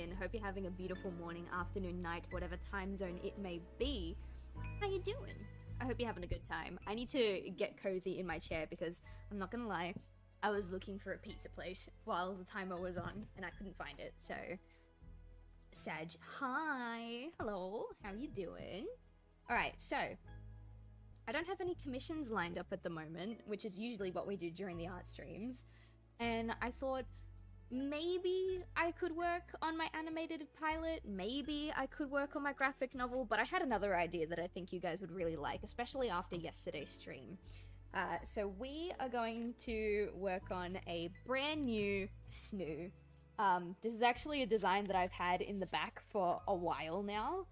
in. Hope you're having a beautiful morning, afternoon, night, whatever time zone it may be. How you doing? I hope you're having a good time. I need to get cozy in my chair because I'm not gonna lie, I was looking for a pizza place while the timer was on and I couldn't find it, so... Sag, hi! Hello, how you doing? Alright, so... I don't have any commissions lined up at the moment, which is usually what we do during the art streams, and I thought maybe I could work on my animated pilot, maybe I could work on my graphic novel, but I had another idea that I think you guys would really like, especially after yesterday's stream. So we are going to work on a brand new Snuu. This is actually a design that I've had in the back for a while now.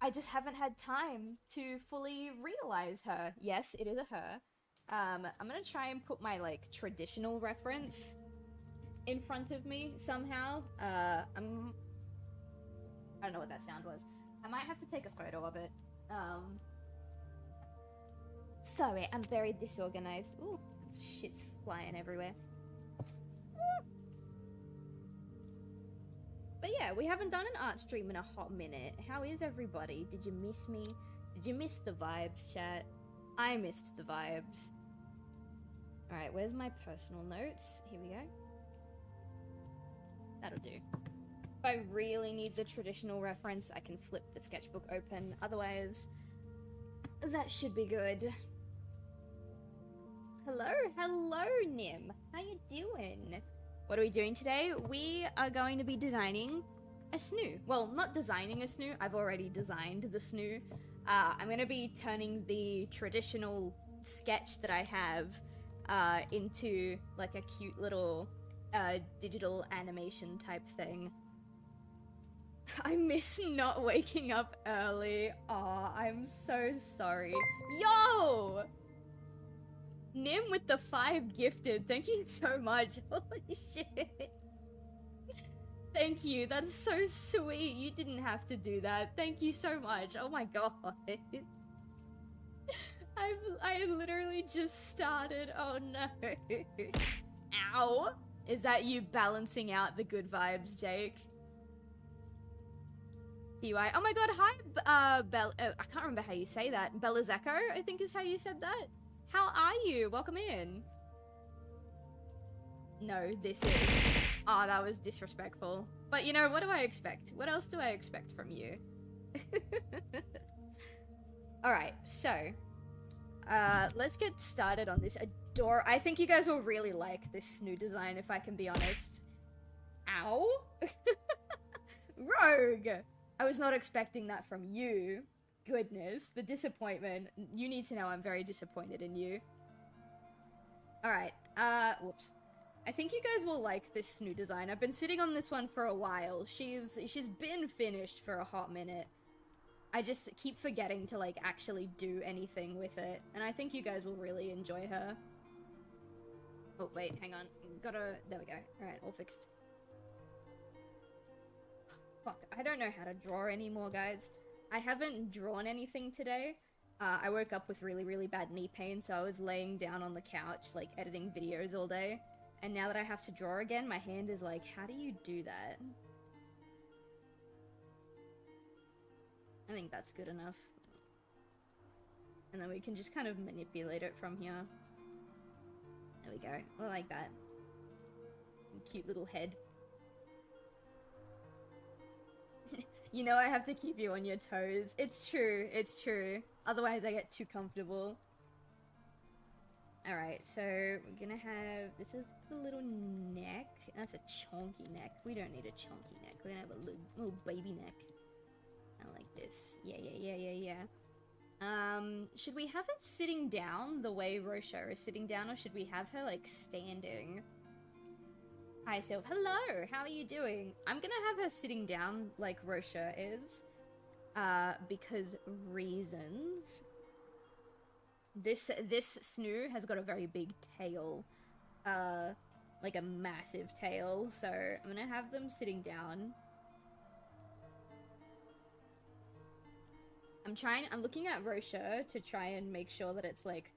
I just haven't had time to fully realize her. Yes, it is a her. I'm gonna try and put my, like, traditional reference in front of me somehow. I don't know what that sound was. I might have to take a photo of it. Sorry, I'm very disorganized. Ooh, shit's flying everywhere. But yeah, we haven't done an art stream in a hot minute. How is everybody? Did you miss me? Did you miss the vibes, chat? I missed the vibes. Alright, where's my personal notes? Here we go. That'll do. If I really need the traditional reference, I can flip the sketchbook open. Otherwise, that should be good. Hello, hello, Nim. How you doing? What are we doing today? We are going to be designing a Snuu. Well, not designing a Snuu. I've already designed the Snuu. I'm going to be turning the traditional sketch that I have into like a cute little digital animation type thing. I miss not waking up early. Aw, I'm so sorry. Yo! Nim with the 5 gifted. Thank you so much. Holy shit. Thank you. That's so sweet. You didn't have to do that. Thank you so much. Oh my god. I literally just started. Oh no. Ow. Is that you balancing out the good vibes, Jake? TY. Oh my god, hi, I can't remember how you say that. Belazeko, I think is how you said that. How are you? Welcome in. No, this is... Oh, that was disrespectful. But you know, what do I expect? What else do I expect from you? Alright, so... let's get started on this I think you guys will really like this Snuu design, if I can be honest. Ow! Rogue! I was not expecting that from you. Goodness, the disappointment. You need to know I'm very disappointed in you. Alright, whoops. I think you guys will like this Snuu design. I've been sitting on this one for a while. She's been finished for a hot minute. I just keep forgetting to, like, actually do anything with it. And I think you guys will really enjoy her. Oh, wait, hang on. There we go. Alright, all fixed. Fuck, I don't know how to draw anymore, guys. I haven't drawn anything today. I woke up with really, really bad knee pain, so I was laying down on the couch, like, editing videos all day. And now that I have to draw again, my hand is like, how do you do that? I think that's good enough. And then we can just kind of manipulate it from here. There we go. I like that. Cute little head. You know I have to keep you on your toes. It's true, it's true. Otherwise I get too comfortable. Alright, so we're gonna have... This is the little neck. That's a chonky neck. We don't need a chonky neck. We're gonna have a little baby neck. I like this. Yeah. Should we have it sitting down the way Rosha is sitting down, or should we have her, like, standing? Hi, Silv. Hello! How are you doing? I'm gonna have her sitting down like Rosha is. Because reasons. This Snuu has got a very big tail. Like a massive tail, so I'm gonna have them sitting down. I'm looking at Rosha to try and make sure that it's, like,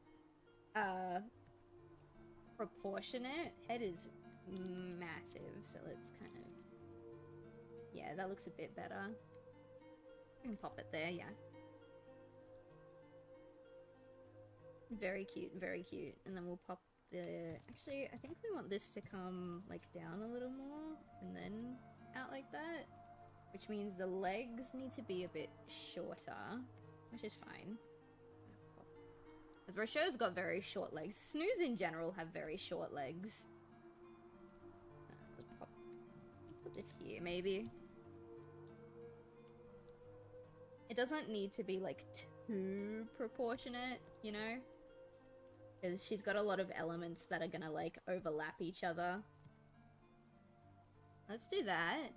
proportionate. Head is massive, so let's kind of Yeah, that looks a bit better. We can pop it there, yeah. Very cute, very cute. And then we'll pop the... Actually, I think we want this to come, like, down a little more, and then out like that. Which means the legs need to be a bit shorter, which is fine. Because Rocio's got very short legs. Snoos in general have very short legs. Let's put this here, maybe. It doesn't need to be, like, too proportionate, you know? Because she's got a lot of elements that are gonna, like, overlap each other. Let's do that.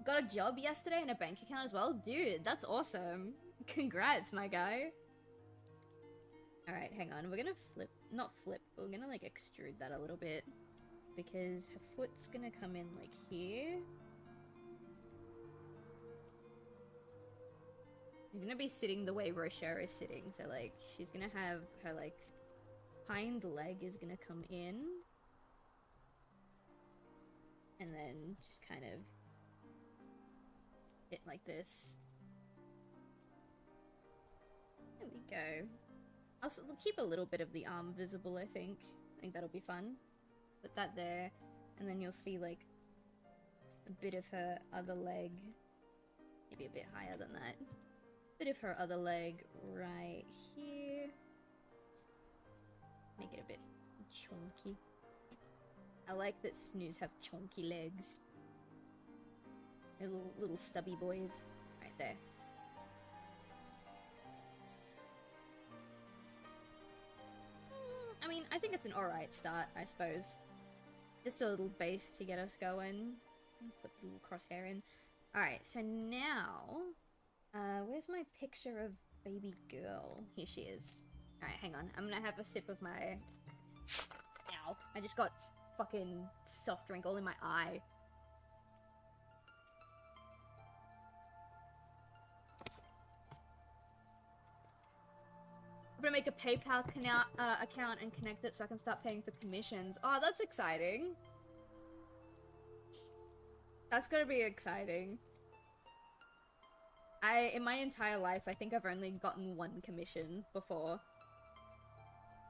Got a job yesterday and a bank account as well? Dude, that's awesome. Congrats, my guy. Alright, hang on. We're gonna flip... Not flip, but we're gonna, like, extrude that a little bit. Because her foot's gonna come in, like, here. You're gonna be sitting the way Rocher is sitting. So, like, she's gonna have her, like, hind leg is gonna come in. And then just kind of... it like this. There we go. I'll keep a little bit of the arm visible, I think. I think that'll be fun. Put that there, and then you'll see, like, a bit of her other leg. Maybe a bit higher than that. Bit of her other leg right here. Make it a bit chunky. I like that Snoos have chunky legs. They're little stubby boys. Right there. I mean, I think it's an alright start, I suppose. Just a little base to get us going. Put the little crosshair in. Alright, so now... where's my picture of baby girl? Here she is. Alright, hang on. I'm gonna have a sip of my... Ow. I just got fucking soft drink all in my eye. I'm gonna make a PayPal account and connect it so I can start paying for commissions. Oh, that's exciting. That's gonna be exciting. In my entire life, I think I've only gotten one commission before.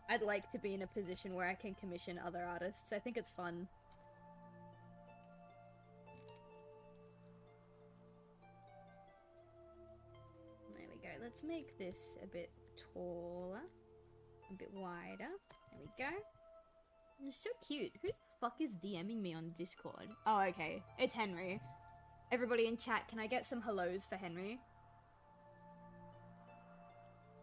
I'd like to be in a position where I can commission other artists. I think it's fun. There we go. Let's make this a bit taller. A bit wider. There we go. It's so cute. Who the fuck is DMing me on Discord? Oh, okay. It's Henry. Everybody in chat, can I get some hellos for Henry?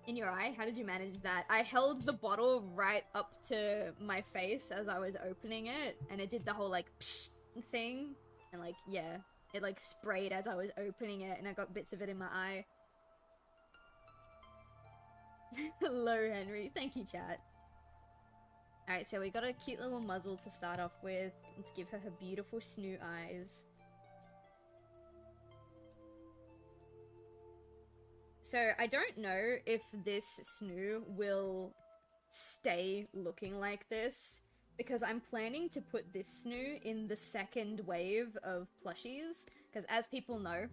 In your eye? How did you manage that? I held the bottle right up to my face as I was opening it, and it did the whole, like, psh thing. And, like, yeah. It, like, sprayed as I was opening it, and I got bits of it in my eye. Hello, Henry. Thank you, chat. Alright, so we got a cute little muzzle to start off with. Let's give her her beautiful Snoo eyes. So, I don't know if this Snoo will stay looking like this, because I'm planning to put this Snoo in the second wave of plushies, because as people know,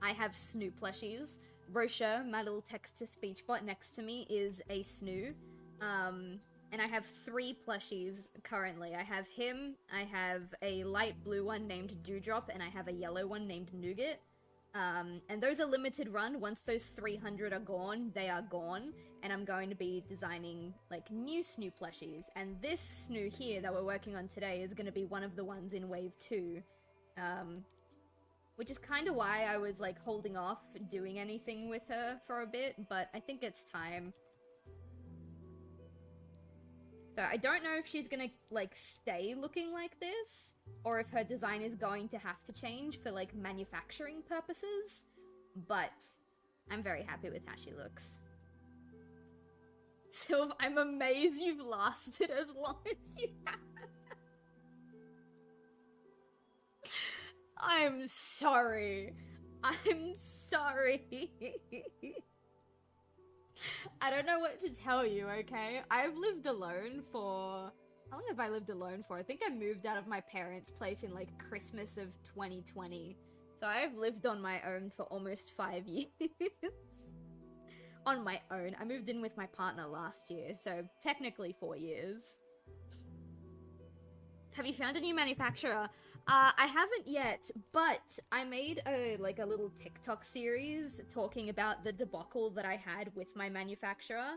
I have Snoo plushies. Rocher, my little text-to-speech bot next to me, is a Snoo. And I have 3 plushies currently. I have him, I have a light blue one named Dewdrop, and I have a yellow one named Nougat. And those are limited run. Once those 300 are gone, they are gone. And I'm going to be designing, like, new Snoo plushies. And this Snoo here that we're working on today is going to be one of the ones in Wave 2. Which is kind of why I was, like, holding off doing anything with her for a bit. But I think it's time. So I don't know if she's gonna, like, stay looking like this, or if her design is going to have to change for, like, manufacturing purposes, but I'm very happy with how she looks. Silv, I'm amazed you've lasted as long as you have. I'm sorry. I'm sorry. I don't know what to tell you, okay? I've lived alone for How long have I lived alone for? I think I moved out of my parents' place in like Christmas of 2020. So I've lived on my own for almost 5 years. On my own. I moved in with my partner last year, so technically 4 years. Have you found a new manufacturer? I haven't yet, but I made a little TikTok series talking about the debacle that I had with my manufacturer,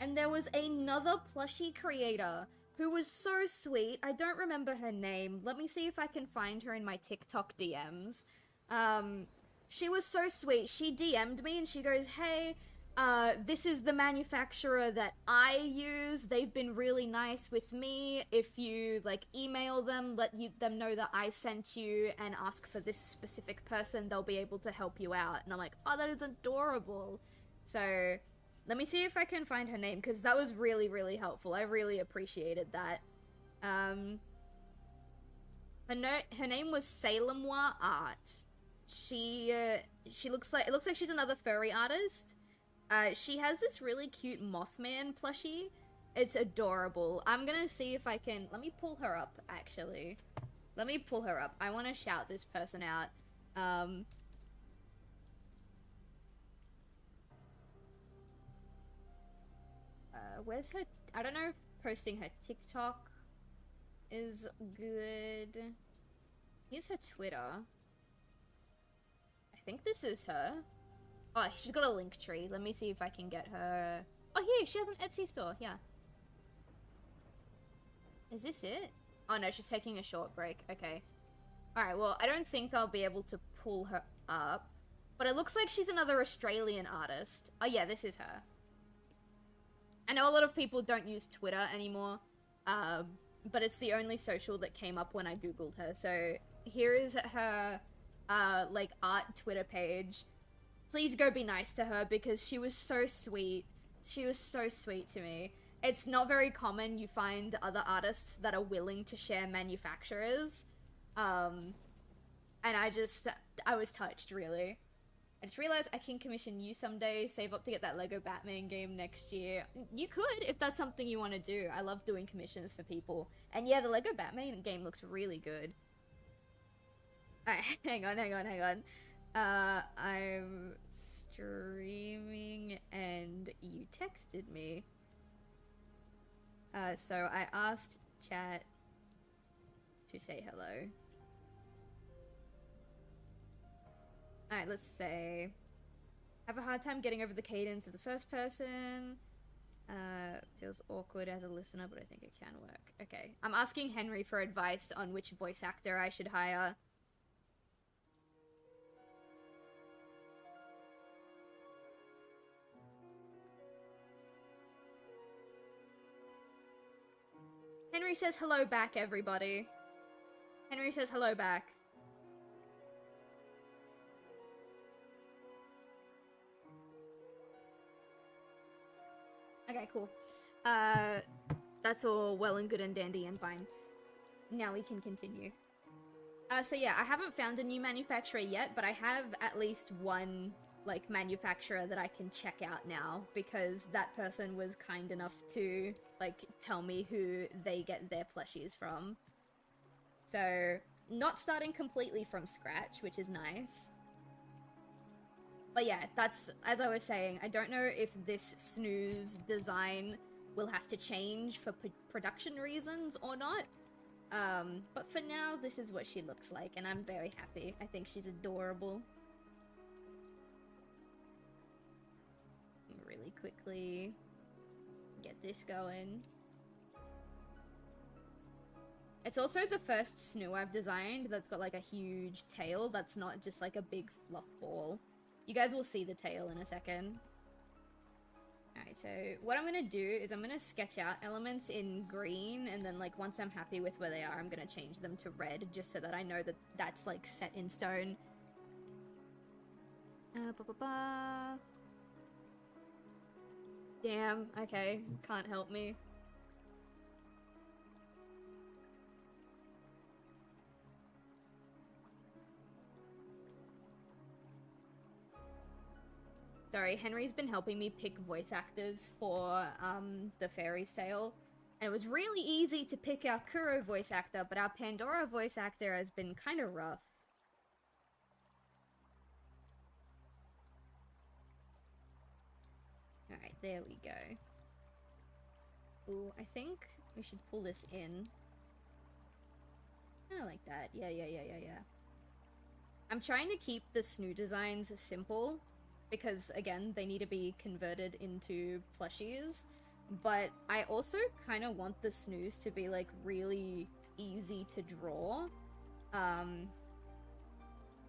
and there was another plushie creator who was so sweet. I don't remember her name. Let me see if I can find her in my TikTok DMs. She was so sweet. She DM'd me and she goes, hey, this is the manufacturer that I use. They've been really nice with me. If you, like, email them, them know that I sent you and ask for this specific person, they'll be able to help you out. And I'm like, oh, that is adorable. So, let me see if I can find her name, because that was really, really helpful. I really appreciated that. Her name was Salemwa Art. It looks like she's another furry artist. She has this really cute Mothman plushie. It's adorable. I'm gonna see if I can... Let me pull her up, actually. Let me pull her up. I want to shout this person out. Where's her... I don't know if posting her TikTok is good. Here's her Twitter. I think this is her. Oh, she's got a link tree. Let me see if I can get her... Oh, here, she has an Etsy store. Yeah. Is this it? Oh, no, she's taking a short break. Okay. Alright, well, I don't think I'll be able to pull her up. But it looks like she's another Australian artist. Oh, yeah, this is her. I know a lot of people don't use Twitter anymore. But it's the only social that came up when I googled her. So, here is her, art Twitter page. Please go be nice to her, because she was so sweet. She was so sweet to me. It's not very common you find other artists that are willing to share manufacturers. And I was touched, really. I just realized I can commission you someday, save up to get that Lego Batman game next year. You could, if that's something you want to do. I love doing commissions for people. And yeah, the Lego Batman game looks really good. Alright, hang on. I'm streaming and you texted me. So I asked chat to say hello. Alright, let's say... Have a hard time getting over the cadence of the first person. Feels awkward as a listener, but I think it can work. Okay. I'm asking Henry for advice on which voice actor I should hire. Henry says hello back, everybody. Henry says hello back. Okay, cool. That's all well and good and dandy and fine. Now we can continue. So yeah, I haven't found a new manufacturer yet, but I have at least one, manufacturer that I can check out now, because that person was kind enough to, tell me who they get their plushies from. So, not starting completely from scratch, which is nice. But yeah, that's, as I was saying, I don't know if this Snoo's design will have to change for production reasons or not. But for now, this is what she looks like, and I'm very happy. I think she's adorable. Really quickly get this going. It's also the first Snoo I've designed that's got, a huge tail that's not just, a big fluff ball. You guys will see the tail in a second. Alright, so what I'm gonna do is I'm gonna sketch out elements in green, and then, once I'm happy with where they are, I'm gonna change them to red, just so that I know that that's, set in stone. Damn, okay, can't help me. Sorry, Henry's been helping me pick voice actors for, the Fairy's Tale. And it was really easy to pick our Kuro voice actor, but our Pandora voice actor has been kind of rough. Alright, there we go. Ooh, I think we should pull this in. Kinda like that. Yeah. I'm trying to keep the Snoo designs simple, because, again, they need to be converted into plushies. But I also kind of want the Snoos to be, like, really easy to draw.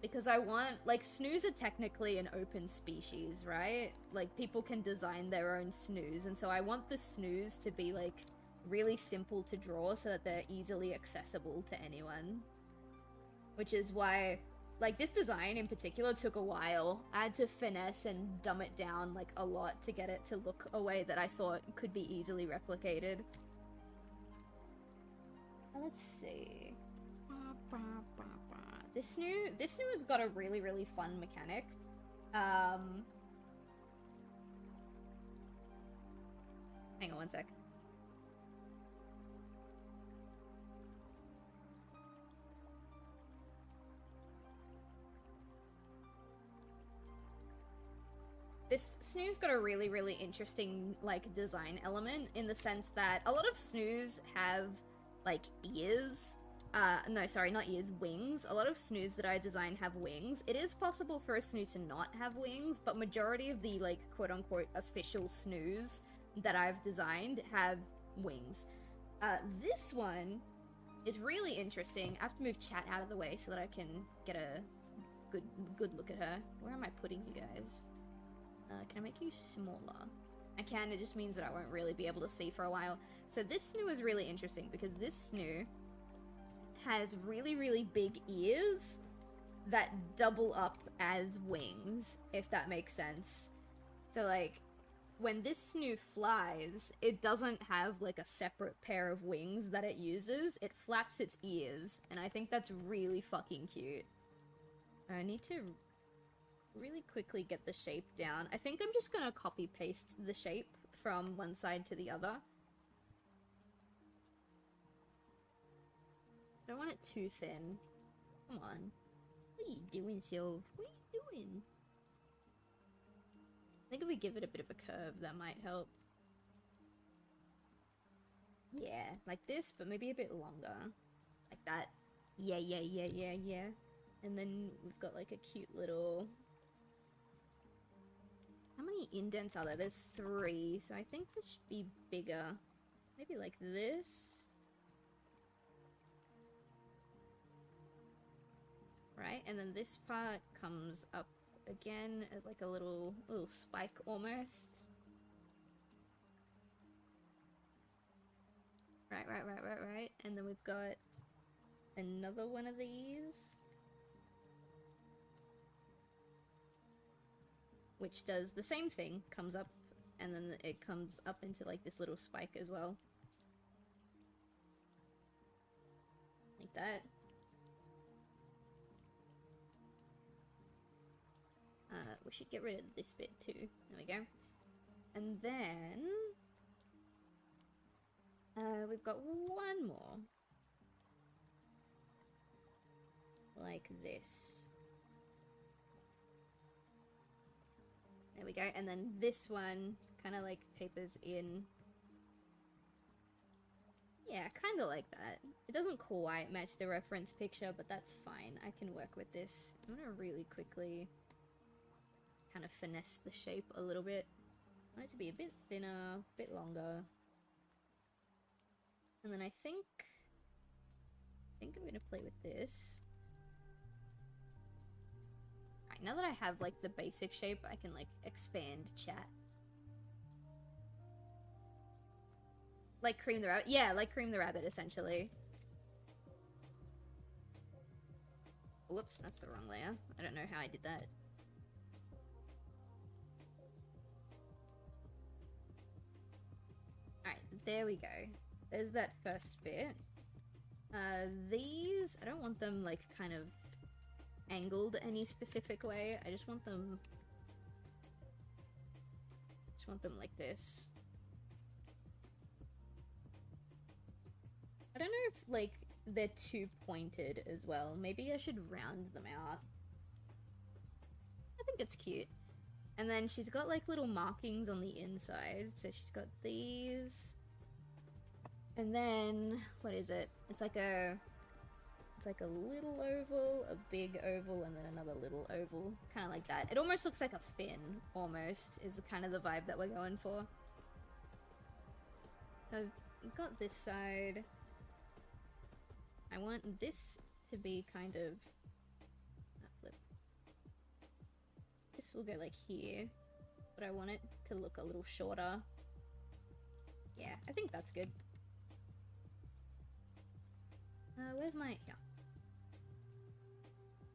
Because I want, like, Snoos are technically an open species, right? Like, people can design their own Snoos, and so I want the Snoos to be, like, really simple to draw so that they're easily accessible to anyone. Which is why, like, this design in particular took a while. I had to finesse and dumb it down, like, a lot to get it to look a way that I thought could be easily replicated. Let's see. This Snoo has got a really, really fun mechanic. Hang on one sec. This Snoo's got a really, really interesting, like, design element in the sense that a lot of Snoos have, like, ears. No, sorry, not ears, wings. A lot of Snoos that I design have wings. It is possible for a Snoo to not have wings, but majority of the, like, quote-unquote official Snoos that I've designed have wings. This one is really interesting. I have to move chat out of the way so that I can get a good look at her. Where am I putting you guys? Can I make you smaller? I can, it just means that I won't really be able to see for a while. So this Snoo is really interesting because this Snoo has really, really big ears that double up as wings, if that makes sense. So, like, when this Snoo flies, it doesn't have, like, a separate pair of wings that it uses. It flaps its ears, and I think that's really fucking cute. I need to really quickly get the shape down. I think I'm just gonna copy-paste the shape from one side to the other. I don't want it too thin. Come on. What are you doing, Silv? What are you doing? I think if we give it a bit of a curve, that might help. Yeah, like this, but maybe a bit longer. Like that. Yeah. And then we've got like a cute little... How many indents are there? There's 3, so I think this should be bigger. Maybe like this. Right, and then this part comes up again as like a little spike almost. Right. And then we've got another one of these, which does the same thing, comes up, and then it comes up into like this little spike as well. Like that. We should get rid of this bit too. There we go. And then... we've got one more. Like this. There we go. And then this one kind of like tapers in. Yeah, kind of like that. It doesn't quite match the reference picture, but that's fine. I can work with this. I'm gonna really quickly kind of finesse the shape a little bit. I want it to be a bit thinner, a bit longer. And then I think I'm gonna play with this. Alright, now that I have like the basic shape, I can like expand chat. Like Cream the Rabbit? Yeah, like Cream the Rabbit, essentially. Whoops, that's the wrong layer. I don't know how I did that. Alright, there we go. There's that first bit. These, I don't want them like kind of angled any specific way. I just want them like this. don't know if, like, they're too pointed as well. Maybe I should round them out. I think it's cute. And then she's got, like, little markings on the inside. So she's got these. And then, what is it? It's like a little oval, a big oval, and then another little oval. Kind of like that. It almost looks like a fin, almost, is kind of the vibe that we're going for. So I've got this side. I want this to be kind of... flip. This will go like here, but I want it to look a little shorter. Yeah, I think that's good. Where's my... yeah.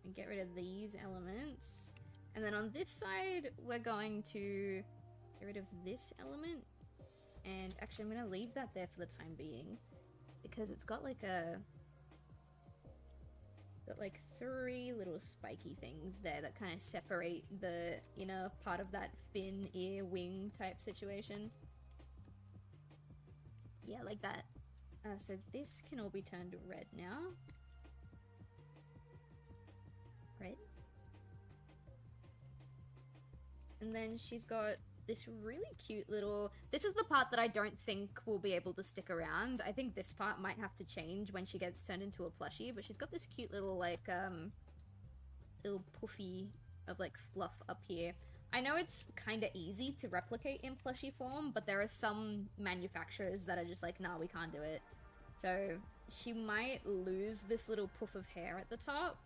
And get rid of these elements. And then on this side, we're going to get rid of this element. And actually, I'm going to leave that there for the time being. Because it's got like a... got like 3 little spiky things there that kind of separate the inner part of that fin, ear, wing type situation. Yeah, like that. So this can all be turned red now. Red. And then she's got this really cute little... This is the part that I don't think will be able to stick around. I think this part might have to change when she gets turned into a plushie, but she's got this cute little, like, little puffy of, like, fluff up here. I know it's kind of easy to replicate in plushie form, but there are some manufacturers that are just like, nah, we can't do it. So she might lose this little puff of hair at the top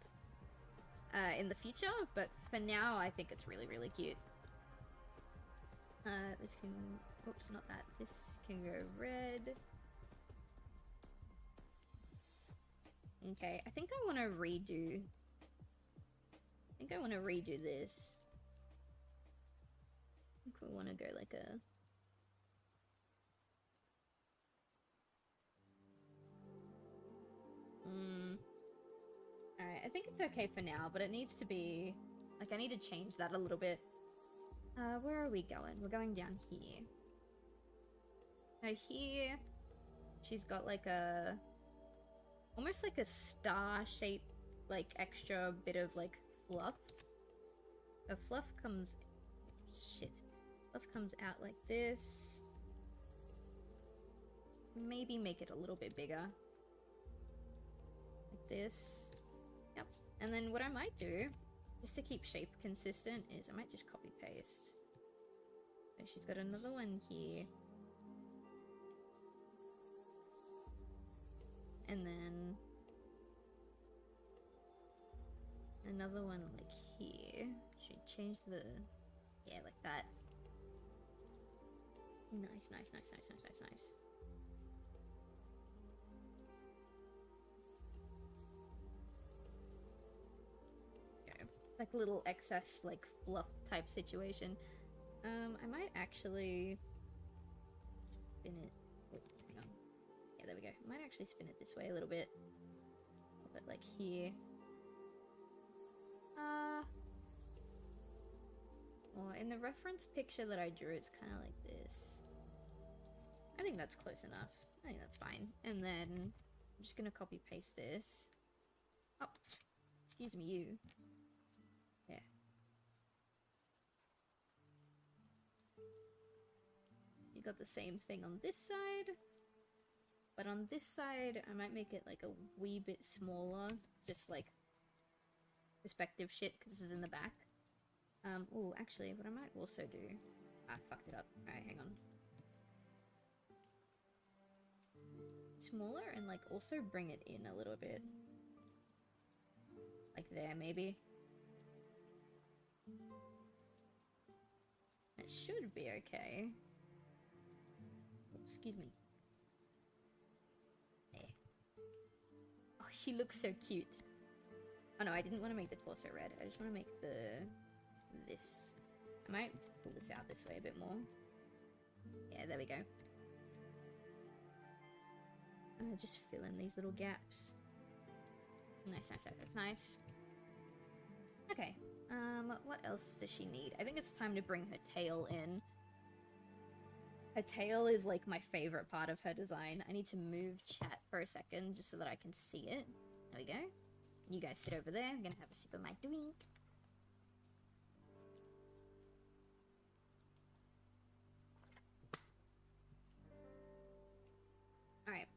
in the future, but for now, I think it's really, really cute. This can... oops, not that. This can go red. Okay, I think I want to redo... this. I think we want to go like a... Alright, I think it's okay for now, but it needs to be... like, I need to change that a little bit. Where are we going? We're going down here. Now here, she's got like a... almost like a star-shaped, like, extra bit of, like, fluff. The fluff comes... shit. Fluff comes out like this. Maybe make it a little bit bigger. Like this. Yep. And then what I might do, just to keep shape consistent, is I might just copy paste. So she's got another one here. And then another one like here. Should change the... yeah, like that. Nice, nice, nice, nice, nice, nice, nice. Okay. Like little excess, like, fluff type situation. I might actually spin it. Oh, hang on. Yeah, there we go. I might actually spin it this way a little bit. A bit like here. Well, in the reference picture that I drew, it's kind of like this. I think that's close enough. I think that's fine. And then I'm just gonna copy paste this. Oh, excuse me, you. Yeah. You got the same thing on this side. But on this side, I might make it like a wee bit smaller. Just like perspective shit, because this is in the back. Oh, actually, what I might also do... I fucked it up. Alright, hang on. Smaller and, like, also bring it in a little bit. Like there, maybe. That should be okay. Oh, excuse me. There. Oh, she looks so cute. Oh no, I didn't want to make the torso red. I just want to make this. I might pull this out this way a bit more. Yeah, there we go. Just fill in these little gaps. Nice, nice, that's nice. Okay, what else does she need? I think it's time to bring her tail in. Her tail is like my favorite part of her design. I need to move chat for a second just so that I can see it. There we go. You guys sit over there. I'm gonna have a sip of my drink. Alright.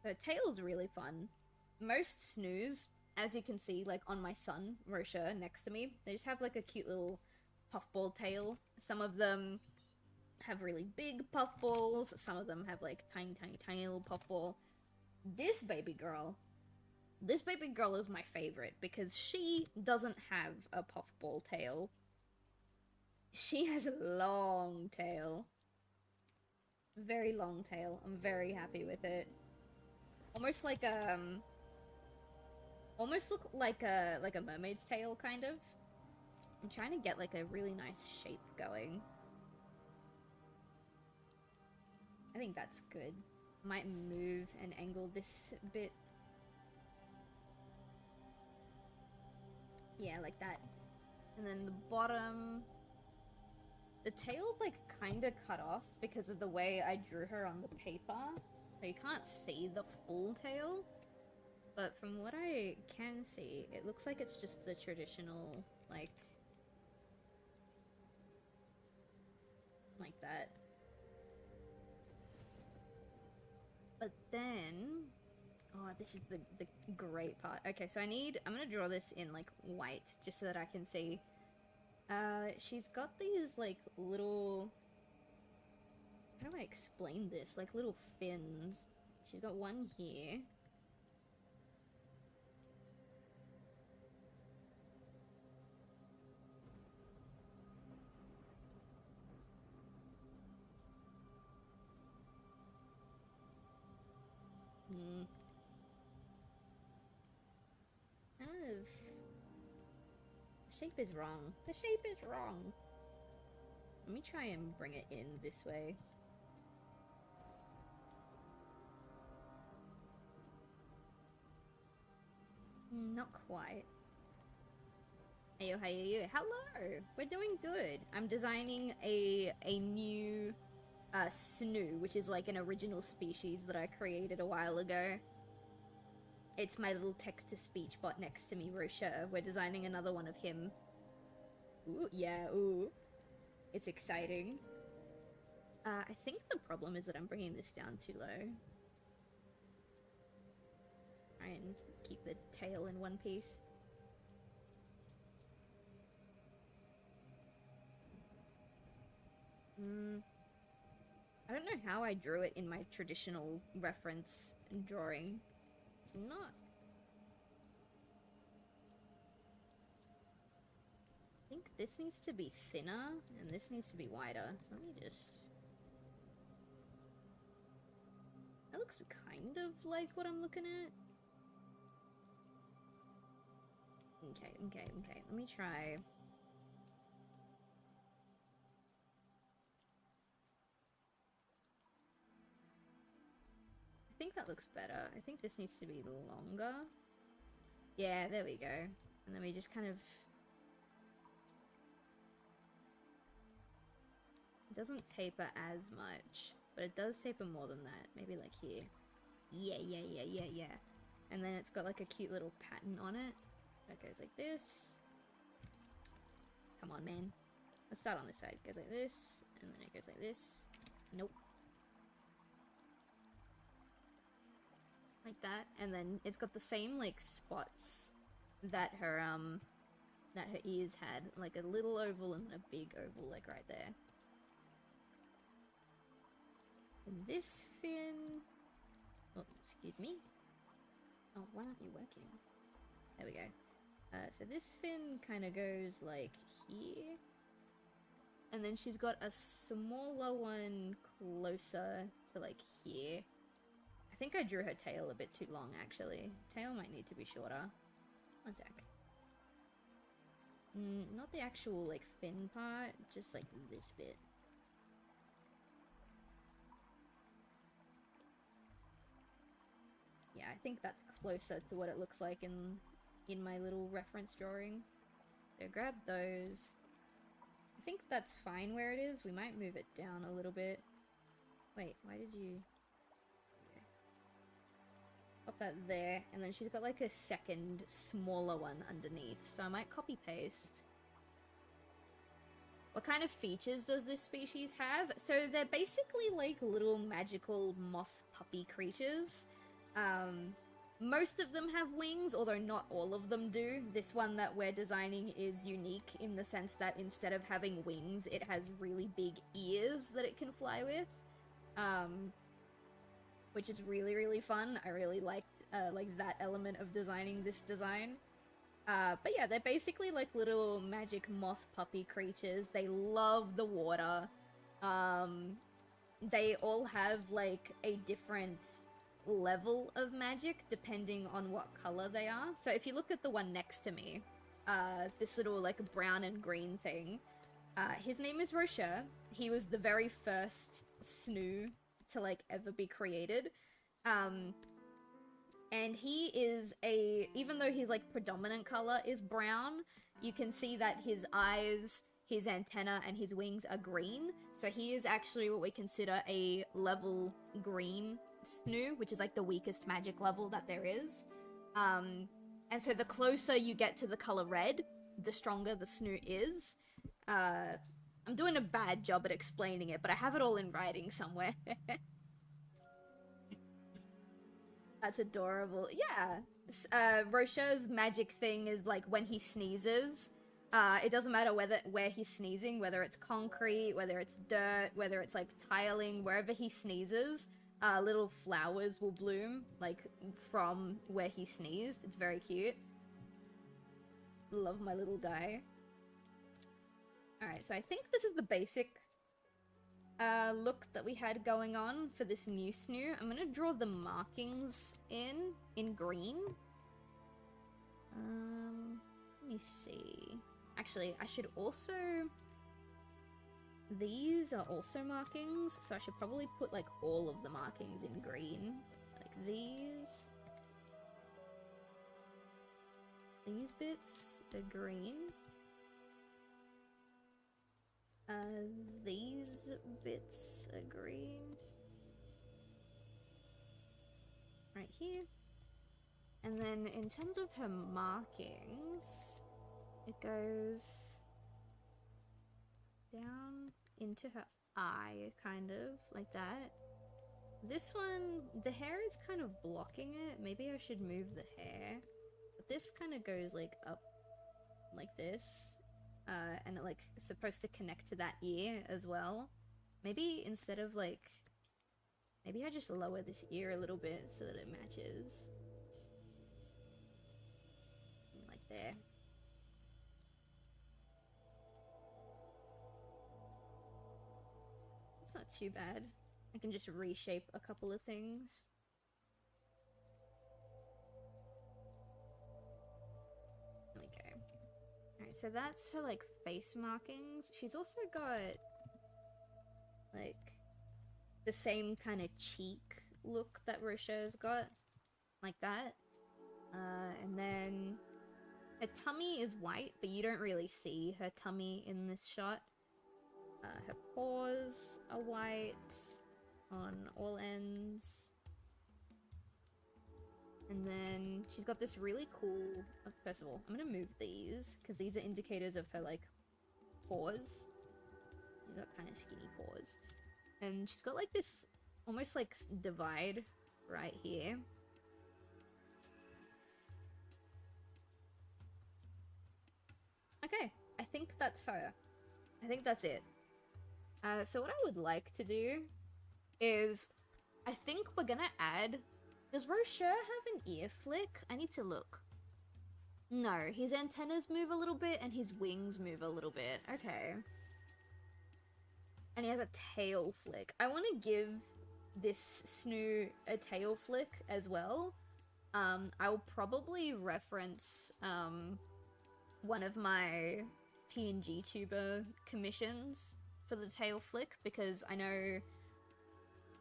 Her tail's really fun. Most Snoos, as you can see, like on my son, Rosha, next to me, they just have like a cute little puffball tail. Some of them have really big puffballs, some of them have like tiny, tiny, tiny little puffball. This baby girl is my favorite because she doesn't have a puffball tail. She has a long tail. Very long tail. I'm very happy with it. Almost like almost look like a mermaid's tail, kind of. I'm trying to get like a really nice shape going. I think that's good. Might move and angle this bit. Yeah, like that. And then the bottom... The tail's like kinda cut off because of the way I drew her on the paper. So you can't see the full tail. But from what I can see, it looks like it's just the traditional, like that. But then... Oh, this is the great part. Okay, so I'm gonna draw this in, like, white, just so that I can see. She's got these, like, little... How do I explain this? Like, little fins. She's got one here. The shape is wrong. The shape is wrong. Let me try and bring it in this way. Not quite. Heyo, heyo, hello! We're doing good. I'm designing a new Snuu, which is like an original species that I created a while ago. It's my little text-to-speech bot next to me, Rosha. We're designing another one of him. Ooh, yeah, ooh. It's exciting. I think the problem is that I'm bringing this down too low. Try and keep the tail in one piece. I don't know how I drew it in my traditional reference drawing. It's not... I think this needs to be thinner, and this needs to be wider. So let me just... That looks kind of like what I'm looking at. Okay. Let me try... I think that looks better. I think this needs to be longer. Yeah, there we go. And then we just kind of... It doesn't taper as much, but it does taper more than that. Maybe like here. Yeah. And then it's got like a cute little pattern on it. That goes like this. Come on, man. Let's start on this side. It goes like this, and then it goes like this. Nope. Like that, and then it's got the same like spots that her ears had, like a little oval and a big oval, like right there. And this fin... Oh, excuse me. Oh, why aren't you working? There we go. So this fin kind of goes like here. And then she's got a smaller one closer to like here. I think I drew her tail a bit too long, actually. Tail might need to be shorter. One sec. Not the actual, like, fin part, just, like, this bit. Yeah, I think that's closer to what it looks like in my little reference drawing. So grab those. I think that's fine where it is. We might move it down a little bit. Wait, why did you... Pop that there, and then she's got like a second smaller one underneath, so I might copy paste. What kind of features does this species have? So they're basically like little magical moth puppy creatures. Most of them have wings, although not all of them do. This one that we're designing is unique in the sense that instead of having wings, it has really big ears that it can fly with. Which is really, really fun. I really liked that element of designing this design. But yeah, they're basically like little magic moth puppy creatures. They love the water. They all have like a different level of magic depending on what color they are. So if you look at the one next to me, this little like brown and green thing, his name is Rocher. He was the very first Snuu to like ever be created. And he is even though his like predominant color is brown, you can see that his eyes, his antenna, and his wings are green. So he is actually what we consider a level green Snuu, which is like the weakest magic level that there is. And so the closer you get to the color red, the stronger the Snuu is. I'm doing a bad job at explaining it, but I have it all in writing somewhere. That's adorable. Yeah. Rocher's magic thing is like when he sneezes, it doesn't matter where he's sneezing, whether it's concrete, whether it's dirt, whether it's like tiling, wherever he sneezes, little flowers will bloom like from where he sneezed. It's very cute. Love my little guy. Alright, so I think this is the basic look that we had going on for this new Snuu. I'm gonna draw the markings in green. Let me see. Actually, I should also... These are also markings, so I should probably put like all of the markings in green. So, like these. These bits are green. These bits are green. Right here. And then in terms of her markings, it goes down into her eye, kind of, like that. This one, the hair is kind of blocking it. Maybe I should move the hair. But this kind of goes like up like this. And it like is supposed to connect to that ear as well. Maybe instead of like, maybe I just lower this ear a little bit so that it matches. Like there. It's not too bad. I can just reshape a couple of things. Okay. Alright, so that's her, like, face markings. She's also got, like, the same kind of cheek look that Rocher's got. Like that. And then her tummy is white, but you don't really see her tummy in this shot. Her paws are white on all ends. And then she's got this really cool... First of all, I'm gonna move these, because these are indicators of her, like, paws. She's got kind of skinny paws. And she's got, like, this almost, like, divide right here. Okay, I think that's her. I think that's it. So what I would like to do is... I think we're gonna add... Does Rocher have an ear flick? I need to look. No, his antennas move a little bit and his wings move a little bit. Okay. And he has a tail flick. I want to give this Snuu a tail flick as well. I'll probably reference one of my PNG tuber commissions for the tail flick because I know...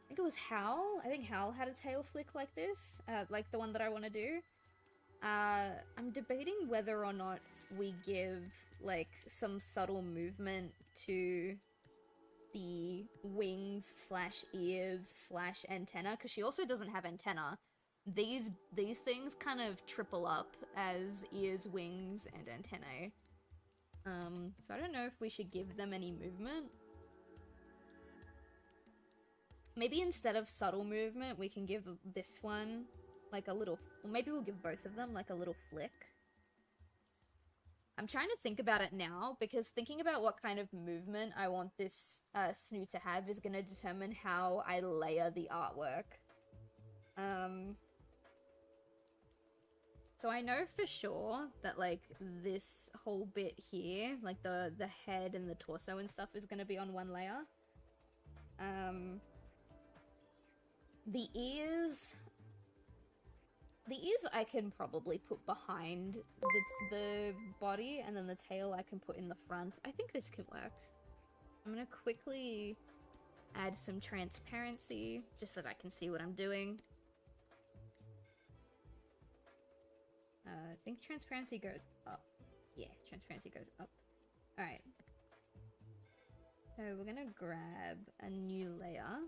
I think it was Howl. I think Howl had a tail flick like this, like the one that I want to do. I'm debating whether or not we give, like, some subtle movement to the wings slash ears slash antenna, because she also doesn't have antenna. These things kind of triple up as ears, wings, and antennae. So I don't know if we should give them any movement. Maybe instead of subtle movement, we can give this one like a little... Maybe we'll give both of them like a little flick. I'm trying to think about it now, because thinking about what kind of movement I want this Snoo to have is going to determine how I layer the artwork. So I know for sure that, like, this whole bit here, like the head and the torso and stuff is going to be on one layer. The ears I can probably put behind the body, and then the tail I can put in the front. I think this can work. I'm gonna quickly add some transparency, just so that I can see what I'm doing. I think transparency goes up. Yeah, transparency goes up. Alright. So we're gonna grab a new layer.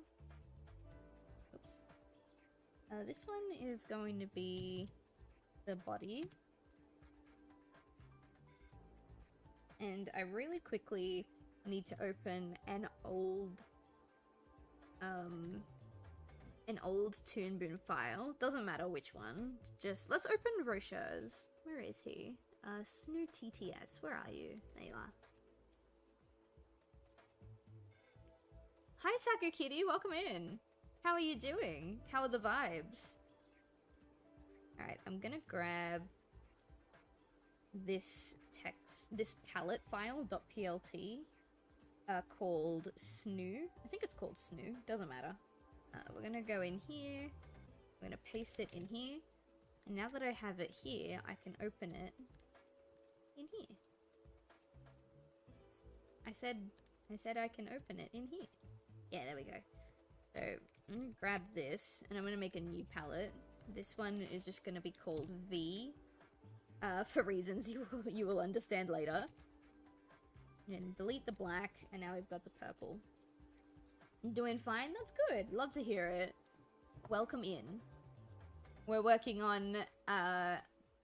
Oops. This one is going to be the body. And I really quickly need to open an old Toon Boom file. Doesn't matter which one. Just let's open Rocher's. Where is he? Snoo TTS. Where are you? There you are. Hi, Saku Kitty. Welcome in. How are you doing? How are the vibes? Alright, I'm gonna grab this text, this palette file, .plt, called Snoo. I think it's called Snoo. Doesn't matter. We're gonna go in here. We're gonna paste it in here. And now that I have it here, I can open it in here. I said I can open it in here. Yeah, there we go. So I'm gonna grab this, and I'm gonna make a new palette. This one is just gonna be called V, for reasons you will understand later. And delete the black, and now we've got the purple. You doing fine? That's good. Love to hear it. Welcome in. We're working on a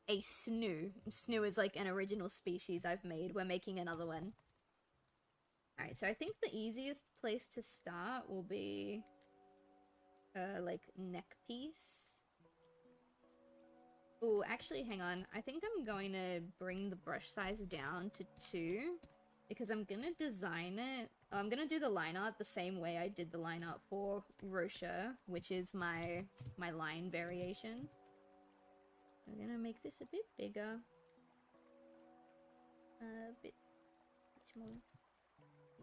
Snoo. Snoo is like an original species I've made. We're making another one. Alright, so I think the easiest place to start will be like neck piece. Oh, actually, hang on. I think I'm going to bring the brush size down to 2 because I'm gonna design it. I'm gonna do the line art the same way I did the line art for Rocher, which is my line variation. I'm gonna make this a bit bigger. A bit smaller.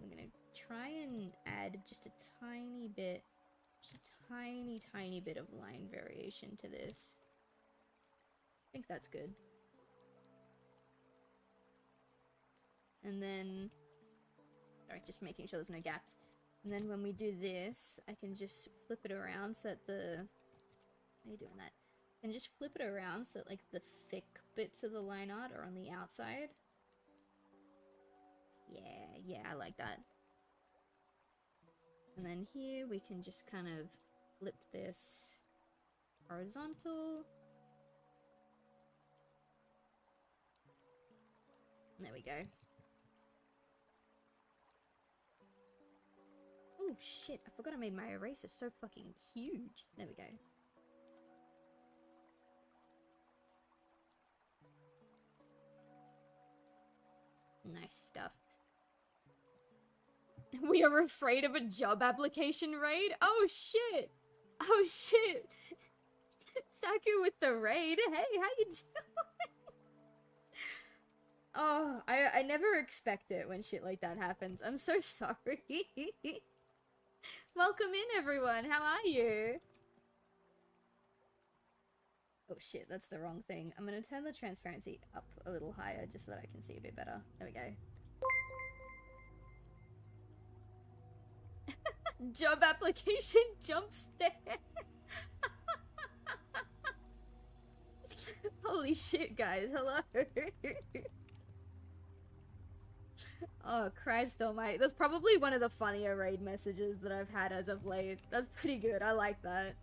I'm gonna try and add just a tiny bit, tiny bit of line variation to this. I think that's good. And then, sorry, just making sure there's no gaps. And then when we do this, I can just flip it around so that the, how are you doing that? I can just flip it around so that like the thick bits of the line art are on the outside. Yeah, I like that. And then here we can just kind of flip this horizontal. And there we go. Oh shit, I forgot I made my eraser so fucking huge. There we go. Nice stuff. We are afraid of a job application raid? Oh shit! Oh shit! Saku with the raid. Hey, how you doing? Oh, I never expect it when shit like that happens. I'm so sorry. Welcome in, everyone. How are you? Oh shit, that's the wrong thing. I'm gonna turn the transparency up a little higher just so that I can see a bit better. There we go. Job application jump scare. Holy shit, guys. Hello. Oh, Christ almighty. That's probably one of the funnier raid messages that I've had as of late. That's pretty good. I like that.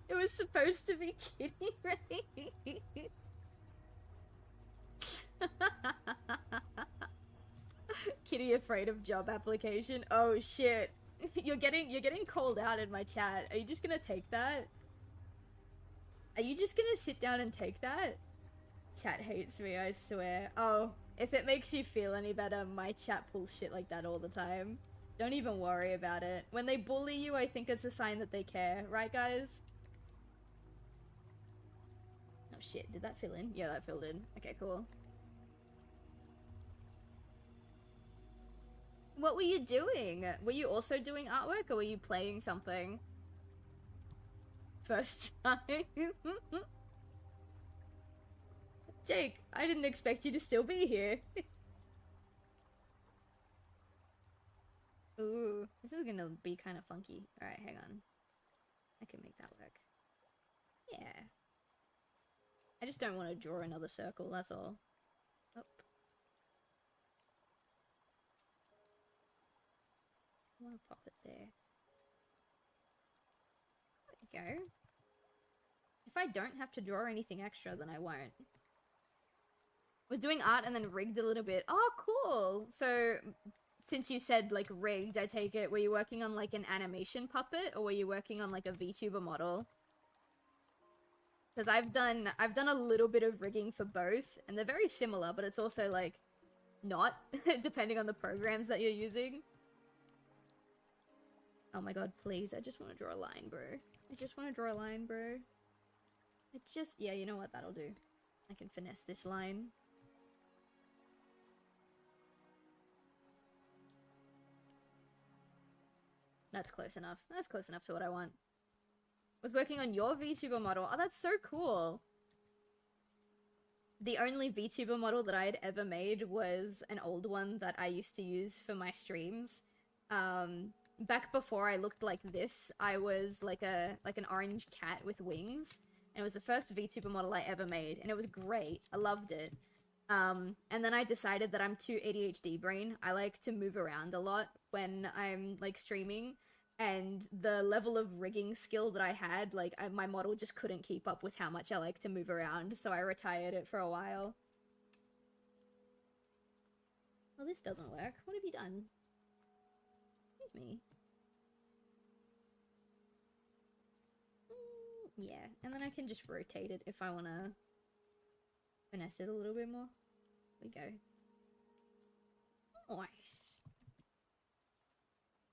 It was supposed to be Kitty raid. Kitty afraid of job application. Oh shit. You're getting called out in my chat. Are you just gonna take that? Are you just gonna sit down and take that? Chat hates me, I swear. Oh, if it makes you feel any better, my chat pulls shit like that all the time. Don't even worry about it. When they bully you, I think it's a sign that they care. Right, guys? Oh shit, did that fill in? Yeah, that filled in. Okay, cool. What were you doing? Were you also doing artwork, or were you playing something? First time. Jake, I didn't expect you to still be here. Ooh, this is gonna be kind of funky. Alright, hang on. I can make that work. Yeah. I just don't want to draw another circle, that's all. Oh. I want to pop it there. There we go. If I don't have to draw anything extra, then I won't. Was doing art and then rigged a little bit. Oh, cool! So, since you said, like, rigged, I take it, were you working on, like, an animation puppet, or were you working on, like, a VTuber model? Because I've done a little bit of rigging for both, and they're very similar, but it's also, like, not, depending on the programs that you're using. Oh my god, please, I just want to draw a line, bro. I just want to draw a line, bro. Yeah, you know what, that'll do. I can finesse this line. That's close enough. That's close enough to what I want. Was working on your VTuber model. Oh, that's so cool. The only VTuber model that I had ever made was an old one that I used to use for my streams. Back before I looked like this, I was like an orange cat with wings. And it was the first VTuber model I ever made, and it was great. I loved it. And then I decided that I'm too ADHD brain. I like to move around a lot when I'm, like, streaming. And the level of rigging skill that I had, like, my model just couldn't keep up with how much I like to move around, so I retired it for a while. Well, this doesn't work. What have you done? Excuse me. Yeah, and then I can just rotate it if I want to finesse it a little bit more. There we go. Nice.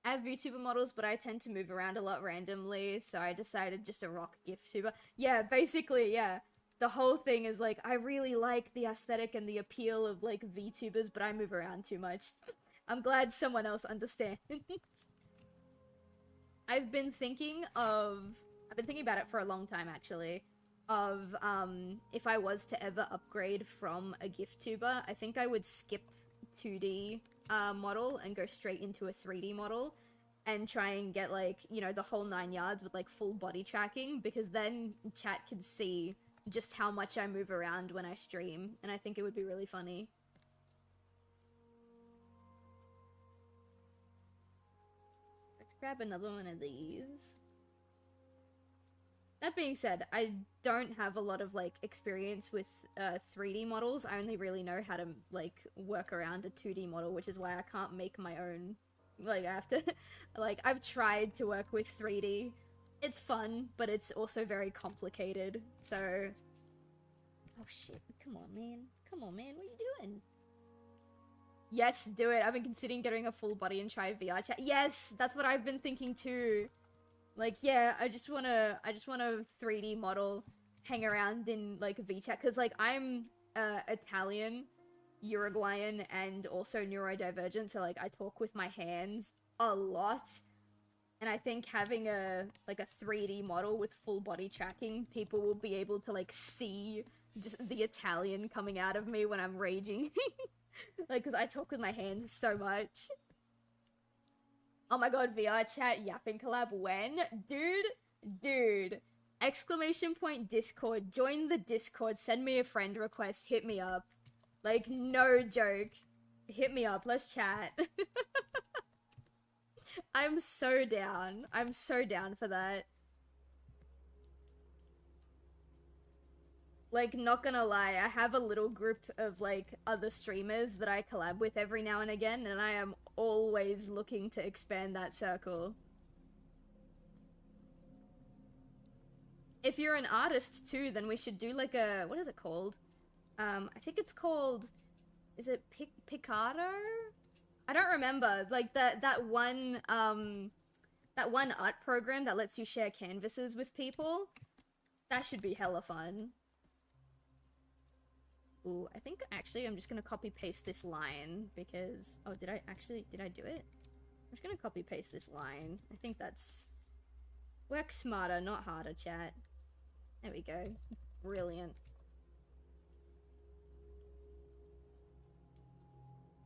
I have VTuber models, but I tend to move around a lot randomly, so I decided just to rock GIF-tuber. Yeah, basically, yeah. The whole thing is, like, I really like the aesthetic and the appeal of, like, VTubers, but I move around too much. I'm glad someone else understands. I've been thinking about it for a long time, actually, of, if I was to ever upgrade from a GIF-tuber, I think I would skip 2D model and go straight into a 3D model and try and get, like, you know, the whole 9 yards with, like, full body tracking, because then chat can see just how much I move around when I stream, and I think it would be really funny. Let's grab another one of these. That being said, I don't have a lot of, like, experience with 3D models. I only really know how to, like, work around a 2D model, which is why I can't make my own. Like, I have to, like, I've tried to work with 3D. It's fun, but it's also very complicated, so... Oh shit, come on, man. Come on, man, what are you doing? Yes, do it. I've been considering getting a full body and try VR chat. Yes, that's what I've been thinking too. Like, yeah, I just want a 3D model, hang around in, like, VChat, because, like, I'm, Italian, Uruguayan, and also neurodivergent, so, like, I talk with my hands a lot, and I think having a 3D model with full body tracking, people will be able to, like, see just the Italian coming out of me when I'm raging. Like, because I talk with my hands so much. Oh my god, VR chat, yapping collab, when? Dude, exclamation point Discord, join the Discord, send me a friend request, hit me up. Like, no joke. Hit me up, let's chat. I'm so down. I'm so down for that. Like, not gonna lie, I have a little group of, like, other streamers that I collab with every now and again, and I am always looking to expand that circle. If you're an artist, too, then we should do, like, a... what is it called? I think it's called... is it Picardo? I don't remember. Like, that one art program that lets you share canvases with people. That should be hella fun. Ooh, I think actually I'm just gonna copy-paste this line, because... oh, did I do it? I'm just gonna copy-paste this line. I think that's... work smarter, not harder, chat. There we go. Brilliant.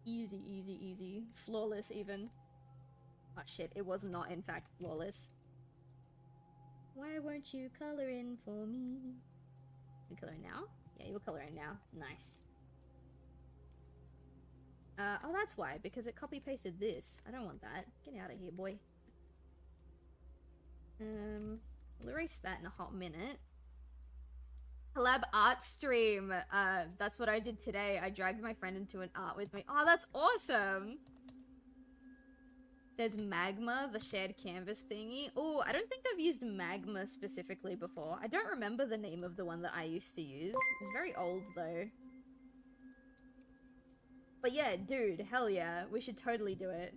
Easy, easy, easy. Flawless, even. Oh shit, it was not, in fact, flawless. Why won't you color in for me? You color in now? Yeah, you'll color in now. Nice. Oh, that's why, because it copy-pasted this. I don't want that. Get out of here, boy. We'll erase that in a hot minute. Collab art stream. That's what I did today. I dragged my friend into an art with me. Oh, that's awesome! There's Magma, the shared canvas thingy. Oh, I don't think I've used Magma specifically before. I don't remember the name of the one that I used to use. It's very old, though. But yeah, dude, hell yeah. We should totally do it.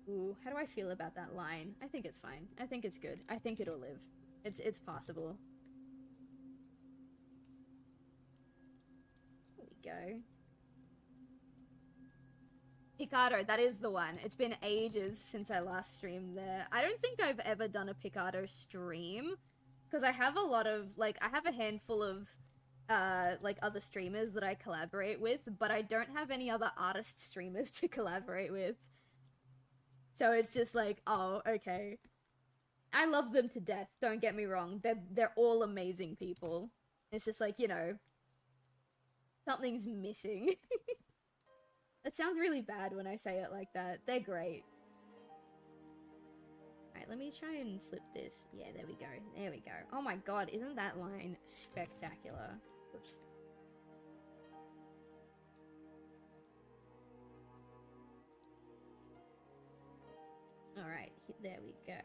Ooh, how do I feel about that line? I think it's fine. I think it's good. I think it'll live. It's possible. There we go. Picardo, that is the one. It's been ages since I last streamed there. I don't think I've ever done a Picardo stream, because I have a lot of, like, I have a handful of, like, other streamers that I collaborate with, but I don't have any other artist streamers to collaborate with. So it's just like, oh, okay. I love them to death, don't get me wrong. They're all amazing people. It's just like, you know, something's missing. That sounds really bad when I say it like that. They're great. Alright, let me try and flip this. Yeah, there we go. There we go. Oh my god, isn't that line spectacular? Oops. Alright, there we go.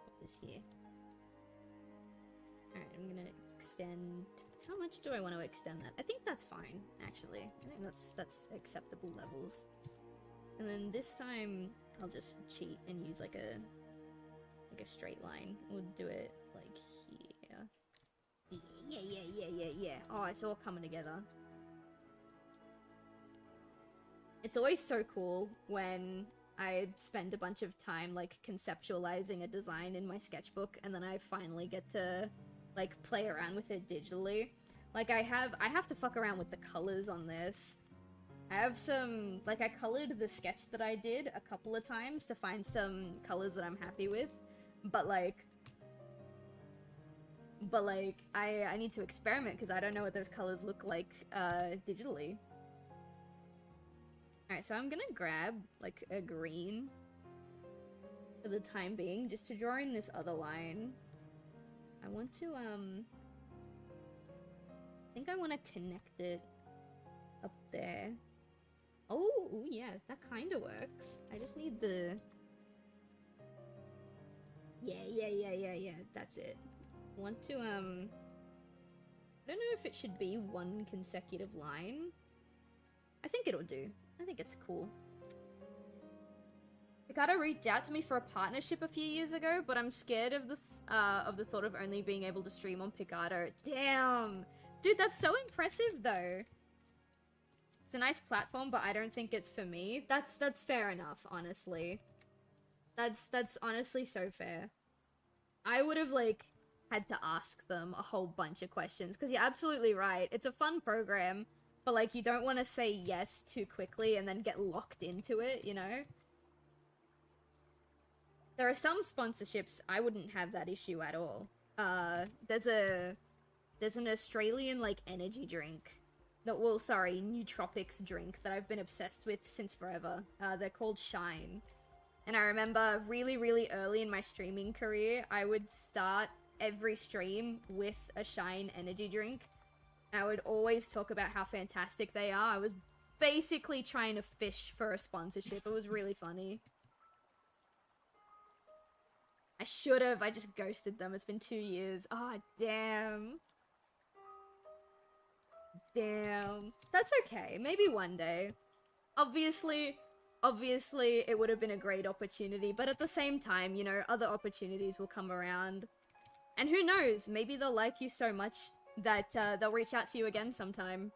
Put this here. Alright, I'm gonna extend... how much do I want to extend that? I think that's fine, actually. I think that's acceptable levels. And then this time, I'll just cheat and use like a straight line. We'll do it like here. Yeah. Oh, it's all coming together. It's always so cool when I spend a bunch of time like conceptualizing a design in my sketchbook, and then I finally get to like play around with it digitally. Like I have to fuck around with the colors on this. I have some, like, I colored the sketch that I did a couple of times to find some colors that I'm happy with, but like I need to experiment because I don't know what those colors look like digitally. Alright, so I'm gonna grab like a green for the time being just to draw in this other line. I want to I think I want to connect it up there. Oh, ooh, yeah, that kind of works. I just need the... Yeah, that's it. I want to, I don't know if it should be one consecutive line. I think it'll do. I think it's cool. Ricardo reached out to me for a partnership a few years ago, but I'm scared of the thought of only being able to stream on Picardo. Damn! Dude, that's so impressive, though. It's a nice platform, but I don't think it's for me. That's fair enough, honestly. That's honestly so fair. I would have, like, had to ask them a whole bunch of questions, because you're absolutely right. It's a fun program, but, like, you don't want to say yes too quickly and then get locked into it, you know? There are some sponsorships I wouldn't have that issue at all. There's an Australian, like, energy drink. No, well, sorry, nootropics drink that I've been obsessed with since forever. They're called Shine. And I remember really, really early in my streaming career, I would start every stream with a Shine energy drink. I would always talk about how fantastic they are. I was basically trying to fish for a sponsorship. It was really funny. I should have. I just ghosted them. It's been 2 years. Oh, damn. Damn. That's okay. Maybe one day. Obviously, it would have been a great opportunity, but at the same time, you know, other opportunities will come around. And who knows? Maybe they'll like you so much that they'll reach out to you again sometime.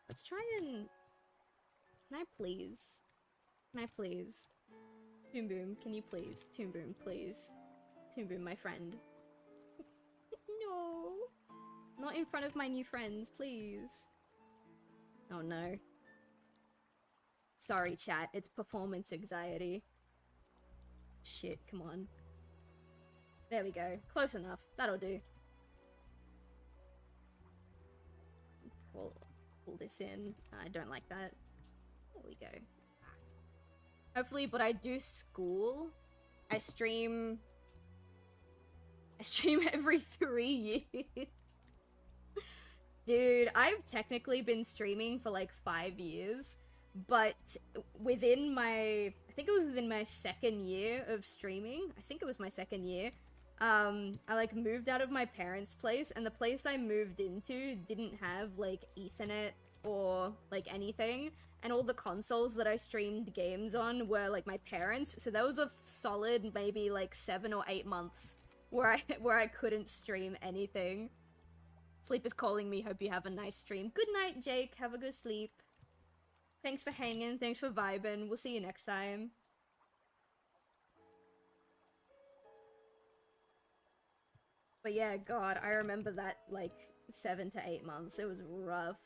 Let's try and... Can I please? Can I please? Toon Boom, can you please? Toon Boom, please. Toon Boom, my friend. No. Not in front of my new friends, please. Oh no. Sorry, chat. It's performance anxiety. Shit, come on. There we go. Close enough. That'll do. Pull this in. I don't like that. There we go. Hopefully, but I do school. I stream every 3 years. Dude, I've technically been streaming for like 5 years, but within my, I think it was within my second year of streaming, I think it was my second year, I like moved out of my parents' place, and the place I moved into didn't have like Ethernet or like anything, and all the consoles that I streamed games on were like my parents', so that was a solid maybe like 7 or 8 months where I couldn't stream anything. Sleep is calling me. Hope you have a nice stream. Good night, Jake. Have a good sleep. Thanks for hanging. Thanks for vibing. We'll see you next time. But yeah, God, I remember that like 7 to 8 months. It was rough.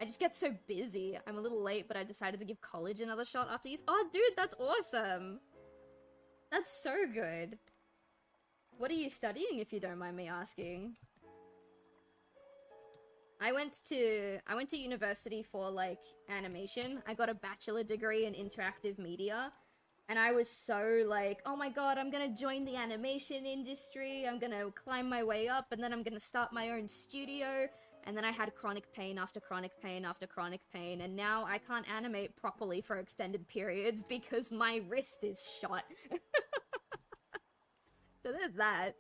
I just get so busy. I'm a little late, but I decided to give college another shot after these. Oh, dude, that's awesome. That's so good. What are you studying, if you don't mind me asking? I went to university for, like, animation. I got a bachelor degree in interactive media. And I was so, like, oh my god, I'm gonna join the animation industry. I'm gonna climb my way up, and then I'm gonna start my own studio. And then I had chronic pain after chronic pain after chronic pain. And now I can't animate properly for extended periods because my wrist is shot. So there's that.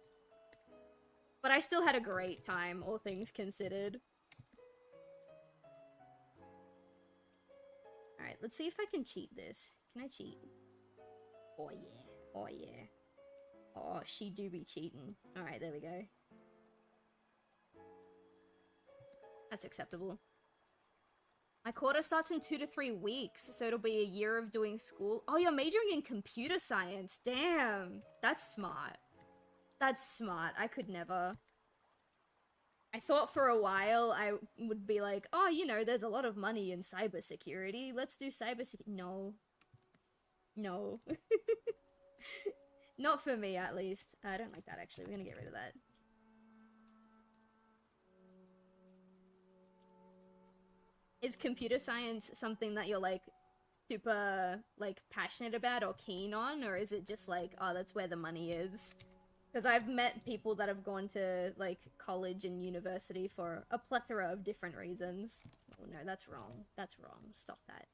But I still had a great time, all things considered. Alright, let's see if I can cheat this. Can I cheat? Oh yeah. Oh yeah. Oh, she do be cheating. Alright, there we go. That's acceptable. My quarter starts in 2 to 3 weeks, so it'll be a year of doing school. Oh, you're majoring in computer science. Damn. That's smart. That's smart. I could never. I thought for a while I would be like, oh, you know, there's a lot of money in cybersecurity. Let's do cybersecurity. No. No. Not for me, at least. I don't like that, actually. We're gonna get rid of that. Is computer science something that you're, like, super, like, passionate about or keen on? Or is it just like, oh, that's where the money is? Because I've met people that have gone to, like, college and university for a plethora of different reasons. Oh, no, that's wrong. That's wrong. Stop that.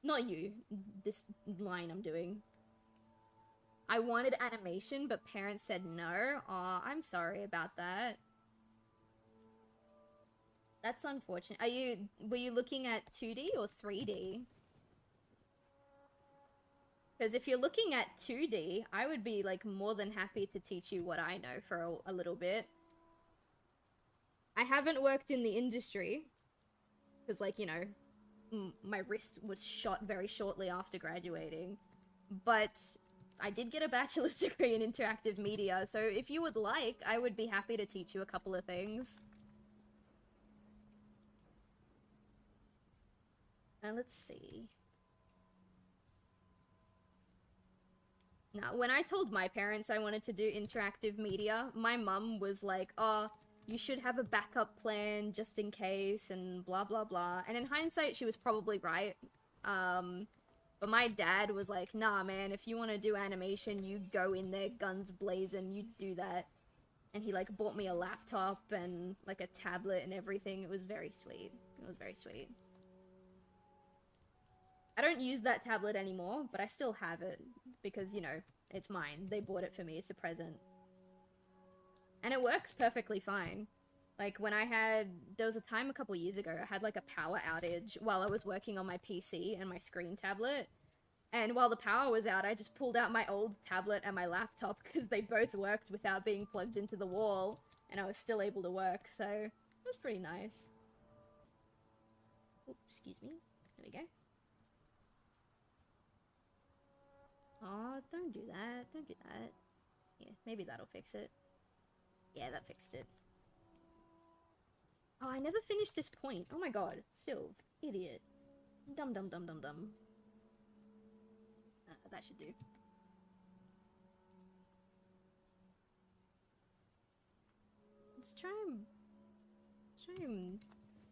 Not you. This line I'm doing. I wanted animation, but parents said no. Aw, I'm sorry about that. That's unfortunate. Were you looking at 2D or 3D? Because if you're looking at 2D, I would be, like, more than happy to teach you what I know for a little bit. I haven't worked in the industry. Because, like, you know, my wrist was shot very shortly after graduating. But I did get a bachelor's degree in interactive media, so if you would like, I would be happy to teach you a couple of things. Let's see. Now, when I told my parents I wanted to do interactive media, my mum was like, oh, you should have a backup plan just in case, and blah blah blah. And in hindsight, she was probably right. But my dad was like, nah man, if you want to do animation, you go in there guns blazing, you do that. And he like bought me a laptop and like a tablet and everything. It was very sweet. It was very sweet. I don't use that tablet anymore, but I still have it because, you know, it's mine. They bought it for me. It's a present. And it works perfectly fine. Like, when there was a time a couple years ago, I had like a power outage while I was working on my PC and my screen tablet. And while the power was out, I just pulled out my old tablet and my laptop because they both worked without being plugged into the wall. And I was still able to work, so it was pretty nice. Oh, excuse me. There we go. Oh, don't do that. Don't do that. Yeah, maybe that'll fix it. Yeah, that fixed it. Oh, I never finished this point. Oh my god. Silv. Idiot. Dum dum dum dum dum. That should do. Let's try and...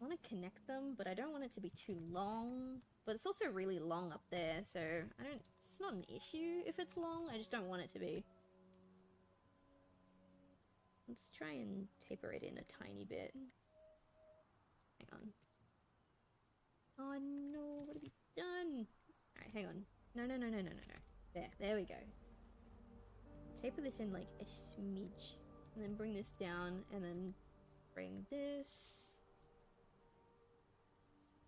I want to connect them, but I don't want it to be too long. But it's also really long up there, so it's not an issue if it's long, I just don't want it to be. Let's try and taper it in a tiny bit. Hang on. Oh no, what have you done? Alright, hang on. No. There we go. Taper this in like a smidge. And then bring this down, and then bring this...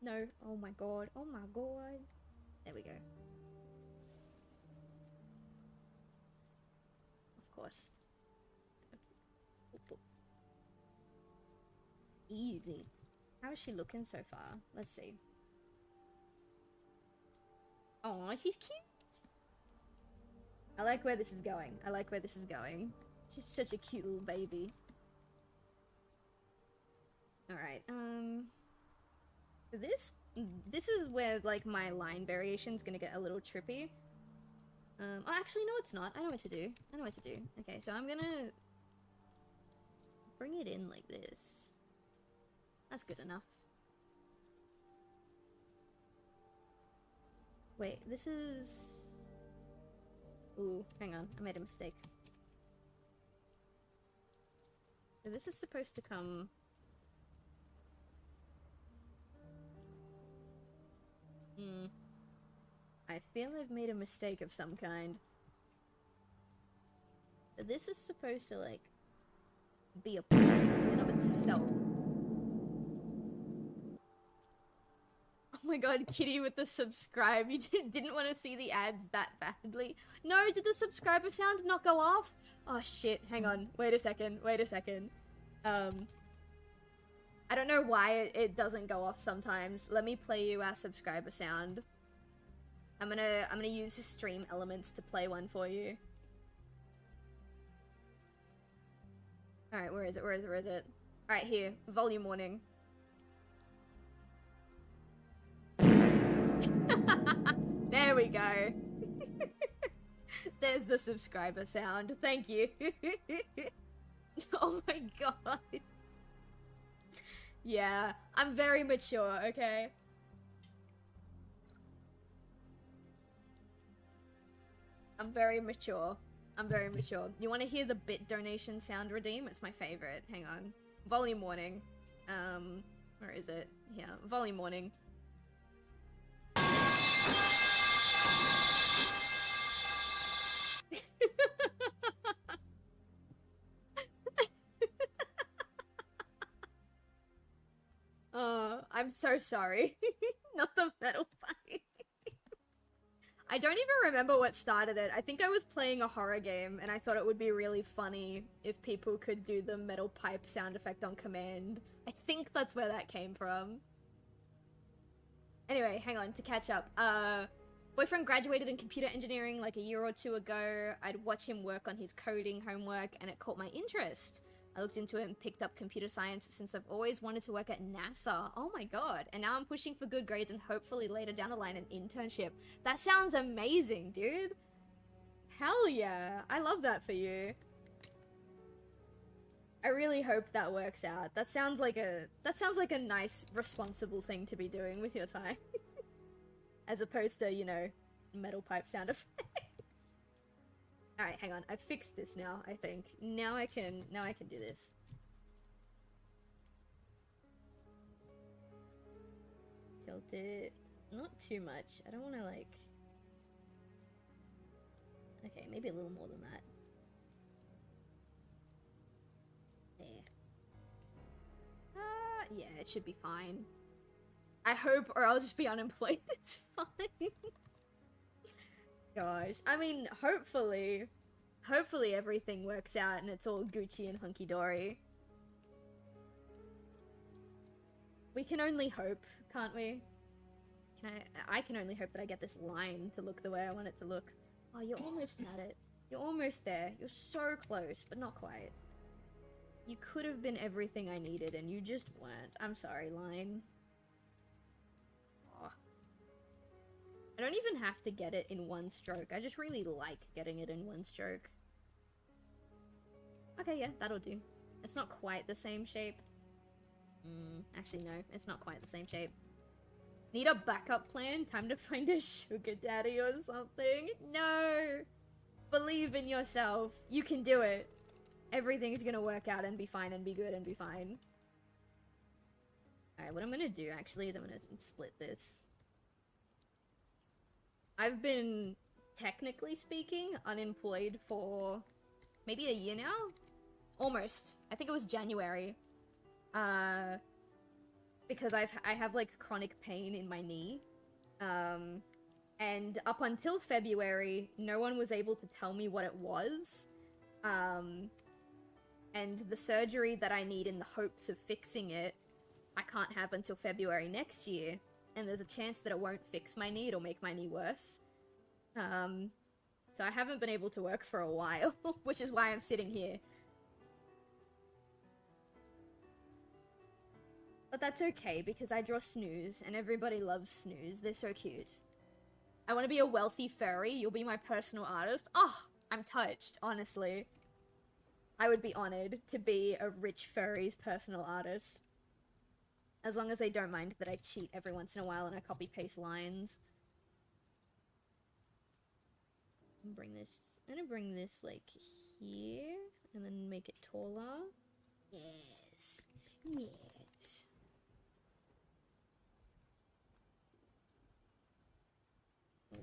No, oh my god, oh my god. There we go. Of course. Easy. How is she looking so far? Let's see. Oh, she's cute. I like where this is going. I like where this is going. She's such a cute little baby. Alright, this is where, like, my line variation's gonna get a little trippy. Oh, actually, no, it's not. I know what to do. I know what to do. Okay, so I'm gonna bring it in like this. That's good enough. Wait, this is... Ooh, hang on. I made a mistake. So this is supposed to come... I feel I've made a mistake of some kind. This is supposed to, like, be a point in and of itself. Oh my god, Kitty with the subscribe. You didn't want to see the ads that badly. No, did the subscriber sound not go off? Oh shit, hang on. Wait a second. I don't know why it doesn't go off sometimes. Let me play you our subscriber sound. I'm gonna use the stream elements to play one for you. Alright, where is it? Alright, here. Volume warning. There we go. There's the subscriber sound. Thank you. Oh my god. Yeah, I'm very mature, okay? I'm very mature. You want to hear the bit donation sound redeem? It's my favorite. Hang on. Volume warning. Where is it? Yeah, volume warning. I'm so sorry. Not the metal pipe. I don't even remember what started it. I think I was playing a horror game and I thought it would be really funny if people could do the metal pipe sound effect on command. I think that's where that came from. Anyway, hang on, to catch up. Boyfriend graduated in computer engineering like a year or two ago. I'd watch him work on his coding homework and it caught my interest. I looked into it and picked up computer science since I've always wanted to work at NASA. Oh my god. And now I'm pushing for good grades and hopefully later down the line an internship. That sounds amazing, dude. Hell yeah. I love that for you. I really hope that works out. That sounds like a nice, responsible thing to be doing with your time. As opposed to, you know, metal pipe sound effects. Alright, hang on. I've fixed this now, I think. Now I can do this. Tilt it. Not too much. I don't want to, like... Okay, maybe a little more than that. There. Yeah, it should be fine. I hope, or I'll just be unemployed. It's fine. Gosh. I mean, hopefully everything works out and it's all Gucci and hunky-dory. We can only hope, can't we? I can only hope that I get this line to look the way I want it to look. Oh, you're almost at it. You're almost there. You're so close, but not quite. You could have been everything I needed and you just weren't. I'm sorry, line. Oh. I don't even have to get it in one stroke. I just really like getting it in one stroke. Okay, yeah, that'll do. It's not quite the same shape. Actually, no, it's not quite the same shape. Need a backup plan? Time to find a sugar daddy or something? No! Believe in yourself. You can do it. Everything's gonna work out and be fine and be good and be fine. Alright, what I'm gonna do actually is I'm gonna split this. I've been, technically speaking, unemployed for maybe a year now? Almost. I think it was January. Because I have like chronic pain in my knee. And up until February, no one was able to tell me what it was. And the surgery that I need in the hopes of fixing it, I can't have until February next year. And there's a chance that it won't fix my knee, it'll make my knee worse. So I haven't been able to work for a while, which is why I'm sitting here. But that's okay, because I draw Snoos, and everybody loves Snoos. They're so cute. I want to be a wealthy furry. You'll be my personal artist. Oh, I'm touched, honestly. I would be honored to be a rich furry's personal artist. As long as they don't mind that I cheat every once in a while and I copy-paste lines. I'm gonna bring this, like, here, and then make it taller. Yes. Yes. No.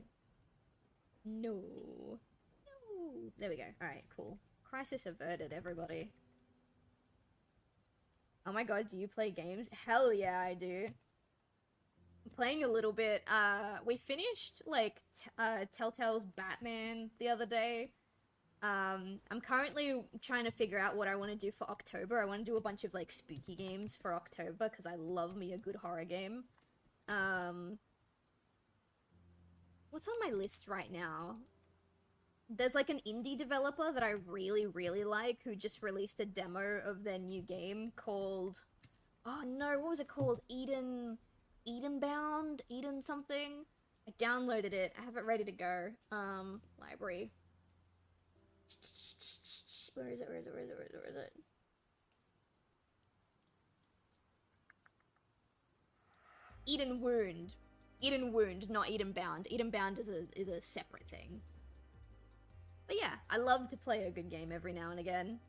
No. There we go. Alright, cool. Crisis averted, everybody. Oh my god, do you play games? Hell yeah, I do. I'm playing a little bit. We finished, like, Telltale's Batman the other day. I'm currently trying to figure out what I want to do for October. I want to do a bunch of, like, spooky games for October, because I love me a good horror game. What's on my list right now? There's, like, an indie developer that I really, really like who just released a demo of their new game called... Oh no, what was it called? Edenbound? Eden something? I downloaded it. I have it ready to go. Library. Where is it? Where is it? Where is it? Where is it? Where is it? Eden Wound. Eden Wound, not Eden Bound. Eden Bound is a separate thing. But yeah, I love to play a good game every now and again.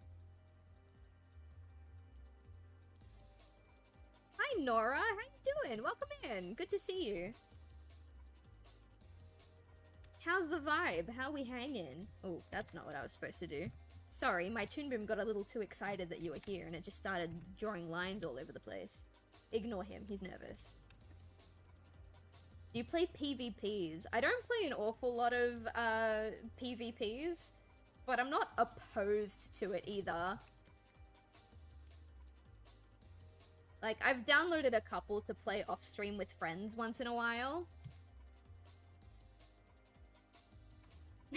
Hi Nora, how you doing? Welcome in. Good to see you. How's the vibe? How we hanging? Oh, that's not what I was supposed to do. Sorry, my Toon Boom got a little too excited that you were here and it just started drawing lines all over the place. Ignore him, he's nervous. Do you play PvPs? I don't play an awful lot of PvPs, but I'm not opposed to it either. Like, I've downloaded a couple to play off-stream with friends once in a while.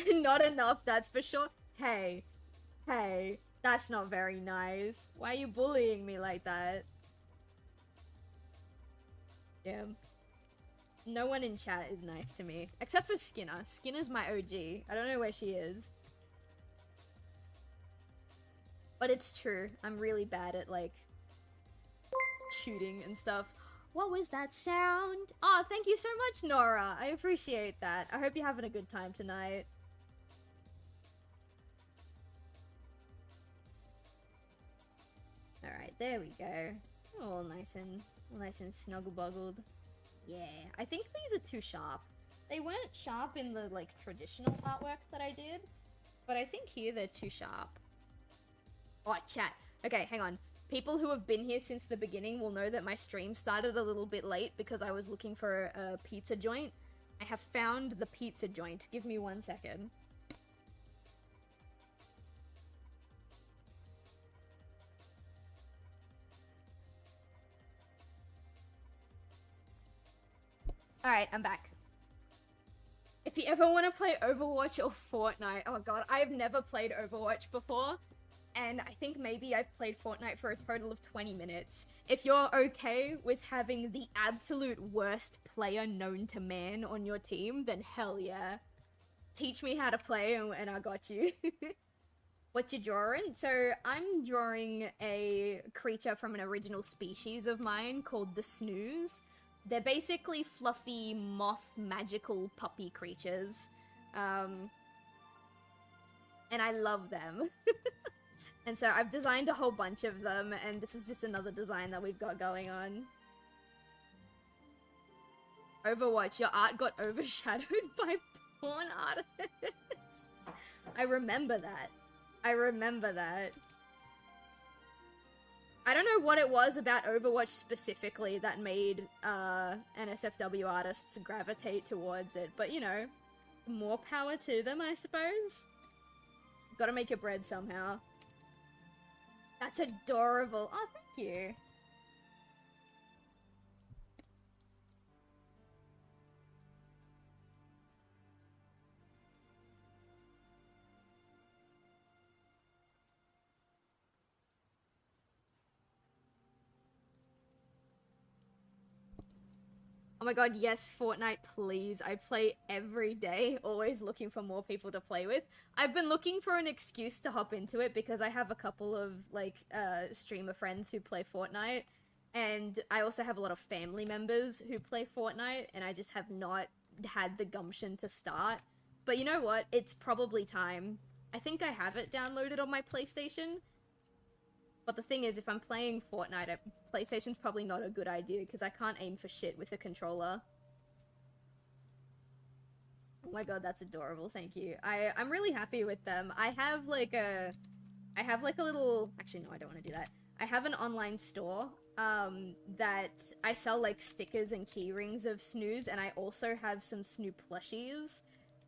Not enough, that's for sure. Hey, That's not very nice. Why are you bullying me like that? Damn. No one in chat is nice to me. Except for Skinner. Skinner's my OG. I don't know where she is. But it's true. I'm really bad at, like, shooting and stuff. What was that sound? Oh, thank you so much, Nora. I appreciate that. I hope you're having a good time tonight. Alright, there we go. All nice and snuggle-buggled. Yeah, I think these are too sharp. They weren't sharp in the, like, traditional artwork that I did, but I think here they're too sharp. Oh, chat. Okay, hang on. People who have been here since the beginning will know that my stream started a little bit late because I was looking for a pizza joint. I have found the pizza joint. Give me 1 second. Alright, I'm back. If you ever want to play Overwatch or Fortnite, oh god, I have never played Overwatch before, and I think maybe I've played Fortnite for a total of 20 minutes. If you're okay with having the absolute worst player known to man on your team, then hell yeah. Teach me how to play and I got you. What you drawing? So I'm drawing a creature from an original species of mine called the Snoos. They're basically fluffy, moth, magical puppy creatures. And I love them. And so I've designed a whole bunch of them, and this is just another design that we've got going on. Overwatch, your art got overshadowed by porn artists. I remember that. I remember that. I don't know what it was about Overwatch specifically that made NSFW artists gravitate towards it, but you know, more power to them, I suppose. Gotta make your bread somehow. That's adorable. Oh, thank you. Oh my god, yes, Fortnite, please. I play every day, always looking for more people to play with. I've been looking for an excuse to hop into it because I have a couple of, like, streamer friends who play Fortnite, and I also have a lot of family members who play Fortnite, and I just have not had the gumption to start. But you know what? It's probably time. I think I have it downloaded on my PlayStation. But the thing is, if I'm playing Fortnite, PlayStation's probably not a good idea, because I can't aim for shit with a controller. Oh my god, that's adorable, thank you. I'm really happy with them. I have like a little... Actually, no, I don't want to do that. I have an online store, that I sell, like, stickers and key rings of Snoos, and I also have some Snoo plushies.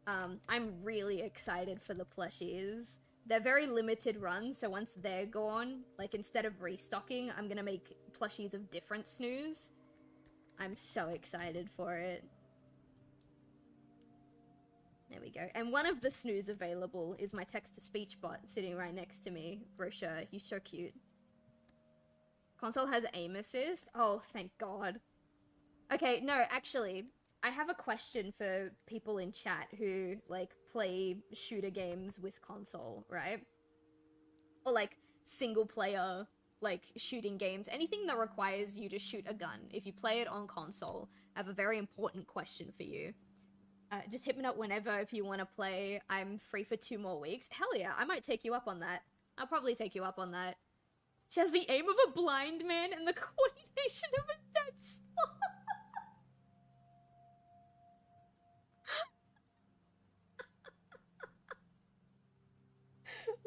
I'm really excited for the plushies. They're very limited run, so once they're gone, like, instead of restocking, I'm gonna make plushies of different Snoos. I'm so excited for it. There we go. And one of the Snoos available is my text-to-speech bot sitting right next to me. Brochure, he's so cute. Console has aim assist? Oh, thank god. Okay, no, actually, I have a question for people in chat who, like, play shooter games with console, right? Or, like, single-player, like, shooting games. Anything that requires you to shoot a gun. If you play it on console, I have a very important question for you. Just hit me up whenever if you want to play. I'm free for 2 more weeks. Hell yeah, I might take you up on that. I'll probably take you up on that. She has the aim of a blind man and the coordination of a dead sloth.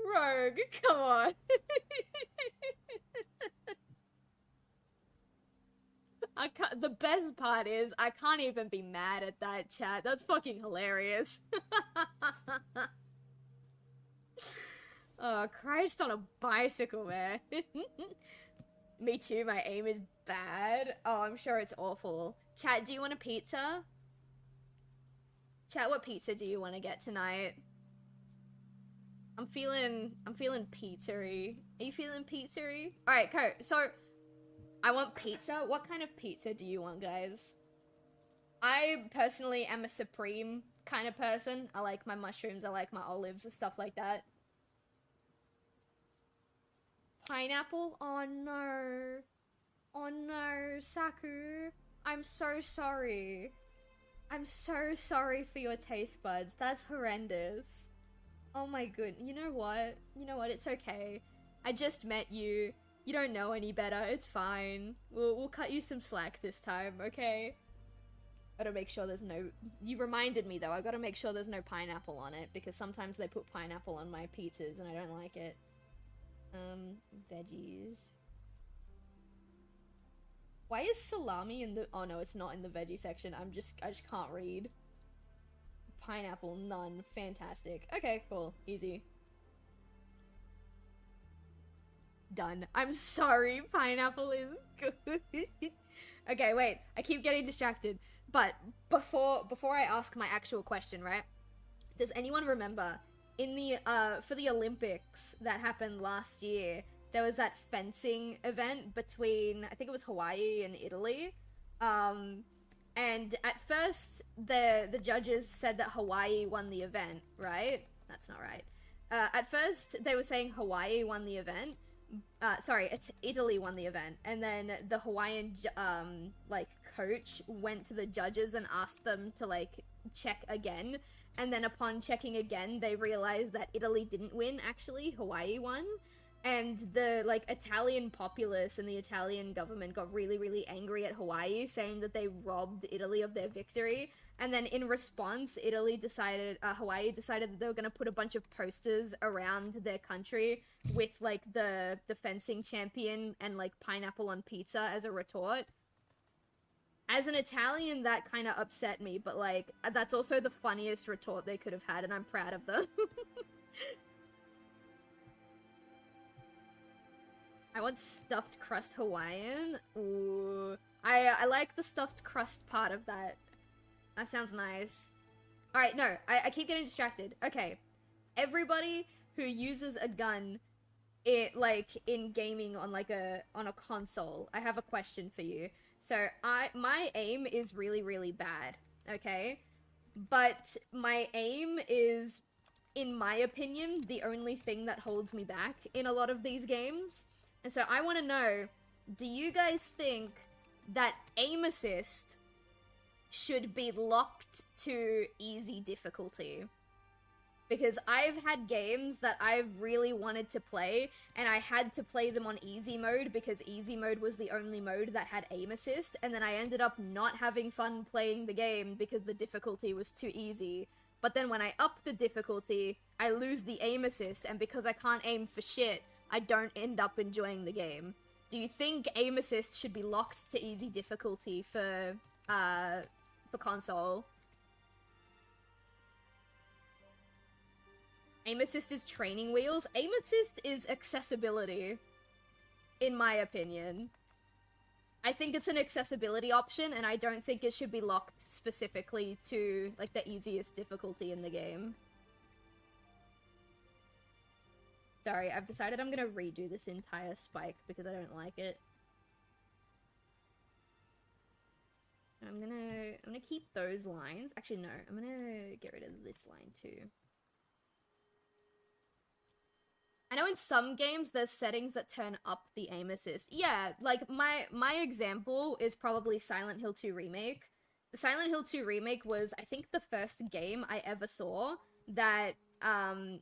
Rogue, come on. I can't, the best part is, I can't even be mad at that, chat. That's fucking hilarious. Oh, Christ on a bicycle, man. Me too, my aim is bad. Oh, I'm sure it's awful. Chat, do you want a pizza? Chat, what pizza do you want to get tonight? I'm feeling pizza-y. Are you feeling pizza-y? Alright, cool. So, I want pizza. What kind of pizza do you want, guys? I personally am a supreme kind of person. I like my mushrooms, I like my olives and stuff like that. Pineapple? Oh no. Oh no, Saku. I'm so sorry. I'm so sorry for your taste buds. That's horrendous. Oh my good. You know what? You know what? It's okay. I just met you. You don't know any better. It's fine. We'll cut you some slack this time, okay? Gotta make sure there's no... You reminded me though. I gotta make sure there's no pineapple on it because sometimes they put pineapple on my pizzas and I don't like it. Veggies. Why is salami in the... Oh no, it's not in the veggie section. I just can't read. Pineapple, none. Fantastic. Okay, cool. Easy. Done. I'm sorry, pineapple is good. Okay, wait. I keep getting distracted. But before I ask my actual question, right? Does anyone remember in the for the Olympics that happened last year, there was that fencing event between, I think it was Hawaii and Italy. And at first the judges said that Hawaii won the event, right? That's not right. At first they were saying Hawaii won the event. Sorry, Italy won the event, and then the Hawaiian like coach went to the judges and asked them to like check again, and then upon checking again they realized that Italy didn't win, actually Hawaii won, and the like Italian populace and the Italian government got really angry at Hawaii, saying that they robbed Italy of their victory. And then in response, Hawaii decided that they were gonna put a bunch of posters around their country with like the fencing champion and like pineapple on pizza as a retort. As an Italian, that kind of upset me, but like that's also the funniest retort they could have had, and I'm proud of them. I want stuffed crust Hawaiian. Ooh, I like the stuffed crust part of that. That sounds nice. Alright, no, I keep getting distracted. Okay. Everybody who uses a gun in gaming on on a console, I have a question for you. So my aim is really bad, okay? But my aim is, in my opinion, the only thing that holds me back in a lot of these games. And so I want to know, do you guys think that aim assist should be locked to easy difficulty? Because I've had games that I've really wanted to play, and I had to play them on easy mode because easy mode was the only mode that had aim assist, and then I ended up not having fun playing the game because the difficulty was too easy. But then when I up the difficulty, I lose the aim assist, and because I can't aim for shit, I don't end up enjoying the game. Do you think aim assist should be locked to easy difficulty for console? Aim assist is training wheels. Aim assist is accessibility, in my opinion. I think it's an accessibility option, and I don't think it should be locked specifically to, like, the easiest difficulty in the game. Sorry, I've decided I'm gonna redo this entire spike because I don't like it. I'm gonna keep those lines. Actually, no, I'm gonna get rid of this line too. I know in some games there's settings that turn up the aim assist. Yeah, like my example is probably Silent Hill 2 Remake. The Silent Hill 2 Remake was, I think, the first game I ever saw that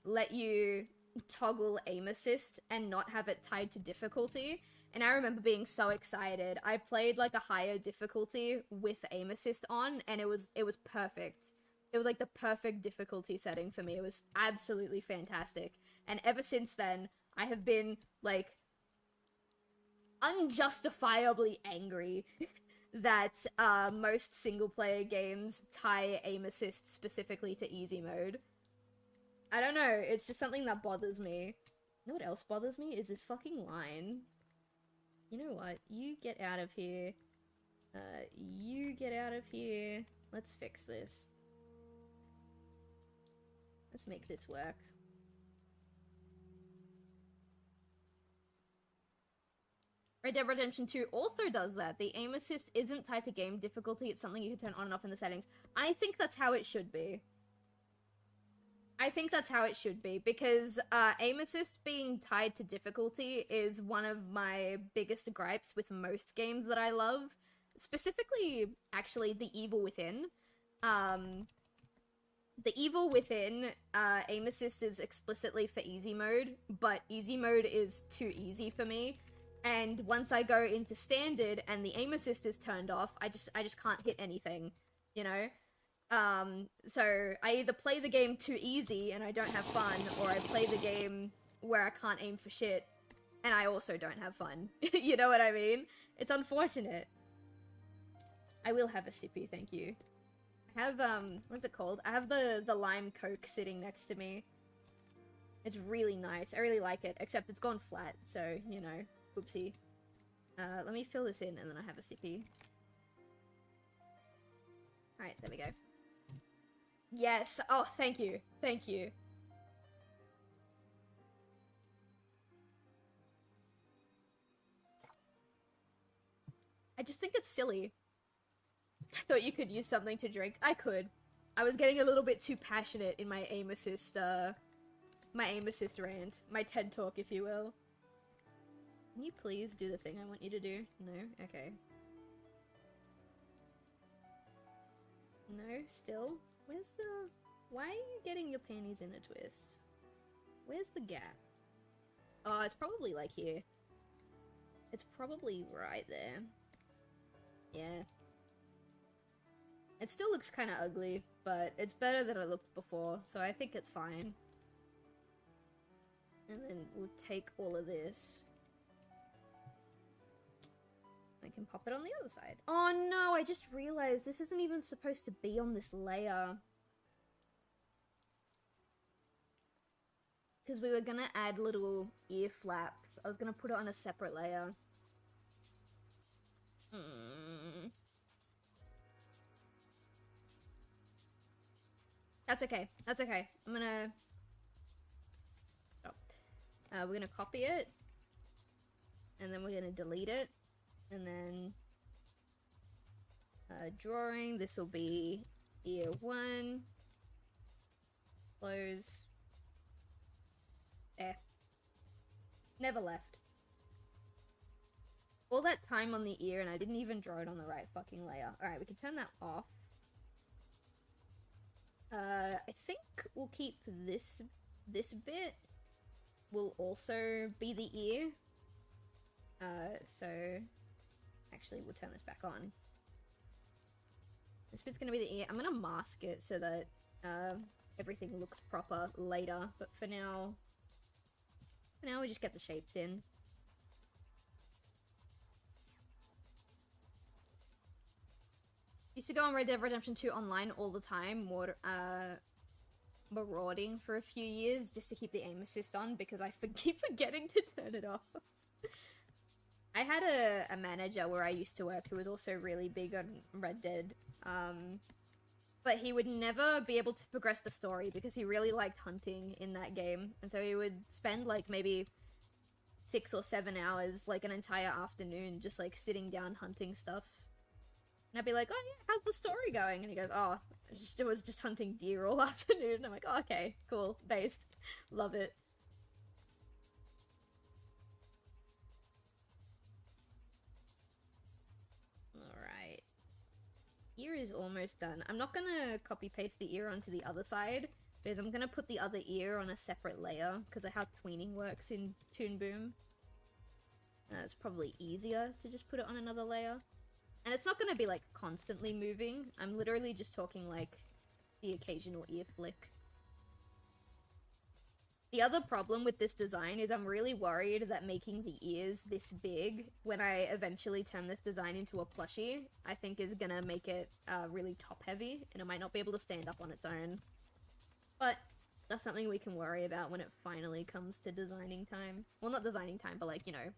let you toggle aim assist and not have it tied to difficulty. And I remember being so excited. I played like a higher difficulty with aim assist on, and it was perfect. It was like the perfect difficulty setting for me. It was absolutely fantastic. And ever since then, I have been like unjustifiably angry that most single player games tie aim assist specifically to easy mode. I don't know, it's just something that bothers me. You know what else bothers me? Is this fucking line. You know what? You get out of here. You get out of here. Let's fix this. Let's make this work. Red Dead Redemption 2 also does that. The aim assist isn't tied to game difficulty, it's something you can turn on and off in the settings. I think that's how it should be. I think that's how it should be, because aim assist being tied to difficulty is one of my biggest gripes with most games that I love. Specifically, actually, The Evil Within. The Evil Within, aim assist is explicitly for easy mode, but easy mode is too easy for me. And once I go into standard and the aim assist is turned off, I just can't hit anything, you know? So I either play the game too easy and I don't have fun, or I play the game where I can't aim for shit and I also don't have fun. You know what I mean? It's unfortunate. I will have a sippy, thank you. I have, what's it called? I have the lime coke sitting next to me. It's really nice. I really like it, except it's gone flat, so, you know, whoopsie. Let me fill this in and then I have a sippy. Alright, there we go. Yes! Oh, thank you. Thank you. I just think it's silly. I thought you could use something to drink. I could. I was getting a little bit too passionate in my aim assist rant. My TED talk, if you will. Can you please do the thing I want you to do? No? Okay. No? Still? Where's the... Why are you getting your panties in a twist? Where's the gap? Oh, it's probably like here. It's probably right there. Yeah. It still looks kind of ugly, but it's better than it looked before, so I think it's fine. And then we'll take all of this. I can pop it on the other side. Oh no, I just realized this isn't even supposed to be on this layer. Because we were gonna add little ear flaps. I was gonna put it on a separate layer. That's okay. That's okay. I'm gonna... Oh. We're gonna copy it. And then we're gonna delete it. And then... drawing. This will be ear 1. Close. There. Never left. All that time on the ear and I didn't even draw it on the right fucking layer. Alright, we can turn that off. I think we'll keep this bit will also be the ear. So actually we'll turn this back on. This bit's gonna be the ear. I'm gonna mask it so that everything looks proper later, but for now we just get the shapes in. Used to go on Red Dead Redemption 2 online all the time, marauding for a few years just to keep the aim assist on because I keep forgetting to turn it off. I had a manager where I used to work who was also really big on Red Dead, but he would never be able to progress the story because he really liked hunting in that game, and so he would spend like maybe 6 or 7 hours, like an entire afternoon, just like sitting down hunting stuff. And I'd be like, oh yeah, how's the story going? And he goes, oh, I was just hunting deer all afternoon. And I'm like, oh, okay, cool, based. Love it. Alright. Ear is almost done. I'm not gonna copy paste the ear onto the other side, because I'm gonna put the other ear on a separate layer, because of how tweening works in Toon Boom. It's probably easier to just put it on another layer. And it's not gonna be, like, constantly moving. I'm literally just talking, like, the occasional ear flick. The other problem with this design is I'm really worried that making the ears this big, when I eventually turn this design into a plushie, I think is gonna make it really top-heavy, and it might not be able to stand up on its own. But that's something we can worry about when it finally comes to designing time. Well, not designing time, but, like, you know,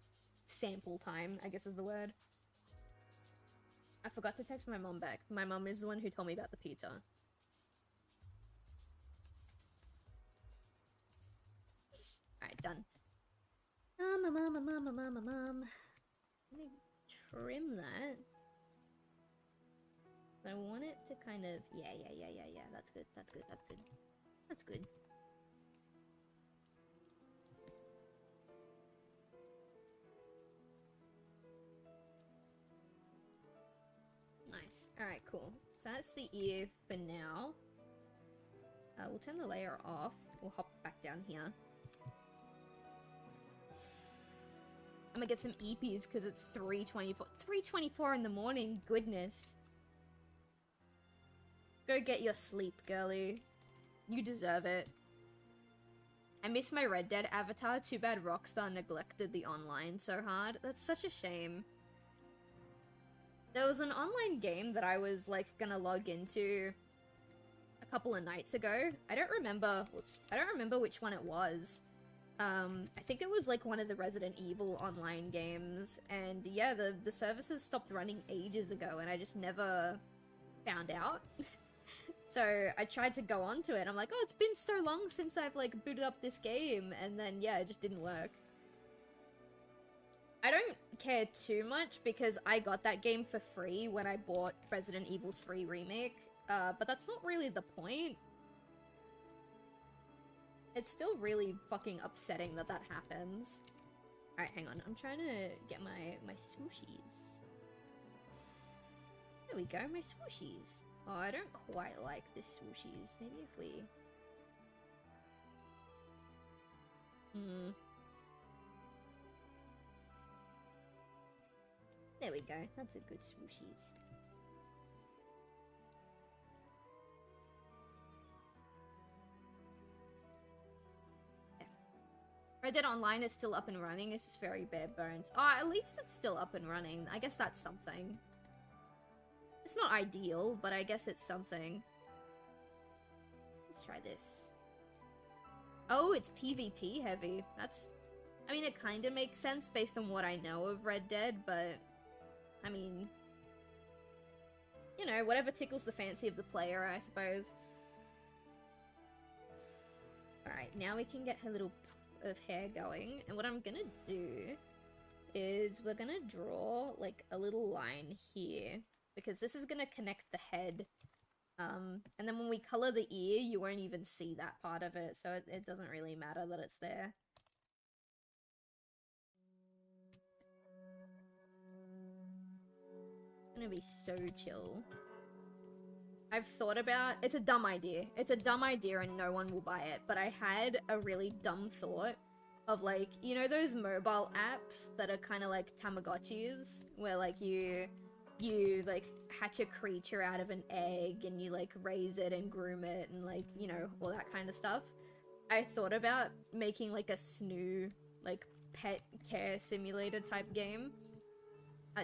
sample time, I guess is the word. I forgot to text my mom back. My mom is the one who told me about the pizza. Alright, done. Mom. Let me trim that. I want it to kind of... Yeah. That's good. That's good. Nice. Alright, cool. So that's the ear for now. We'll turn the layer off. We'll hop back down here. I'm gonna get some EPs because it's 3:24. 3:24 in the morning, goodness. Go get your sleep, girlie. You deserve it. I miss my Red Dead avatar. Too bad Rockstar neglected the online so hard. That's such a shame. There was an online game that I was, like, gonna log into a couple of nights ago. I don't remember which one it was. I think it was, like, one of the Resident Evil online games. And, yeah, the services stopped running ages ago, and I just never found out. So, I tried to go onto it. I'm like, oh, it's been so long since I've, like, booted up this game. And then, yeah, it just didn't work. I don't care too much because I got that game for free when I bought Resident Evil 3 Remake, but that's not really the point. It's still really fucking upsetting that that happens. Alright, hang on. I'm trying to get my swooshies. There we go, my swooshies. Oh, I don't quite like this swooshies. Maybe if we... There we go. That's a good swooshies. Yeah. Red Dead Online is still up and running. It's just very bare bones. Oh, at least it's still up and running. I guess that's something. It's not ideal, but I guess it's something. Let's try this. Oh, it's PvP heavy. That's... I mean, it kind of makes sense based on what I know of Red Dead, but... I mean, you know, whatever tickles the fancy of the player, I suppose. Alright, now we can get her little puff of hair going. And what I'm gonna do is we're gonna draw, like, a little line here. Because this is gonna connect the head. And then when we color the ear, you won't even see that part of it. So it doesn't really matter that it's there. Gonna be so chill. I've thought about... It's a dumb idea. It's a dumb idea and no one will buy it. But I had a really dumb thought of, like, you know those mobile apps that are kind of like Tamagotchis? Where, like, you like, hatch a creature out of an egg and you, like, raise it and groom it and, like, you know, all that kind of stuff. I thought about making, like, a Snuu, like, pet care simulator type game.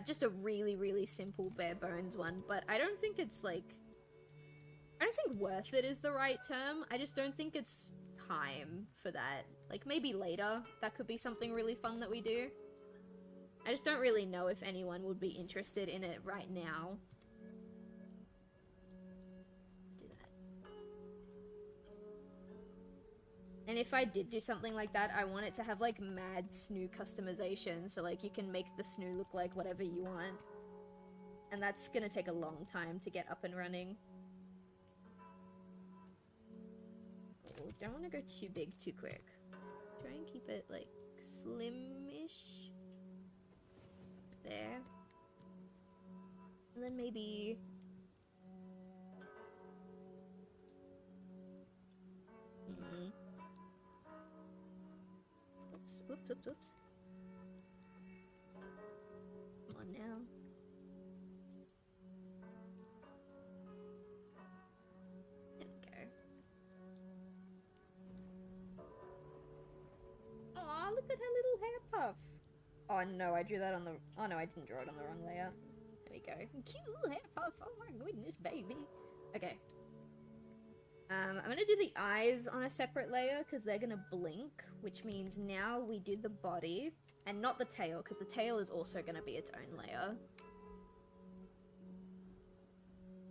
Just a really, really simple bare bones one, but I don't think it's, like... I don't think worth it is the right term. I just don't think it's time for that. Like, maybe later, that could be something really fun that we do. I just don't really know if anyone would be interested in it right now. Do that. And if I did do something like that, I want it to have, like, mad Snuu customization, so, like, you can make the Snuu look like whatever you want. And that's gonna take a long time to get up and running. Oh, don't want to go too big too quick. Try and keep it, like, slim-ish. There. And then maybe... Oops. Come on now. There we go. Aw, look at her little hair puff. Oh no, I drew that on the... Oh no, I didn't draw it on the wrong layer. There we go. Cute hair puff, oh my goodness, baby. Okay. I'm gonna do the eyes on a separate layer because they're gonna blink, which means now we do the body and not the tail because the tail is also gonna be its own layer.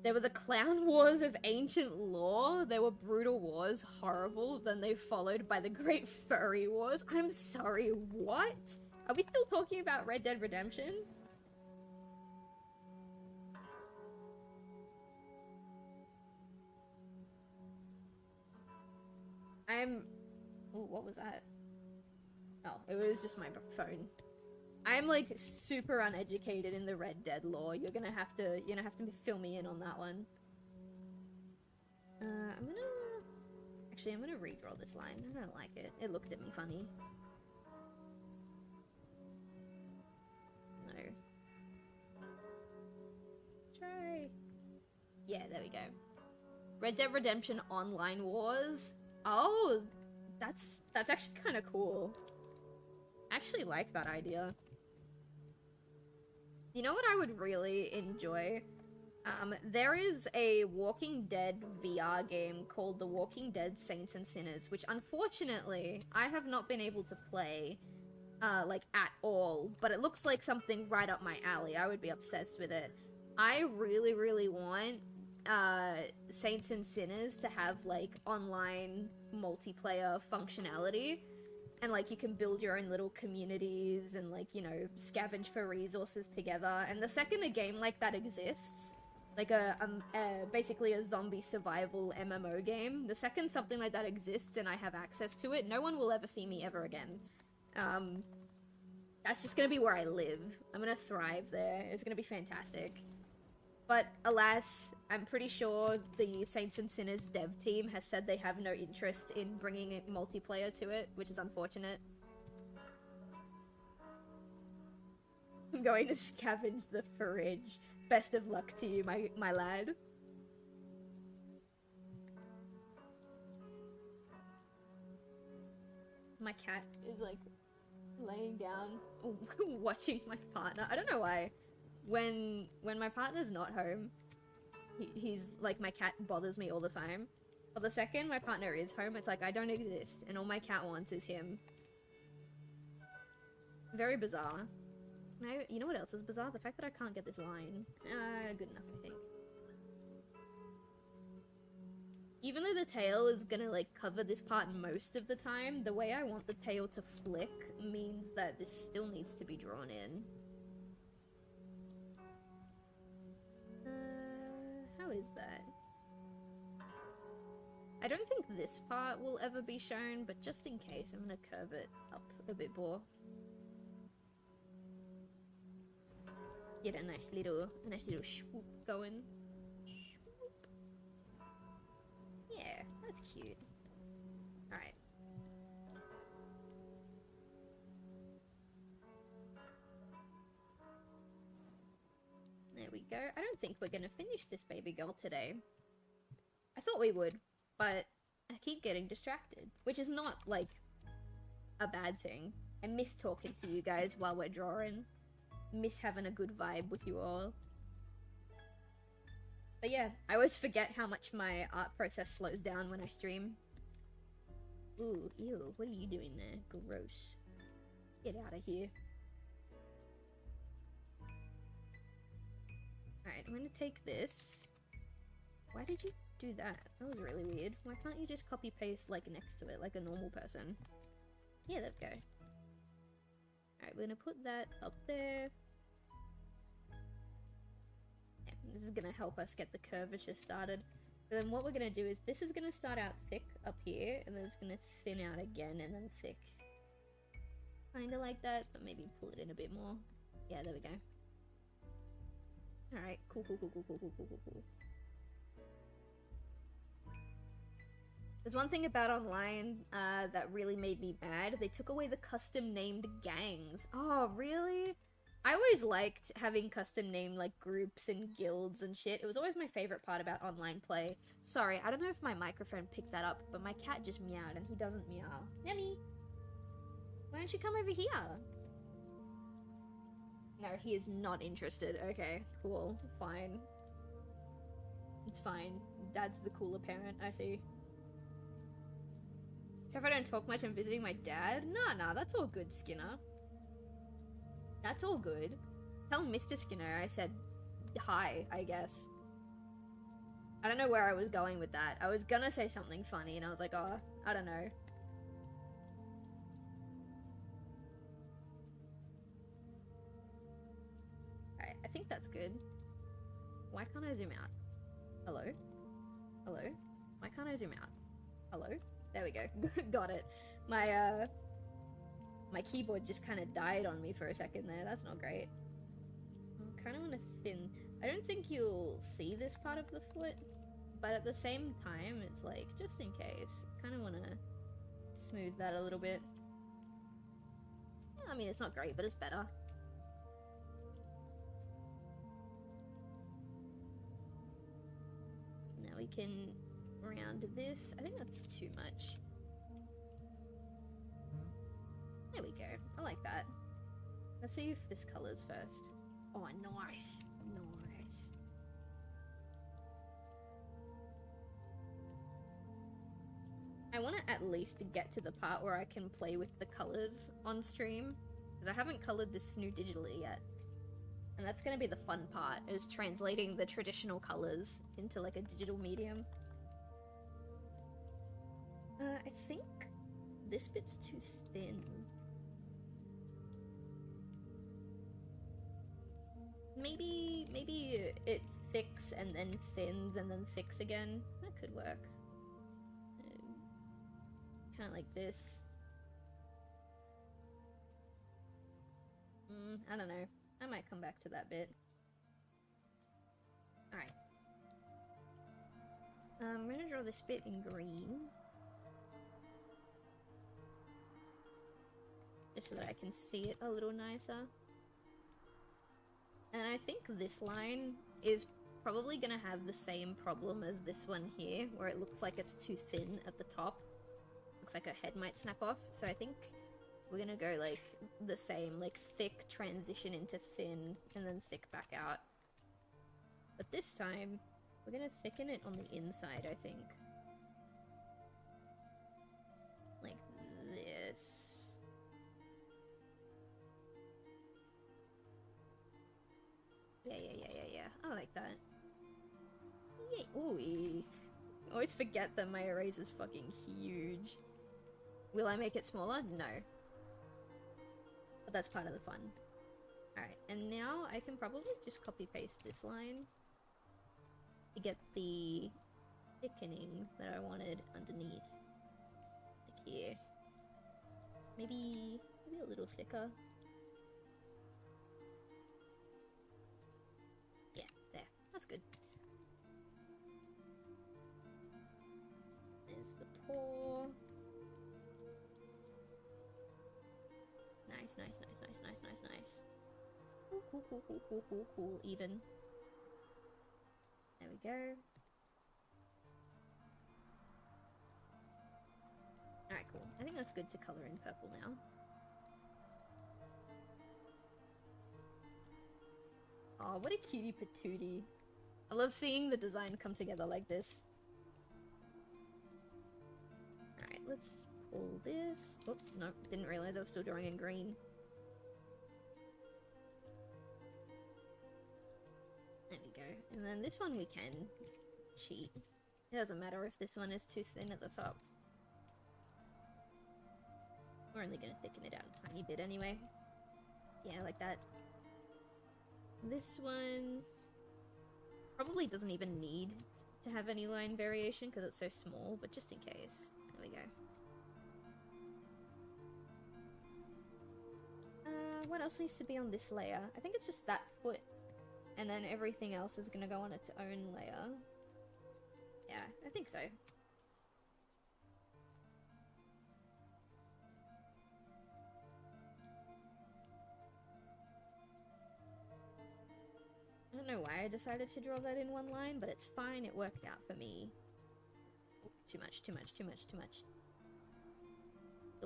There were the clown wars of ancient lore. They were brutal wars, horrible. Then they followed by the great furry wars. I'm sorry, what? Are we still talking about Red Dead Redemption? Ooh, what was that? Oh, it was just my phone. I'm like super uneducated in the Red Dead lore. You're gonna have to fill me in on that one. I'm gonna redraw this line. I don't like it. It looked at me funny. No. Try. Yeah, there we go. Red Dead Redemption Online Wars. Oh, that's actually kind of cool. I actually like that idea. You know what I would really enjoy? There is a Walking Dead VR game called The Walking Dead Saints and Sinners, which unfortunately I have not been able to play, like, at all, but it looks like something right up my alley. I would be obsessed with it. I really, really want, Saints and Sinners to have, like, online multiplayer functionality. And, like, you can build your own little communities and, like, you know, scavenge for resources together. And the second a game like that exists, like basically a zombie survival MMO game, the second something like that exists and I have access to it, no one will ever see me ever again. That's just gonna be where I live. I'm gonna thrive there. It's gonna be fantastic. But alas, I'm pretty sure the Saints and Sinners dev team has said they have no interest in bringing multiplayer to it, which is unfortunate. I'm going to scavenge the fridge. Best of luck to you, my lad. My cat is like laying down, watching my partner. I don't know why. When my partner's not home, he's like, my cat bothers me all the time. But the second my partner is home, it's like I don't exist, and all my cat wants is him. Very bizarre. You know what else is bizarre? The fact that I can't get this line. Good enough, I think. Even though the tail is gonna, like, cover this part most of the time, the way I want the tail to flick means that this still needs to be drawn in. How is that? I don't think this part will ever be shown, but just in case, I'm gonna curve it up a bit more. Get a nice little swoop going. Swoop. Yeah, that's cute. Alright. There we go. I don't think we're gonna finish this baby girl today. I thought we would, but I keep getting distracted, which is not, like, a bad thing. I miss talking to you guys while we're drawing. Miss having a good vibe with you all. But yeah, I always forget how much my art process slows down when I stream. Ooh, ew, what are you doing there? Gross. Get out of here. Alright, I'm gonna take this. Why did you do that? That was really weird. Why can't you just copy paste, like, next to it, like a normal person? Yeah, there we go. Alright, we're gonna put that up there. Yeah, this is gonna help us get the curvature started. But then what we're gonna do is, this is gonna start out thick up here, and then it's gonna thin out again, and then thick. Kinda like that, but maybe pull it in a bit more. Yeah, there we go. Alright, cool. There's one thing about online that really made me mad. They took away the custom named gangs. Oh, really? I always liked having custom named, like, groups and guilds and shit. It was always my favorite part about online play. Sorry, I don't know if my microphone picked that up, but my cat just meowed and he doesn't meow. Yummy! Why don't you come over here? No, he is not interested. Okay, cool. Fine. It's fine. Dad's the cooler parent, I see. So if I don't talk much, I'm visiting my dad? Nah, that's all good, Skinner. That's all good. Tell Mr. Skinner I said hi, I guess. I don't know where I was going with that. I was gonna say something funny, and I was like, oh, I don't know. think that's good. Why can't I zoom out? Hello? Hello? Why can't I zoom out? Hello? There we go. Got it. My keyboard just kind of died on me for a second there. That's not great. I kind of want to thin... I don't think you'll see this part of the foot, but at the same time, it's like, just in case. Kind of want to smooth that a little bit. I mean, it's not great, but it's better. Now we can round this. I think that's too much. There we go. I like that. Let's see if this colors first. Oh, nice. Nice. I want to at least get to the part where I can play with the colors on stream, because I haven't colored this Snuu digitally yet. And that's going to be the fun part, is translating the traditional colors into like a digital medium. I think this bit's too thin. Maybe it thicks and then thins and then thicks again. That could work. Kind of like this. I don't know. I might come back to that bit. Alright. I'm gonna draw this bit in green. Just so that I can see it a little nicer. And I think this line is probably gonna have the same problem as this one here, where it looks like it's too thin at the top. Looks like her head might snap off, so I think we're gonna go like the same, like thick transition into thin, and then thick back out. But this time, we're gonna thicken it on the inside, I think. Like this. Yeah. I like that. Yay. Ooh. I always forget that my eraser's fucking huge. Will I make it smaller? No. But that's part of the fun. Alright, and now I can probably just copy-paste this line to get the thickening that I wanted underneath. Like here. Maybe a little thicker. Yeah, there. That's good. There's the paw. Nice. Cool, even. There we go. Alright, cool. I think that's good to colour in purple now. Oh, what a cutie patootie. I love seeing the design come together like this. Alright, let's pull this. Oh, no, didn't realize I was still drawing in green. There we go. And then this one we can cheat. It doesn't matter if this one is too thin at the top. We're only gonna thicken it out a tiny bit anyway. Yeah, like that. This one probably doesn't even need to have any line variation because it's so small, but just in case. There we go. What else needs to be on this layer? I think it's just that foot. And then everything else is gonna go on its own layer. Yeah, I think so. I don't know why I decided to draw that in one line, but it's fine, it worked out for me. Oh, too much. Still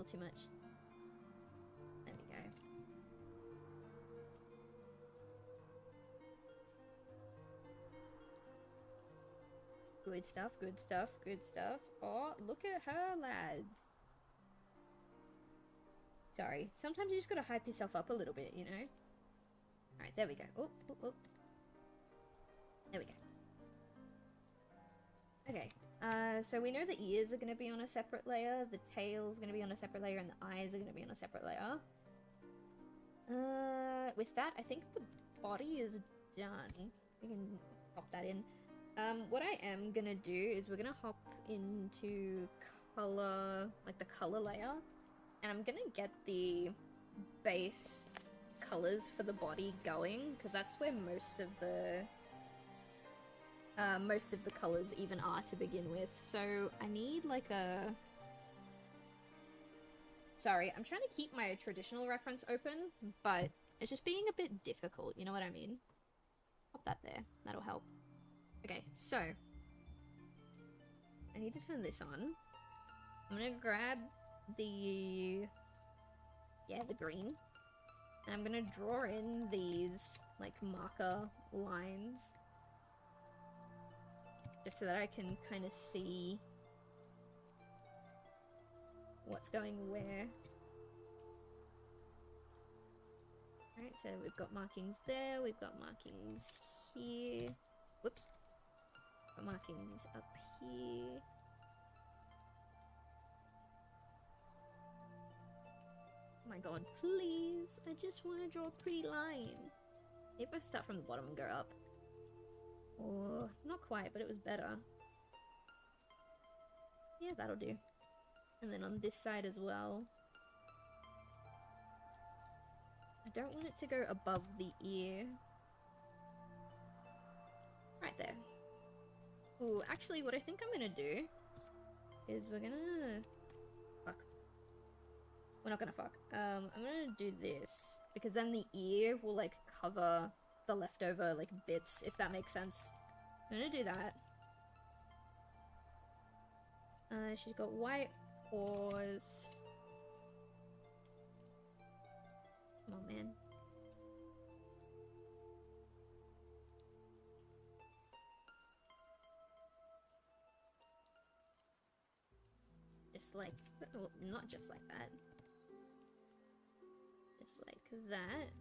too much. There we go. Good stuff. Oh, look at her, lads. Sorry, sometimes you just gotta hype yourself up a little bit, you know? Alright, there we go. Oh. There we go. Okay, so we know the ears are going to be on a separate layer, the tail's going to be on a separate layer, and the eyes are going to be on a separate layer. With that, I think the body is done. We can pop that in. What I am gonna do is we're gonna hop into color, like the color layer, and I'm gonna get the base colors for the body going, because that's where most of the colors even are to begin with. So I need like a... Sorry, I'm trying to keep my traditional reference open, but it's just being a bit difficult, you know what I mean? Pop that there, that'll help. Okay, so I need to turn this on. I'm gonna grab the green, and I'm gonna draw in these like marker lines just so that I can kind of see what's going where. Alright, so we've got markings there, we've got markings here. Whoops. Got markings up here. Oh my god, please! I just want to draw a pretty line. Maybe I start from the bottom and go up. Or, not quite, but it was better. Yeah, that'll do. And then on this side as well. I don't want it to go above the ear. Right there. Ooh, actually what I think I'm gonna do is we're gonna... Fuck. We're not gonna fuck. I'm gonna do this, because then the ear will like cover the leftover like bits, if that makes sense. I'm gonna do that. She's got white paws. Come on, man. Just like, well, not just like that. Just like that.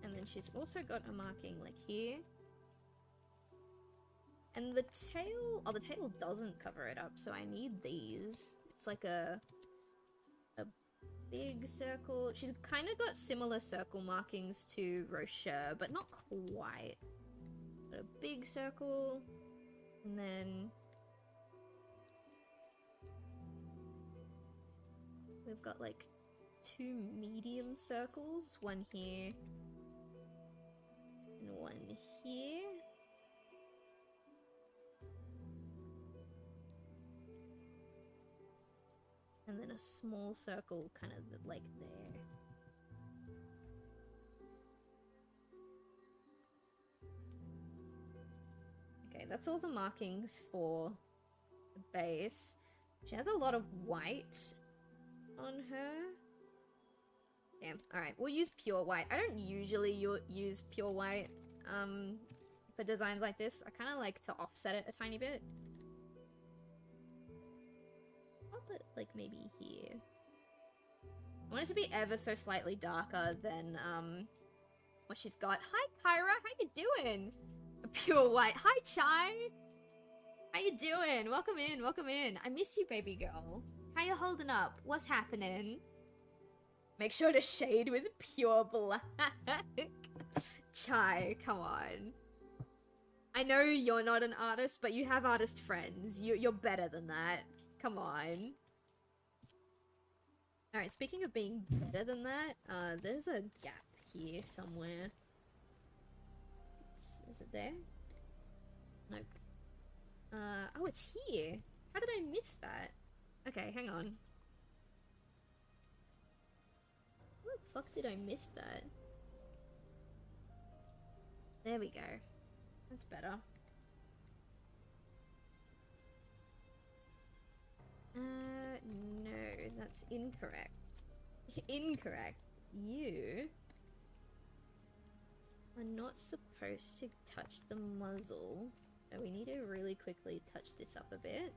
And then she's also got a marking like here. And the tail, oh, the tail doesn't cover it up, so I need these. It's like a big circle. She's kind of got similar circle markings to Rocher, but not quite. Got a big circle, and then we've got like 2 medium circles, one here and one here. And then a small circle kind of like there. Okay, that's all the markings for the base. She has a lot of white on her. Damn, alright, we'll use pure white. I don't usually use pure white for designs like this. I kind of like to offset it a tiny bit. But like maybe here. I want it to be ever so slightly darker than what she's got. Hi Kyra, how you doing? A pure white. Hi Chai. How you doing? Welcome in, welcome in. I miss you, baby girl. How you holding up? What's happening? Make sure to shade with pure black. Chai, come on. I know you're not an artist, but you have artist friends. You're better than that. Come on. Alright, speaking of being better than that, there's a gap here somewhere. Is it there? Nope. Oh, it's here. How did I miss that? Okay, hang on. How the fuck did I miss that? There we go. That's better. No, that's incorrect. Incorrect. You are not supposed to touch the muzzle. So we need to really quickly touch this up a bit.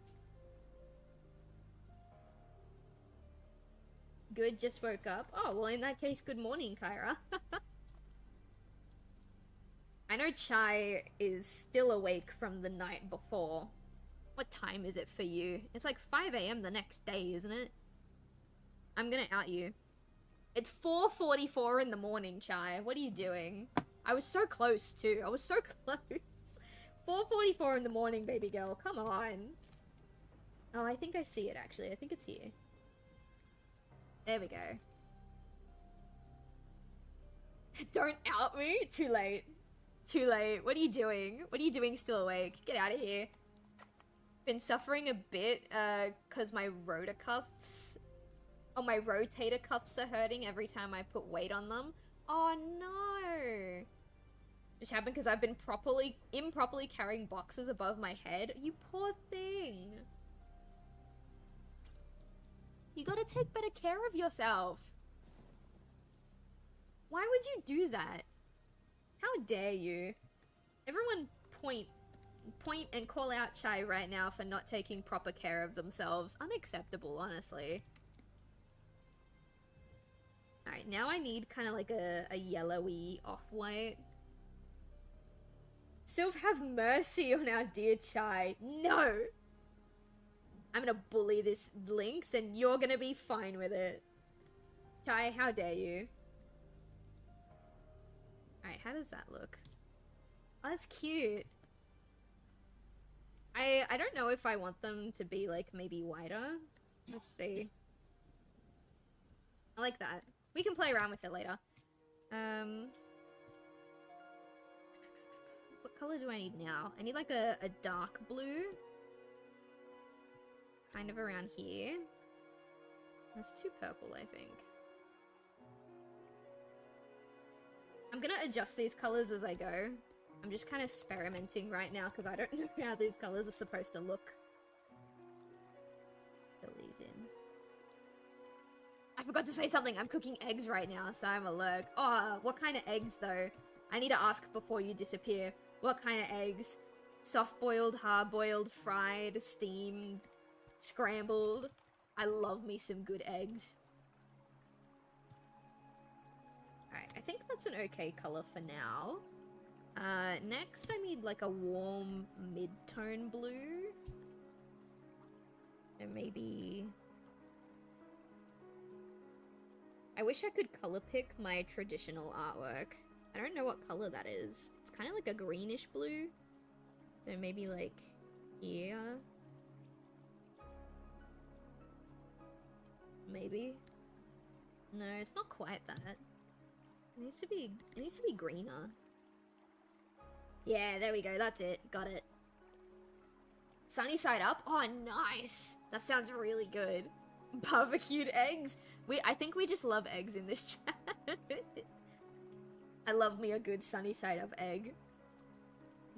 Good, just woke up. Oh, well in that case, good morning, Kyra. I know Chai is still awake from the night before. What time is it for you? It's like 5 AM the next day, isn't it? I'm gonna out you. It's 4:44 in the morning, Chai. What are you doing? I was so close too. I was so close. 4:44 in the morning, baby girl. Come on. Oh, I think I see it actually. I think it's here. There we go. Don't out me. Too late. Too late. What are you doing? What are you doing still awake? Get out of here. Been suffering a bit, cause my rotator cuffs are hurting every time I put weight on them. Oh no! Which happened because I've been improperly carrying boxes above my head. You poor thing. You gotta take better care of yourself. Why would you do that? How dare you? Everyone point and call out Chai right now for not taking proper care of themselves. Unacceptable, honestly. Alright, now I need kind of like a yellowy off-white. Silv, have mercy on our dear Chai. No! I'm gonna bully this Lynx and you're gonna be fine with it. Chai, how dare you? Alright, how does that look? Oh, that's cute. I don't know if I want them to be, like, maybe wider. Let's see. I like that. We can play around with it later. What color do I need now? I need, like, a dark blue. Kind of around here. That's too purple, I think. I'm gonna adjust these colors as I go. I'm just kind of experimenting right now because I don't know how these colors are supposed to look. Fill these in. I forgot to say something. I'm cooking eggs right now, so I'm alert. Oh, what kind of eggs though? I need to ask before you disappear. What kind of eggs? Soft-boiled, hard-boiled, fried, steamed, scrambled. I love me some good eggs. Alright, I think that's an okay color for now. Next I need like a warm mid-tone blue. And maybe... I wish I could color pick my traditional artwork. I don't know what color that is. It's kind of like a greenish blue. So maybe like here. Maybe. No, it's not quite that. It needs to be greener. Yeah, there we go. That's it. Got it. Sunny side up? Oh, nice. That sounds really good. Barbecued eggs. I think we just love eggs in this chat. I love me a good sunny side up egg.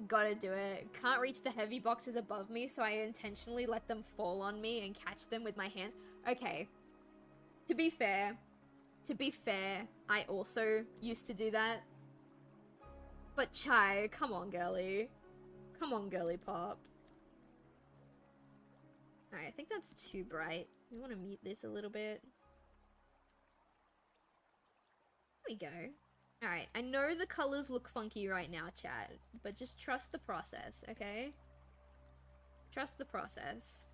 Gotta do it. Can't reach the heavy boxes above me, so I intentionally let them fall on me and catch them with my hands. Okay. To be fair, I also used to do that. But Chai, come on, girly. Come on, girly pop. Alright, I think that's too bright. We want to mute this a little bit. There we go. Alright, I know the colors look funky right now, chat, but just trust the process, okay? Trust the process.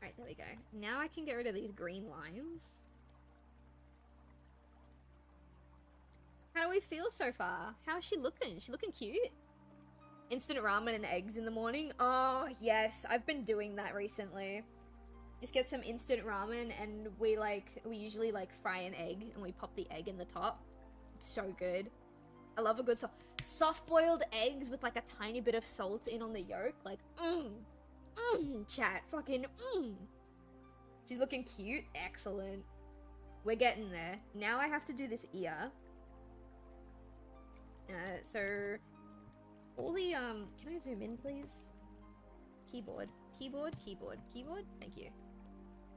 Alright, there we go. Now I can get rid of these green lines. How do we feel so far? How's she looking? She looking cute? Instant ramen and eggs in the morning? Oh, yes. I've been doing that recently. Just get some instant ramen and we usually like fry an egg and we pop the egg in the top. It's so good. I love a good soft-boiled eggs with like a tiny bit of salt in on the yolk. Like, chat. Fucking, She's looking cute. Excellent. We're getting there. Now I have to do this ear. So... all the, can I zoom in, please? Keyboard. Keyboard, keyboard, keyboard? Thank you.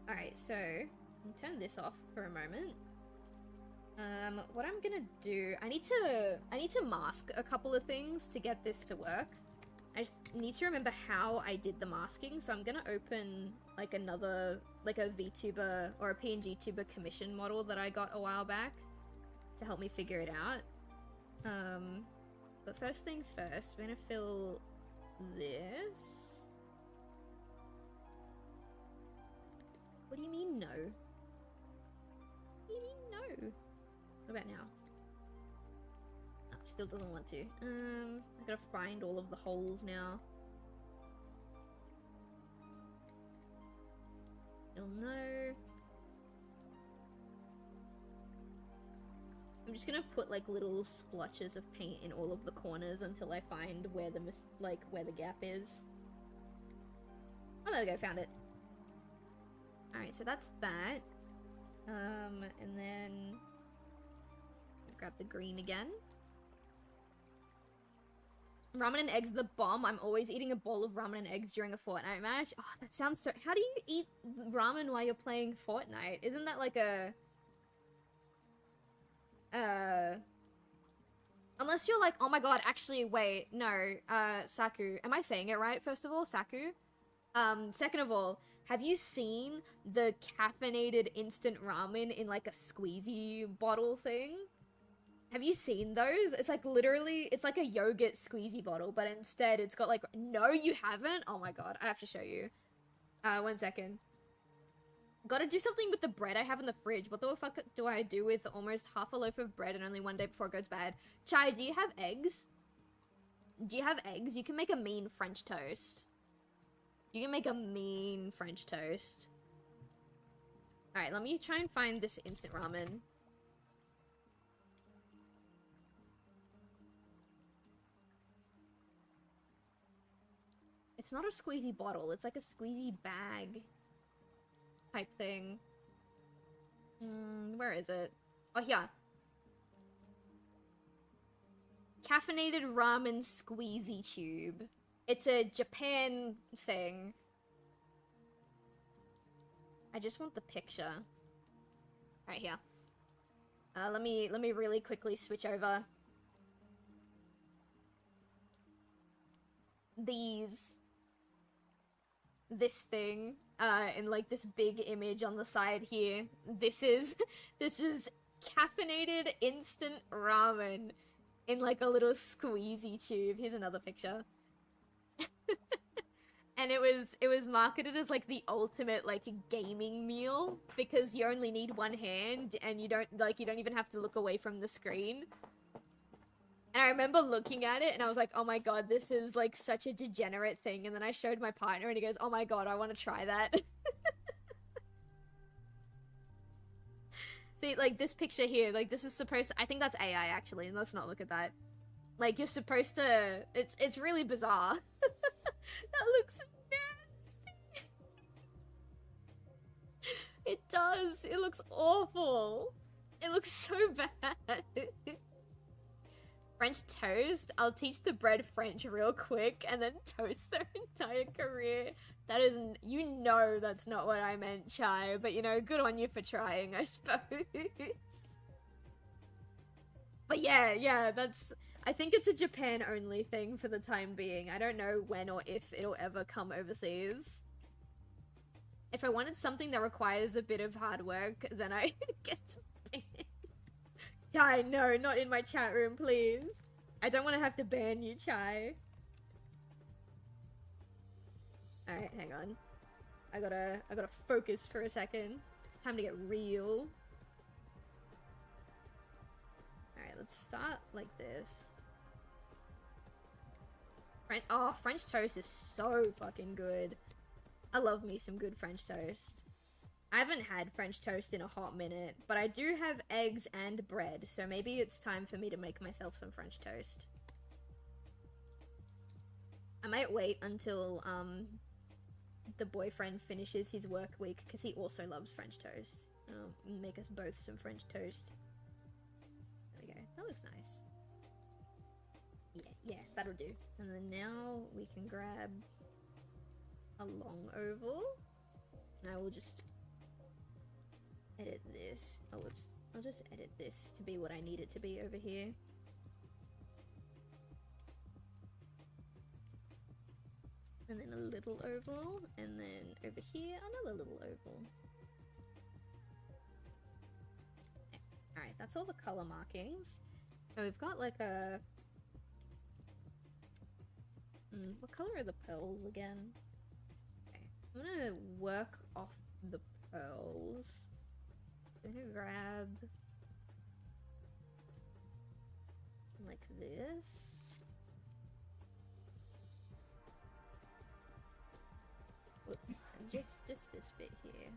Alright, so... I'll turn this off for a moment. What I'm gonna do... I need to mask a couple of things to get this to work. I just need to remember how I did the masking, so I'm gonna open, like, another... like a VTuber or a PNG tuber commission model that I got a while back to help me figure it out. But first things first, we're gonna fill this. What do you mean no? What do you mean no? What about now? No, still doesn't want to. I gotta find all of the holes now. You'll know. I'm just gonna put like little splotches of paint in all of the corners until I find where the where the gap is. Oh, there we go, found it. Alright, so that's that. And then grab the green again. Ramen and eggs are the bomb. I'm always eating a bowl of ramen and eggs during a Fortnite match. Oh, that sounds so... How do you eat ramen while you're playing Fortnite? Isn't that like a... Unless you're like, oh my god, actually, wait, no, Saku. Am I saying it right, first of all? Saku? Second of all, have you seen the caffeinated instant ramen in like a squeezy bottle thing? Have you seen those? It's like literally, it's like a yogurt squeezy bottle, but instead it's got like, no you haven't? Oh my god, I have to show you. 1 second. Gotta do something with the bread I have in the fridge. What the fuck do I do with almost half a loaf of bread and only 1 day before it goes bad? Chai, do you have eggs? Do you have eggs? You can make a mean French toast. You can make a mean French toast. Alright, let me try and find this instant ramen. It's not a squeezy bottle, it's like a squeezy bag type thing. Where is it? Oh, here. Caffeinated ramen squeezy tube. It's a Japan thing. I just want the picture. Right here. Let me really quickly switch over. This thing, in like this big image on the side here. This is caffeinated instant ramen in like a little squeezy tube. Here's another picture. And it was marketed as like the ultimate like gaming meal because you only need one hand and you don't even have to look away from the screen. And I remember looking at it and I was like, oh my god, this is like such a degenerate thing. And then I showed my partner and he goes, oh my god, I want to try that. See, like this picture here, like this is supposed to, I think that's AI actually, and let's not look at that. Like you're supposed to, it's really bizarre. That looks nasty. It does. It looks awful. It looks so bad. French toast? I'll teach the bread French real quick and then toast their entire career. That isn't, you know that's not what I meant, Chai, but you know, good on you for trying, I suppose. But yeah, that's, I think it's a Japan-only thing for the time being. I don't know when or if it'll ever come overseas. If I wanted something that requires a bit of hard work, then I get banned. Chai, no, not in my chat room, please. I don't want to have to ban you, Chai. Alright, hang on. I gotta focus for a second. It's time to get real. Alright, let's start like this. French toast is so fucking good. I love me some good French toast. I haven't had French toast in a hot minute, but I do have eggs and bread, so maybe it's time for me to make myself some French toast. I might wait until, the boyfriend finishes his work week, because he also loves French toast. Make us both some French toast. There we go. That looks nice. Yeah, that'll do. And then now we can grab a long oval. And I will just edit this. Oh, whoops. I'll just edit this to be what I need it to be over here. And then a little oval, and then over here, another little oval. Okay. Alright, that's all the color markings. So we've got like a... what color are the pearls again? Okay, I'm gonna work off the pearls. I'm gonna grab like this. Whoops. And just this bit here.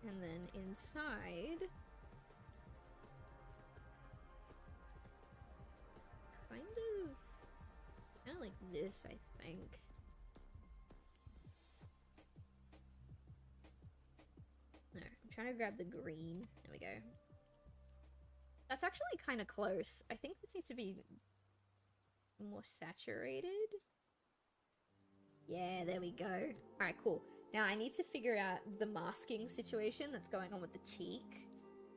And then inside, kind of like this, I think. No, I'm trying to grab the green. There we go. That's actually kind of close. I think this needs to be more saturated. Yeah, there we go. Alright, cool. Now I need to figure out the masking situation that's going on with the cheek.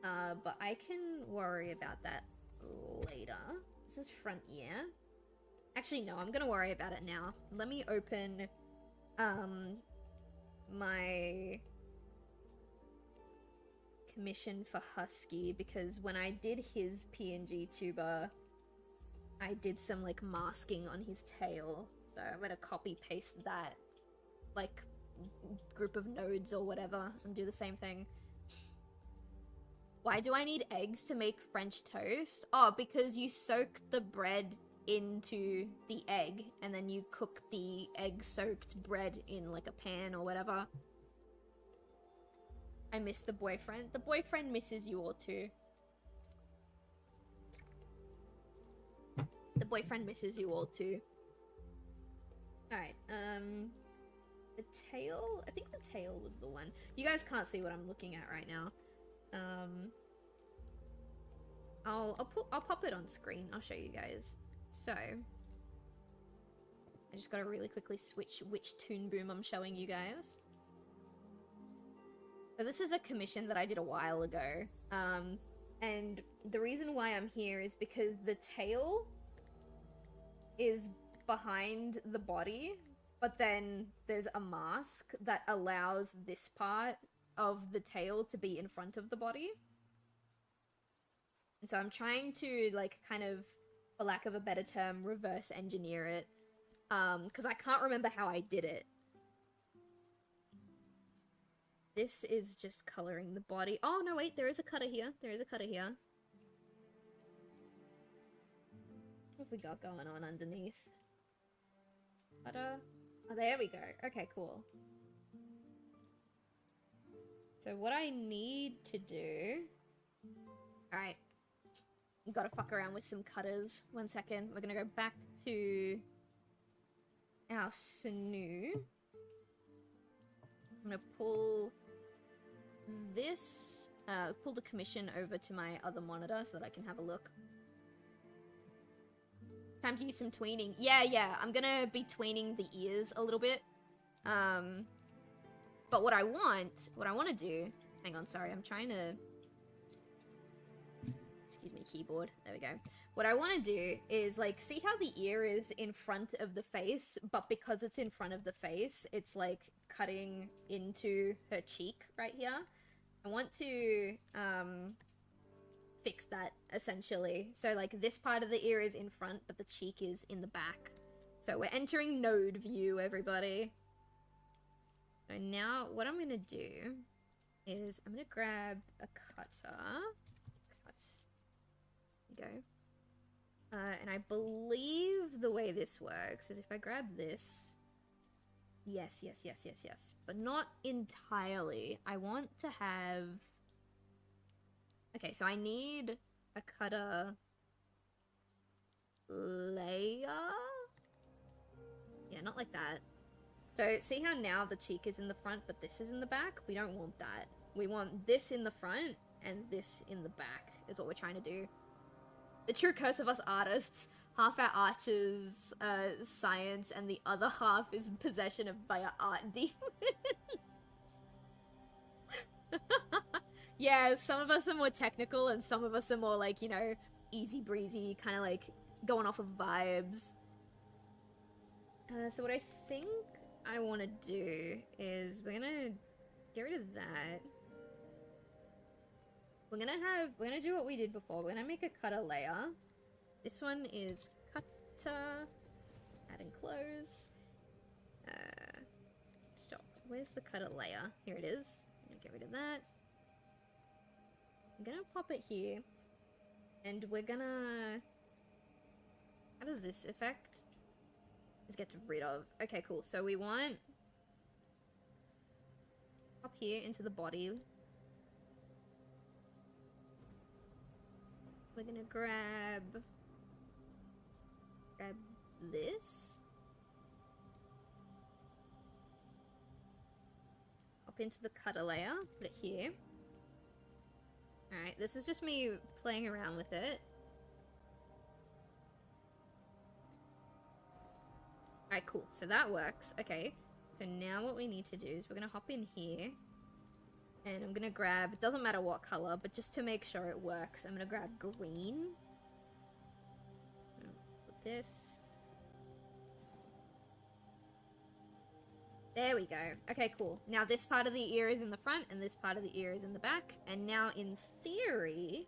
But I can worry about that later. This is front ear. Actually, no, I'm gonna worry about it now. Let me open my commission for Husky, because when I did his PNG tuber, I did some like masking on his tail. So I'm gonna copy paste that like group of nodes or whatever and do the same thing. Why do I need eggs to make French toast? Oh, because you soak the bread into the egg and then you cook the egg soaked bread in like a pan or whatever. I miss the boyfriend. The boyfriend misses you all too. The boyfriend misses you all too. Alright, the tail? I think the tail was the one. You guys can't see what I'm looking at right now. I'll pop it on screen. I'll show you guys. So, I just gotta really quickly switch which Toon Boom I'm showing you guys. So this is a commission that I did a while ago. And the reason why I'm here is because the tail is behind the body, but then there's a mask that allows this part of the tail to be in front of the body. And so I'm trying to, like, kind of, for lack of a better term, reverse engineer it. Because I can't remember how I did it. This is just coloring the body. Oh, no, wait, there is a cutter here. There is a cutter here. What have we got going on underneath? Cutter. Oh, there we go. Okay, cool. So what I need to do... Alright. Gotta fuck around with some cutters. 1 second. We're gonna go back to our Snuu. I'm gonna pull this, pull the commission over to my other monitor so that I can have a look. Time to use some tweening. Yeah, I'm gonna be tweening the ears a little bit. But what I want to do... Hang on, sorry, I'm trying to... Excuse me, keyboard. There we go. What I want to do is, like, see how the ear is in front of the face, but because it's in front of the face, it's, like, cutting into her cheek right here. I want to, fix that, essentially. So, like, this part of the ear is in front, but the cheek is in the back. So we're entering node view, everybody. So now, what I'm gonna do is I'm gonna grab a cutter. Go. And I believe the way this works is if I grab this... Yes. But not entirely. I want to have... Okay, so I need a cutter layer? Yeah, not like that. So, see how now the cheek is in the front, but this is in the back? We don't want that. We want this in the front, and this in the back, is what we're trying to do. The true curse of us artists. Half our art is science, and the other half is possession by our art demons. Yeah, some of us are more technical, and some of us are more like, you know, easy breezy, kind of like going off of vibes. So what I think I want to do is we're gonna get rid of that. We're gonna do what we did before. We're gonna make a cutter layer. This one is cutter. Add and close. Stop. Where's the cutter layer? Here it is. I'm gonna get rid of that. I'm gonna pop it here. And we're gonna How does this affect? This gets rid of. Okay, cool. So we want up here into the body. We're gonna grab this. Up into the cutter layer. Put it here. Alright, this is just me playing around with it. Alright, cool. So that works. Okay. So now what we need to do is we're going to hop in here. And I'm going to grab... It doesn't matter what color, but just to make sure it works, I'm going to grab green. Put this. There we go. Okay, cool. Now this part of the ear is in the front, and this part of the ear is in the back. And now, in theory...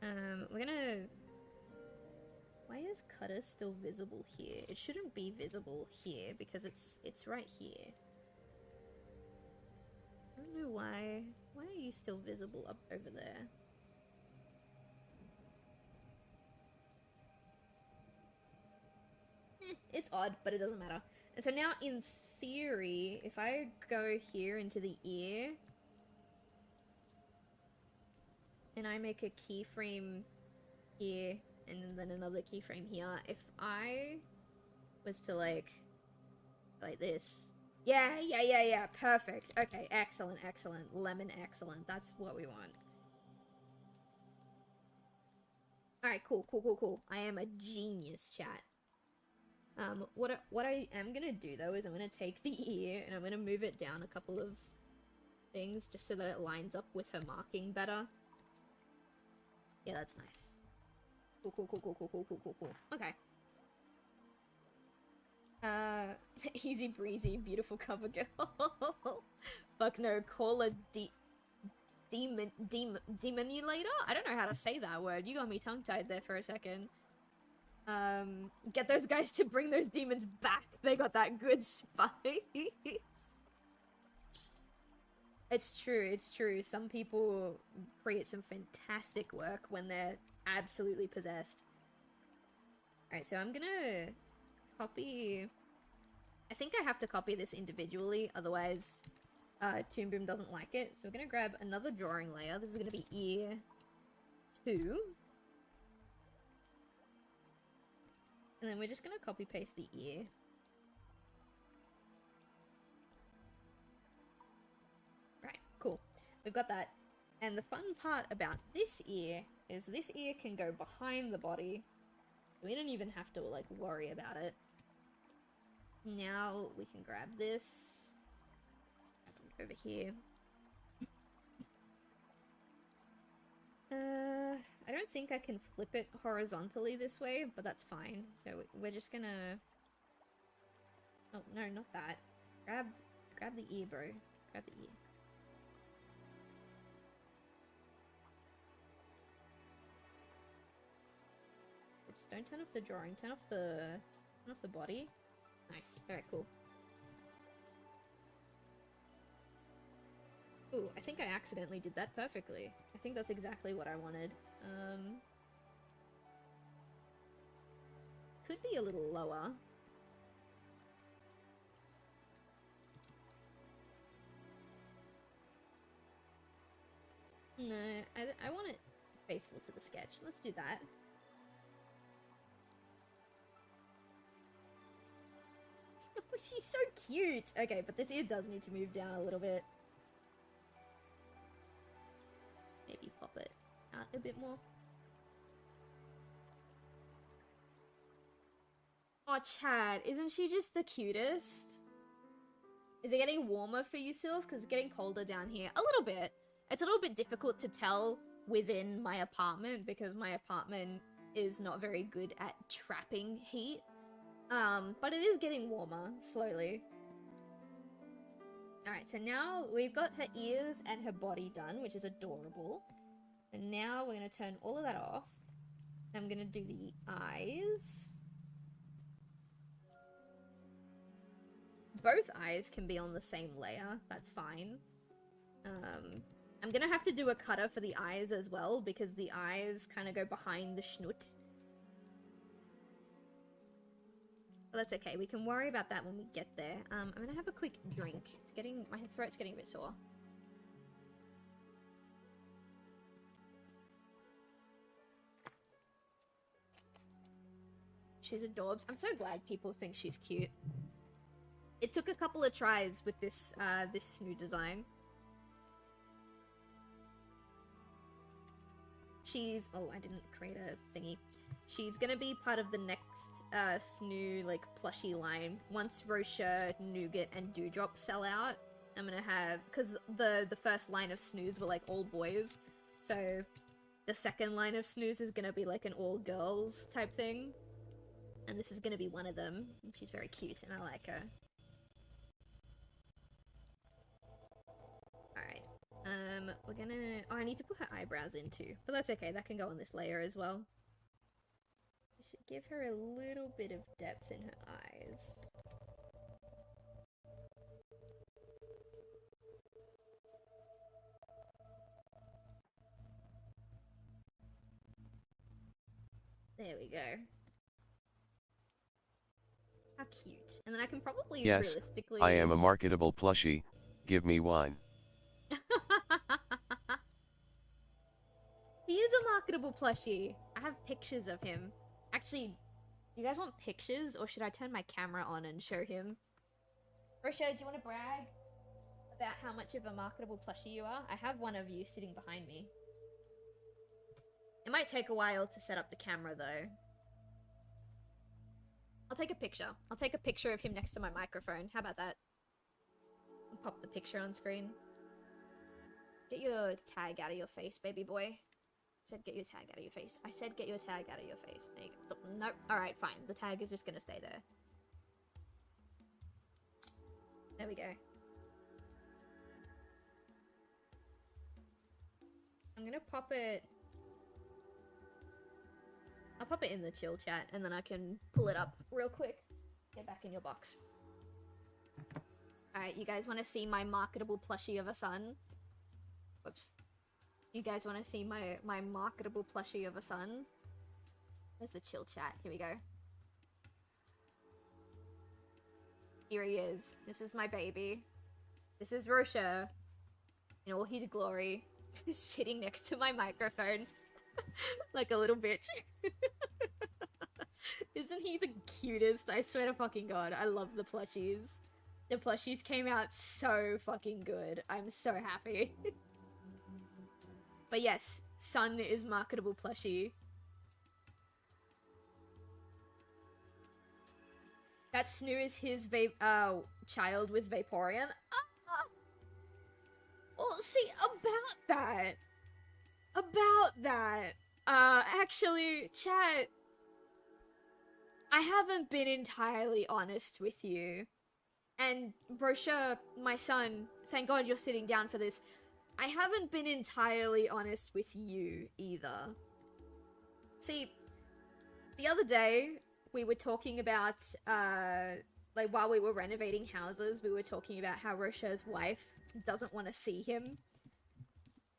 we're going to... Why is cutter still visible here? It shouldn't be visible here because it's right here. I don't know why. Why are you still visible up over there? It's odd, but it doesn't matter. And so now, in theory, if I go here into the ear and I make a keyframe here and then another keyframe here, if I was to like this. Yeah, perfect. Okay, excellent. Lemon, excellent. That's what we want. Alright, cool. I am a genius, chat. What I am gonna do, though, is I'm gonna take the ear and I'm gonna move it down a couple of things just so that it lines up with her marking better. Yeah, that's nice. Cool. Okay. Easy breezy, beautiful cover girl. Fuck no, call a demonulator? I don't know how to say that word. You got me tongue-tied there for a second. Get those guys to bring those demons back. They got that good spice. It's true. Some people create some fantastic work when they're absolutely possessed. Alright, so I'm gonna copy... I think I have to copy this individually, otherwise Toon Boom doesn't like it. So we're gonna grab another drawing layer. This is gonna be ear 2. And then we're just gonna copy paste the ear. Right, cool. We've got that. And the fun part about this ear is this ear can go behind the body. We don't even have to, like, worry about it. Now we can grab this. Over here. I don't think I can flip it horizontally this way, but that's fine. So we're just gonna... Oh, no, not that. Grab the ear, bro. Grab the ear. Oops, don't turn off the drawing. Turn off the body. Nice. Alright, cool. Ooh, I think I accidentally did that perfectly. I think that's exactly what I wanted. Could be a little lower. No, I want it faithful to the sketch. Let's do that. She's so cute! Okay, but this ear does need to move down a little bit. Maybe pop it out a bit more. Oh, Chad, isn't she just the cutest? Is it getting warmer for you, Silv? Because it's getting colder down here. A little bit. It's a little bit difficult to tell within my apartment because my apartment is not very good at trapping heat. But it is getting warmer, slowly. Alright, so now we've got her ears and her body done, which is adorable. And now we're going to turn all of that off. I'm going to do the eyes. Both eyes can be on the same layer, that's fine. I'm going to have to do a cutter for the eyes as well, because the eyes kind of go behind the schnoot. But that's okay. We can worry about that when we get there. I'm gonna have a quick drink. My throat's getting a bit sore. She's adorbs. I'm so glad people think she's cute. It took a couple of tries with this Snuu design. She's... Oh, I didn't create a thingy. She's gonna be part of the next Snuu, like, plushie line. Once Rocher, Nougat, and Dewdrop sell out, I'm gonna have... Because the first line of Snoos were, like, all boys. So, the second line of Snoos is gonna be, like, an all-girls type thing. And this is gonna be one of them. And she's very cute, and I like her. Alright. We're gonna... Oh, I need to put her eyebrows in too. But that's okay, that can go on this layer as well. Should give her a little bit of depth in her eyes. There we go. How cute. And then I can probably realistically... I am a marketable plushie. Give me wine. He is a marketable plushie. I have pictures of him. Actually, do you guys want pictures, or should I turn my camera on and show him? Rocher, do you want to brag about how much of a marketable plushie you are? I have one of you sitting behind me. It might take a while to set up the camera, though. I'll take a picture. I'll take a picture of him next to my microphone. How about that? I'll pop the picture on screen. Get your tag out of your face, baby boy. I said get your tag out of your face. I said get your tag out of your face. There you go. Nope. Alright, fine. The tag is just gonna stay there. There we go. I'm gonna pop it... I'll pop it in the chill chat, and then I can pull it up real quick. Get back in your box. Alright, you guys want to see my marketable plushie of a son? Whoops. You guys want to see my marketable plushie of a son? There's the chill chat. Here we go. Here he is. This is my baby. This is Rocher. In all his glory. Sitting next to my microphone. Like a little bitch. Isn't he the cutest? I swear to fucking god. I love the plushies. The plushies came out so fucking good. I'm so happy. But yes, son is marketable plushie. That Snoo is his child with Vaporeon. Well, see, about that, actually, chat, I haven't been entirely honest with you. And Rocher, my son, thank god you're sitting down for this. I haven't been entirely honest with you either. See, the other day, we were talking about, like, while we were renovating houses, we were talking about how Rocher's wife doesn't want to see him.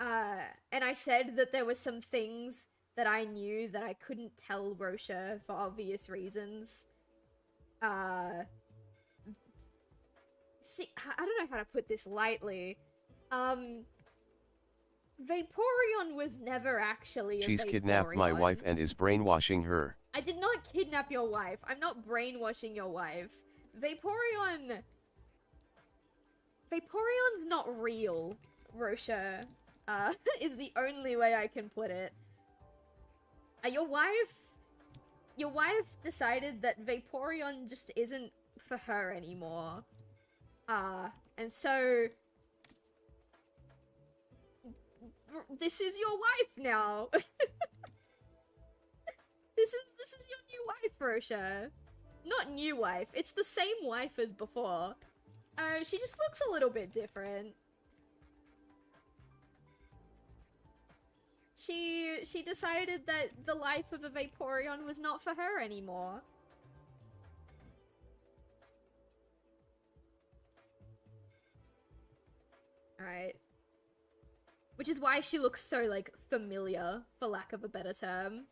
And I said that there were some things that I knew that I couldn't tell Rocher for obvious reasons. See, I don't know how to put this lightly. Vaporeon was never actually a She's Vaporeon. kidnapped my wife and is brainwashing her. I did not kidnap your wife. I'm not brainwashing your wife. Vaporeon's not real, Rocher. Is the only way I can put it. Your wife decided that Vaporeon just isn't for her anymore. And so... This is your wife now. This is your new wife, Rocher. Not new wife. It's the same wife as before. She just looks a little bit different. She decided that the life of a Vaporeon was not for her anymore. Alright. Which is why she looks so, like, familiar, for lack of a better term.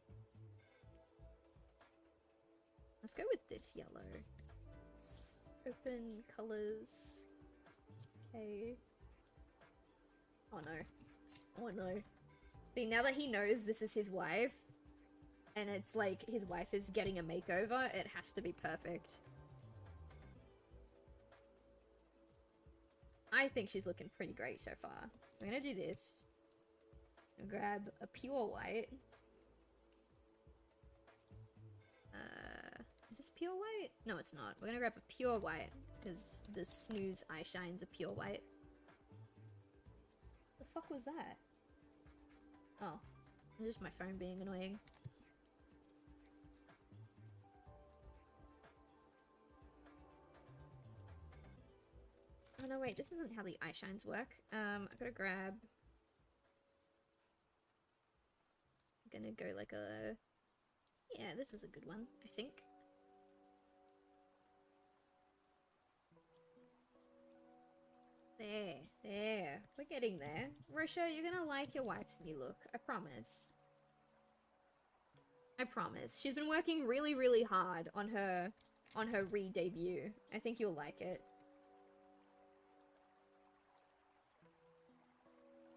Let's go with this yellow. Let's open colors. Okay. Oh no. Oh no. See, now that he knows this is his wife, and it's like his wife is getting a makeover, it has to be perfect. I think she's looking pretty great so far. I'm gonna do this. I'm gonna grab a pure white. Is this pure white? No, it's not. We're gonna grab a pure white, because the Snoo's eye shines are pure white. The fuck was that? Oh. Just my phone being annoying. Oh no, wait, this isn't how the eye shines work. I gotta grab... I'm gonna go like a... Yeah, this is a good one, I think. There. We're getting there. Rosha, you're gonna like your wife's new look. I promise. I promise. She's been working really, really hard on her re-debut. I think you'll like it.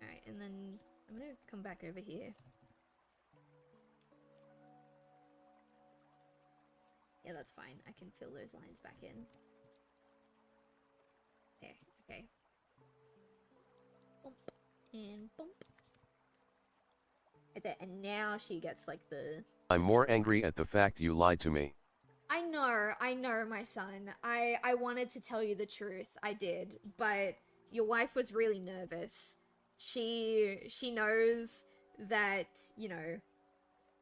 Alright, and then I'm gonna come back over here. Yeah, that's fine. I can fill those lines back in. There, okay. Bump. And bump. Right there. And now she gets like the... I'm more angry at the fact you lied to me. I know, my son. I wanted to tell you the truth. I did. But your wife was really nervous. She knows that, you know,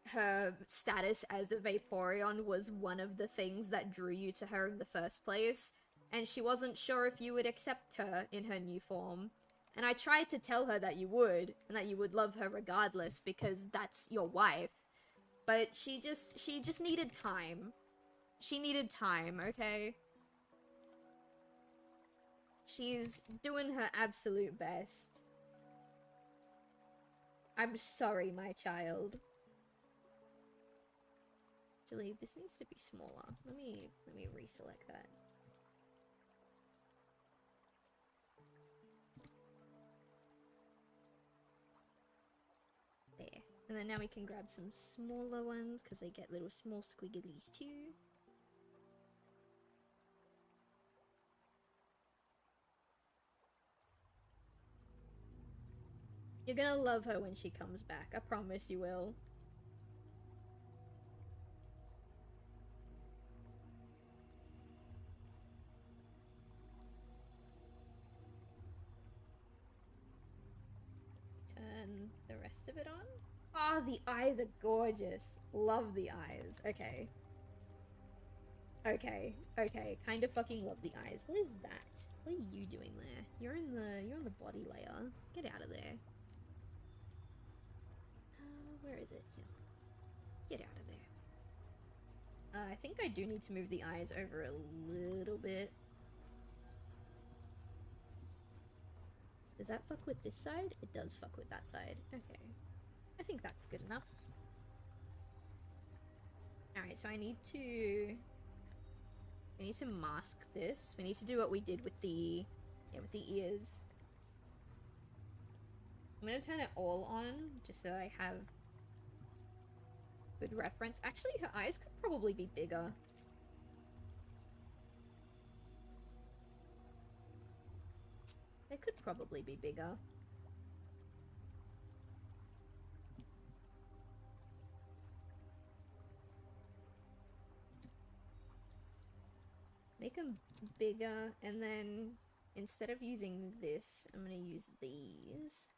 her status as a Vaporeon was one of the things that drew you to her in the first place, and she wasn't sure if you would accept her in her new form. And I tried to tell her that you would, and that you would love her regardless, because that's your wife. But she just needed time. She needed time, okay? She's doing her absolute best. I'm sorry, my child. Actually, this needs to be smaller. Let me reselect that. There. And then now we can grab some smaller ones, because they get little small squigglies too. You're gonna love her when she comes back. I promise you will. Turn the rest of it on. Oh, the eyes are gorgeous. Love the eyes. Okay. Okay. Kind of fucking love the eyes. What is that? What are you doing there? You're in the body layer. Get out of there. Where is it? Here. Get out of there. I think I do need to move the eyes over a little bit. Does that fuck with this side? It does fuck with that side. Okay. I think that's good enough. Alright, so I need to mask this. We need to do what we did with the ears. I'm gonna turn it all on, just so I have good reference. Actually, her eyes could probably be bigger. They could probably be bigger. Make them bigger, and then instead of using this, I'm gonna use these.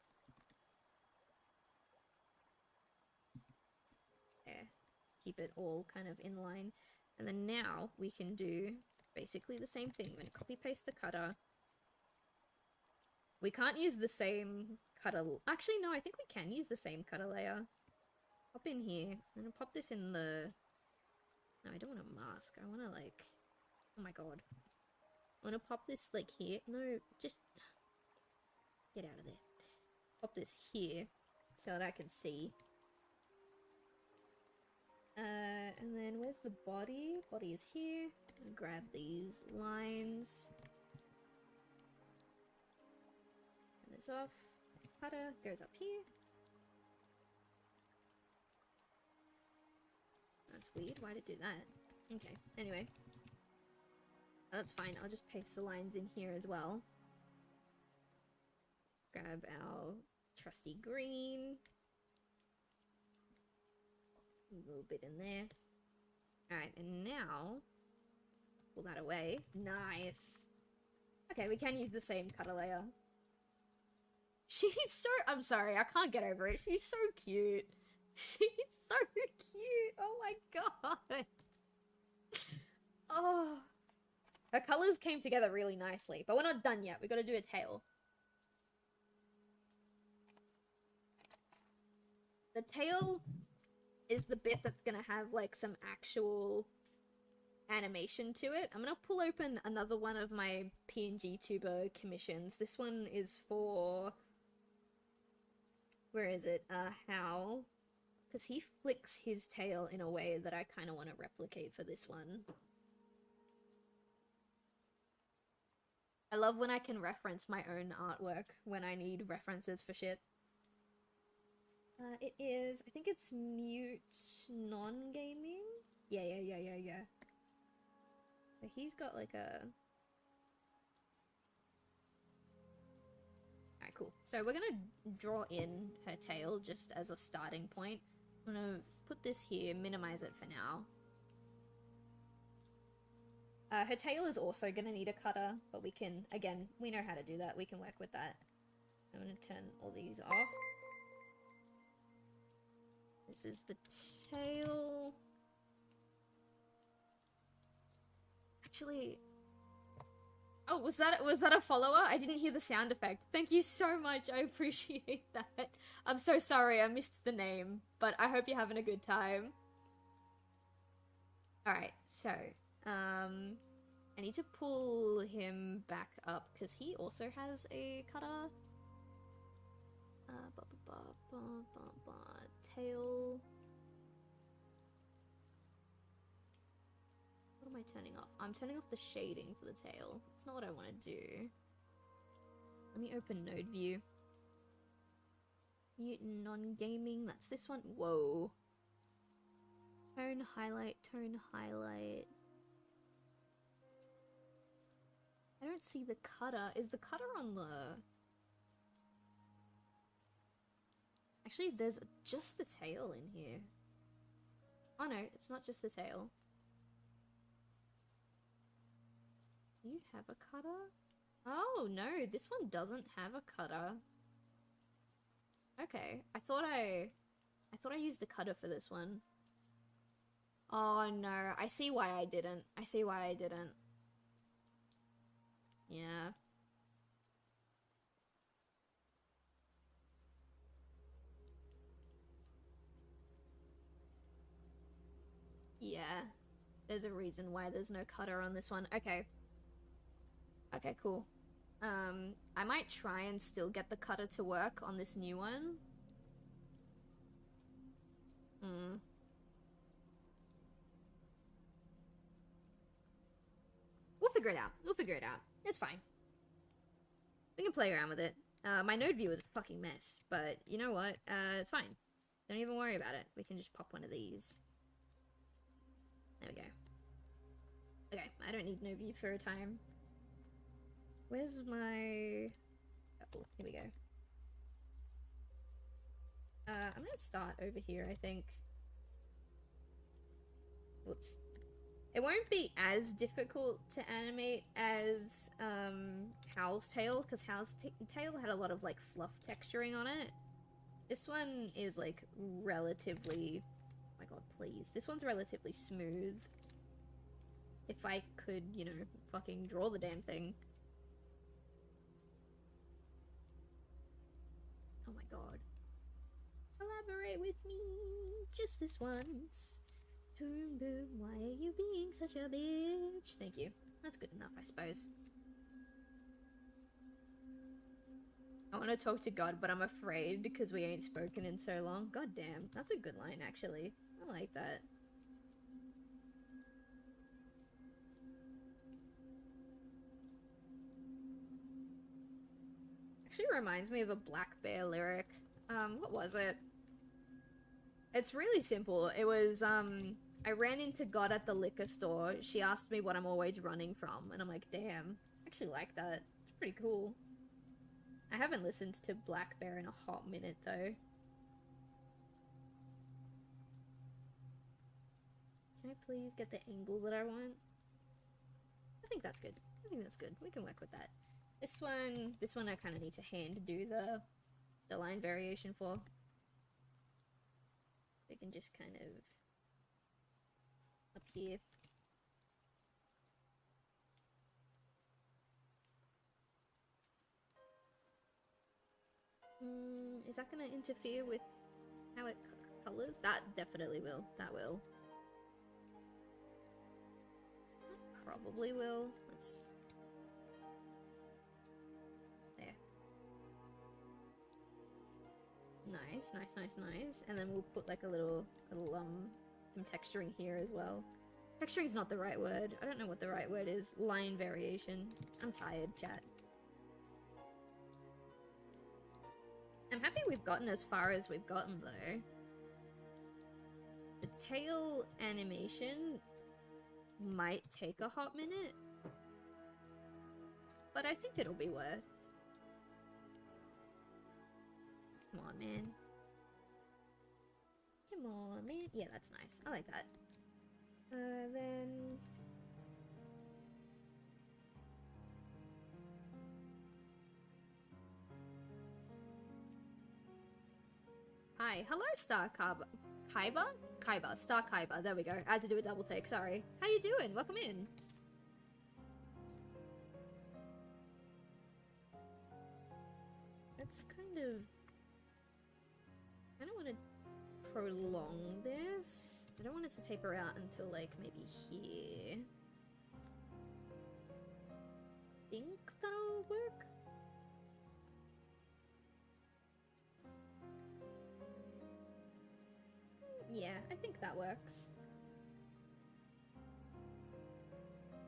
There. Keep it all kind of in line. And then now we can do basically the same thing. I'm gonna copy paste the cutter. We can't use the same cutter. Actually, no, I think we can use the same cutter layer. Pop in here. I'm gonna pop this in the... No, I don't want a mask. I want to, like... Oh my god. I want to pop this, like, here. No, just... Get out of there. Pop this here so that I can see. And then where where's the body? Body is here. Grab these lines. Turn this off. Cutter goes up here. That's weird. Why'd it do that? Okay, anyway. That's fine. I'll just paste the lines in here as well. Grab our trusty green. A little bit in there. Alright, and now... pull that away. Nice! Okay, we can use the same cutter layer. She's so... I'm sorry, I can't get over it. She's so cute. She's so cute! Oh my god! Oh... Her colors came together really nicely, but we're not done yet. We gotta do a tail. The tail is the bit that's gonna have, like, some actual animation to it. I'm gonna pull open another one of my PNG tuber commissions. This one is for... where is it? Hal. Because he flicks his tail in a way that I kind of want to replicate for this one. I love when I can reference my own artwork when I need references for shit. It is, I think it's mute non-gaming? Yeah. So he's got like a... Alright, cool. So we're gonna draw in her tail just as a starting point. I'm gonna put this here, minimize it for now. Her tail is also gonna need a cutter, but we can, again, we know how to do that. We can work with that. I'm gonna turn all these off. This is the tail. Actually... Oh, was that a follower? I didn't hear the sound effect. Thank you so much. I appreciate that. I'm so sorry I missed the name, but I hope you're having a good time. Alright, so, I need to pull him back up because he also has a cutter. Tail. What am I turning off? I'm turning off the shading for the tail. That's not what I want to do. Let me open node view. Mute non-gaming. That's this one. Whoa. Tone highlight, tone highlight. I don't see the cutter. Is the cutter on the... Actually, there's just the tail in here. Oh no, it's not just the tail. You have a cutter? Oh no, this one doesn't have a cutter. Okay, I thought I used a cutter for this one. Oh no, I see why I didn't. I see why I didn't. Yeah. Yeah. There's a reason why there's no cutter on this one. Okay. Okay, cool. I might try and still get the cutter to work on this new one. We'll figure it out. We'll figure it out. It's fine. We can play around with it. My node view is a fucking mess, but you know what? It's fine. Don't even worry about it. We can just pop one of these. There we go. Okay, I don't need no view for a time. Where's my... Oh, here we go. I'm gonna start over here, I think. Whoops. It won't be as difficult to animate as Howl's tail, because Howl's tail had a lot of like fluff texturing on it. This one is like relatively... Oh my god, please. This one's relatively smooth. If I could, you know, fucking draw the damn thing. Oh my god. Collaborate with me just this once. Boom boom, why are you being such a bitch? Thank you. That's good enough, I suppose. I want to talk to God, but I'm afraid because we ain't spoken in so long. God damn, that's a good line, actually. I like that. actually reminds me of a Black Bear lyric. What was it? It's really simple. It was, I ran into God at the liquor store. She asked me what I'm always running from. And I'm like, damn. I actually like that. It's pretty cool. I haven't listened to Black Bear in a hot minute, though. Can I please get the angle that I want? I think that's good. I think that's good. We can work with that. This one I kind of need to hand do the line variation for. We can just kind of up here. Is that gonna interfere with how it colors? That definitely will. That will. That probably will. Let's. There. Nice, nice, nice, nice. And then we'll put like a little some texturing here as well. Texturing's not the right word. I don't know what the right word is. Line variation. I'm tired, chat. I'm happy we've gotten as far as we've gotten, though. The tail animation might take a hot minute, but I think it'll be worth. Come on, man. Come on, man. Yeah, that's nice. I like that. Then... Hi. Hello, Star Kaiba. Kaiba? Kaiba. Star Kaiba. There we go. I had to do a double take. Sorry. How you doing? Welcome in. That's kind of... I don't want to prolong this. I don't want it to taper out until, like, maybe here. Think that'll work? Yeah, I think that works.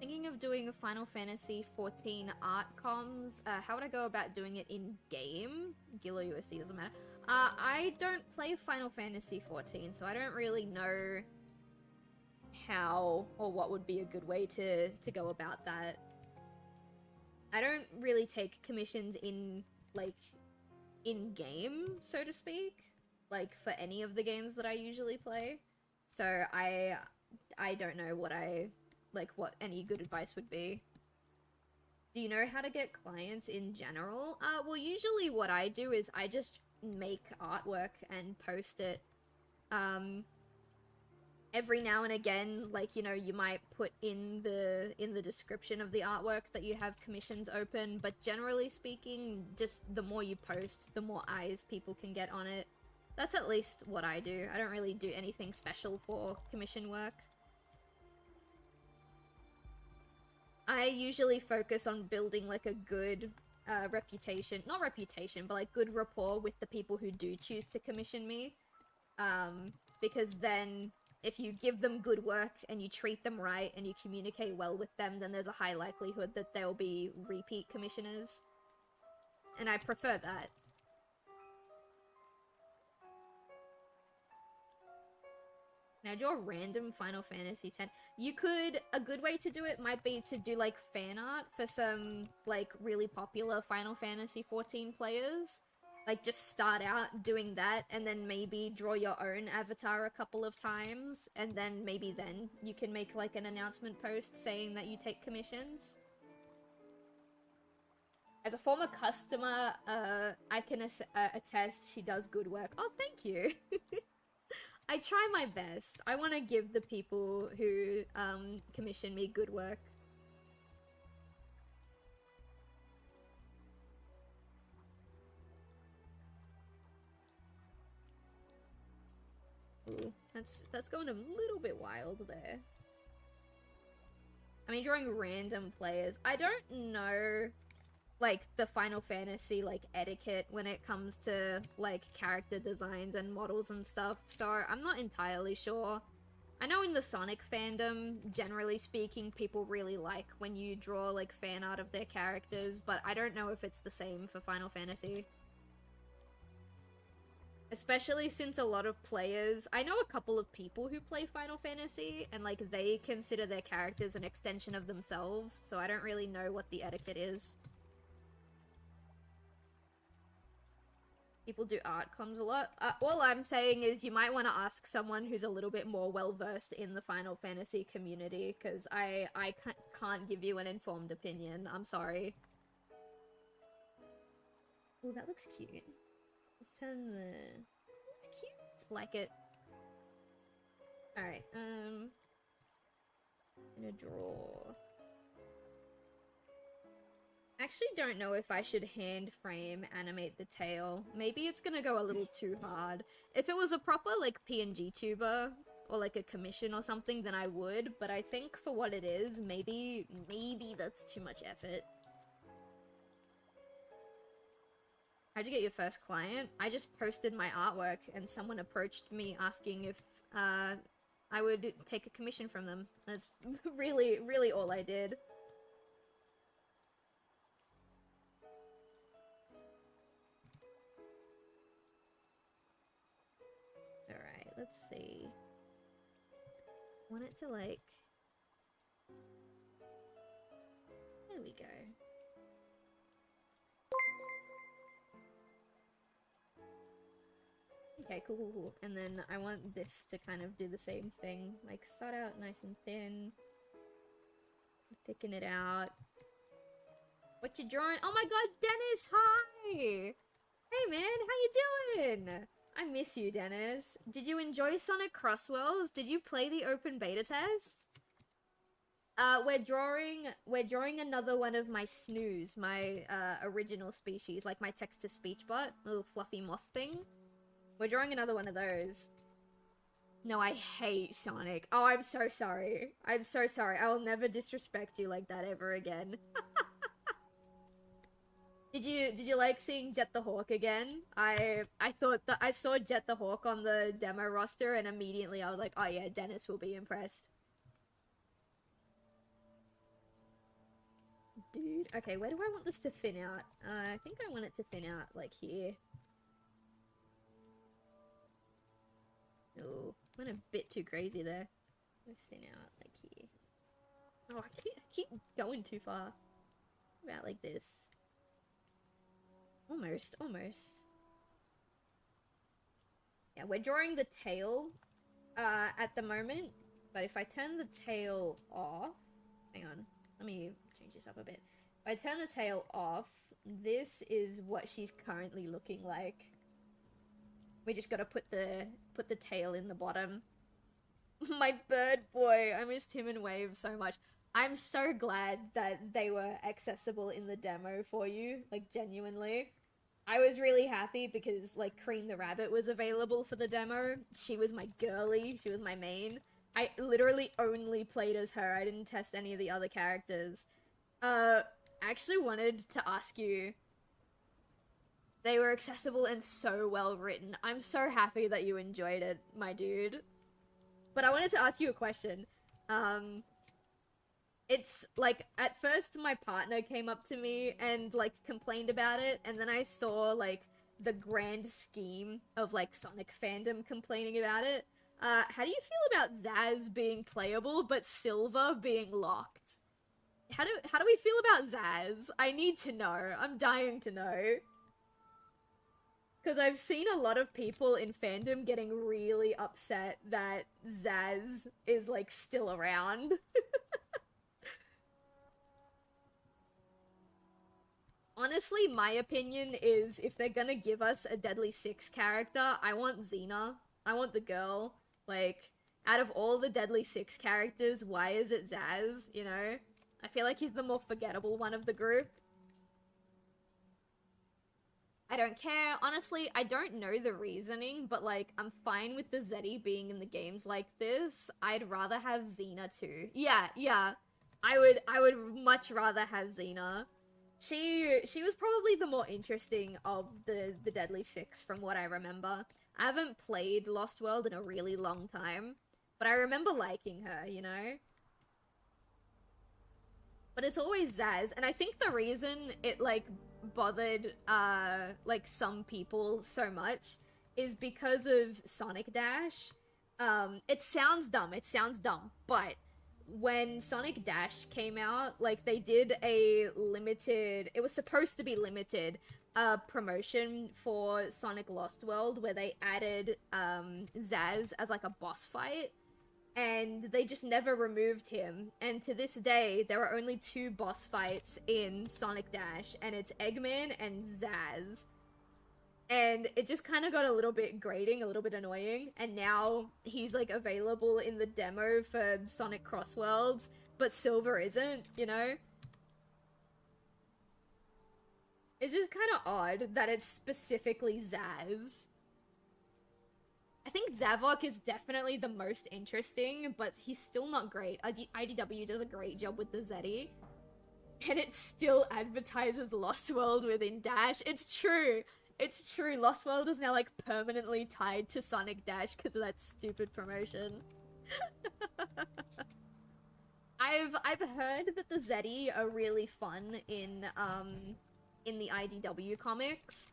Thinking of doing a Final Fantasy 14 art comms. How would I go about doing it in game? Gil or USC, doesn't matter. I don't play Final Fantasy 14, so I don't really know how or what would be a good way to go about that. I don't really take commissions in, like, in-game, so to speak. Like, for any of the games that I usually play. So I don't know what what any good advice would be. Do you know how to get clients in general? Well, usually what I do is I just make artwork and post it. Every now and again, like, you know, you might put in the description of the artwork that you have commissions open, but generally speaking, just the more you post, the more eyes people can get on it. That's at least what I do. I don't really do anything special for commission work. I usually focus on building, like, a good reputation. Not reputation, but, like, good rapport with the people who do choose to commission me. Because then, if you give them good work and you treat them right and you communicate well with them, then there's a high likelihood that they'll be repeat commissioners. And I prefer that. Now draw random Final Fantasy X. You could, a good way to do it might be to do, like, fan art for some, like, really popular Final Fantasy XIV players. Like, just start out doing that, and then maybe draw your own avatar a couple of times, and then maybe then you can make, like, an announcement post saying that you take commissions. As a former customer, I can attest she does good work. Oh, thank you! I try my best. I want to give the people who commission me good work. Ooh, that's going a little bit wild there. I mean, drawing random players. I don't know, like, the Final Fantasy, like, etiquette when it comes to, like, character designs and models and stuff, so I'm not entirely sure. I know in the Sonic fandom, generally speaking, people really like when you draw, like, fan art of their characters, but I don't know if it's the same for Final Fantasy. Especially since a lot of players... I know a couple of people who play Final Fantasy, and, like, they consider their characters an extension of themselves, so I don't really know what the etiquette is. People do art comms a lot. All I'm saying is you might want to ask someone who's a little bit more well-versed in the Final Fantasy community, because I can't give you an informed opinion. I'm sorry. Oh, that looks cute. Let's turn the... It's cute. Like it. Alright, I'm gonna draw... I actually don't know if I should hand frame animate the tail. Maybe it's gonna go a little too hard. If it was a proper, like, PNG tuber, or like a commission or something, then I would, but I think for what it is, maybe that's too much effort. How'd you get your first client? I just posted my artwork and someone approached me asking if I would take a commission from them. That's really all I did. Alright, let's see. I want it to, like... There we go. Okay, cool. And then I want this to kind of do the same thing. Like, start out nice and thin. Thicken it out. What you drawing? Oh my god, Dennis! Hi! Hey man, how you doing? I miss you, Dennis. Did you enjoy Sonic Crossworlds? Did you play the open beta test? We're drawing another one of my Snoos, my original species, like my text-to-speech bot, little fluffy moth thing. We're drawing another one of those. No, I hate Sonic. Oh, I'm so sorry. I'm so sorry. I will never disrespect you like that ever again. Did you like seeing Jet the Hawk again? I thought that I saw Jet the Hawk on the demo roster and immediately I was like, oh yeah, Dennis will be impressed. Dude, okay, where do I want this to thin out? I think I want it to thin out, like, here. Oh, went a bit too crazy there. Thin out, like, here. Oh, I keep going too far. About like this. Almost. Yeah, we're drawing the tail, at the moment, but if I turn the tail off... Hang on, let me change this up a bit. If I turn the tail off, this is what she's currently looking like. We just gotta put the tail in the bottom. My bird boy, I missed him and Wave so much. I'm so glad that they were accessible in the demo for you, like, genuinely. I was really happy because, like, Cream the Rabbit was available for the demo. She was my girly, she was my main. I literally only played as her, I didn't test any of the other characters. I actually wanted to ask you... They were accessible and so well written. I'm so happy that you enjoyed it, my dude. But I wanted to ask you a question. It's, like, at first my partner came up to me and, like, complained about it, and then I saw, like, the grand scheme of, like, Sonic fandom complaining about it. How do you feel about Zaz being playable, but Silver being locked? How do we feel about Zaz? I need to know. I'm dying to know. Because I've seen a lot of people in fandom getting really upset that Zaz is, like, still around. Honestly, my opinion is if they're gonna give us a Deadly Six character, I want Xena. I want the girl. Like, out of all the Deadly Six characters, why is it Zaz, you know? I feel like he's the more forgettable one of the group. I don't care. Honestly, I don't know the reasoning, but, like, I'm fine with the Zeddy being in the games like this. I'd rather have Xena too. Yeah. I would much rather have Xena. She was probably the more interesting of the Deadly Six from what I remember. I haven't played Lost World in a really long time, But I remember liking her, you know? But it's always Zaz, and I think the reason it, like, bothered, like, some people so much is because of Sonic Dash. It sounds dumb, but when Sonic Dash came out, like, they did a limited, it was supposed to be limited, promotion for Sonic Lost World where they added, Zaz as, like, a boss fight, and they just never removed him, and to this day, there are only 2 boss fights in Sonic Dash, and it's Eggman and Zaz. And it just kind of got a little bit grating, a little bit annoying, and now he's, like, available in the demo for Sonic Cross Worlds, but Silver isn't, you know? It's just kind of odd that it's specifically Zaz. I think Zavok is definitely the most interesting, but he's still not great. IDW does a great job with the Zeddy. And it still advertises Lost World within Dash. It's true. It's true. Lost World is now, like, permanently tied to Sonic Dash because of that stupid promotion. I've heard that the Zeddy are really fun in the IDW comics.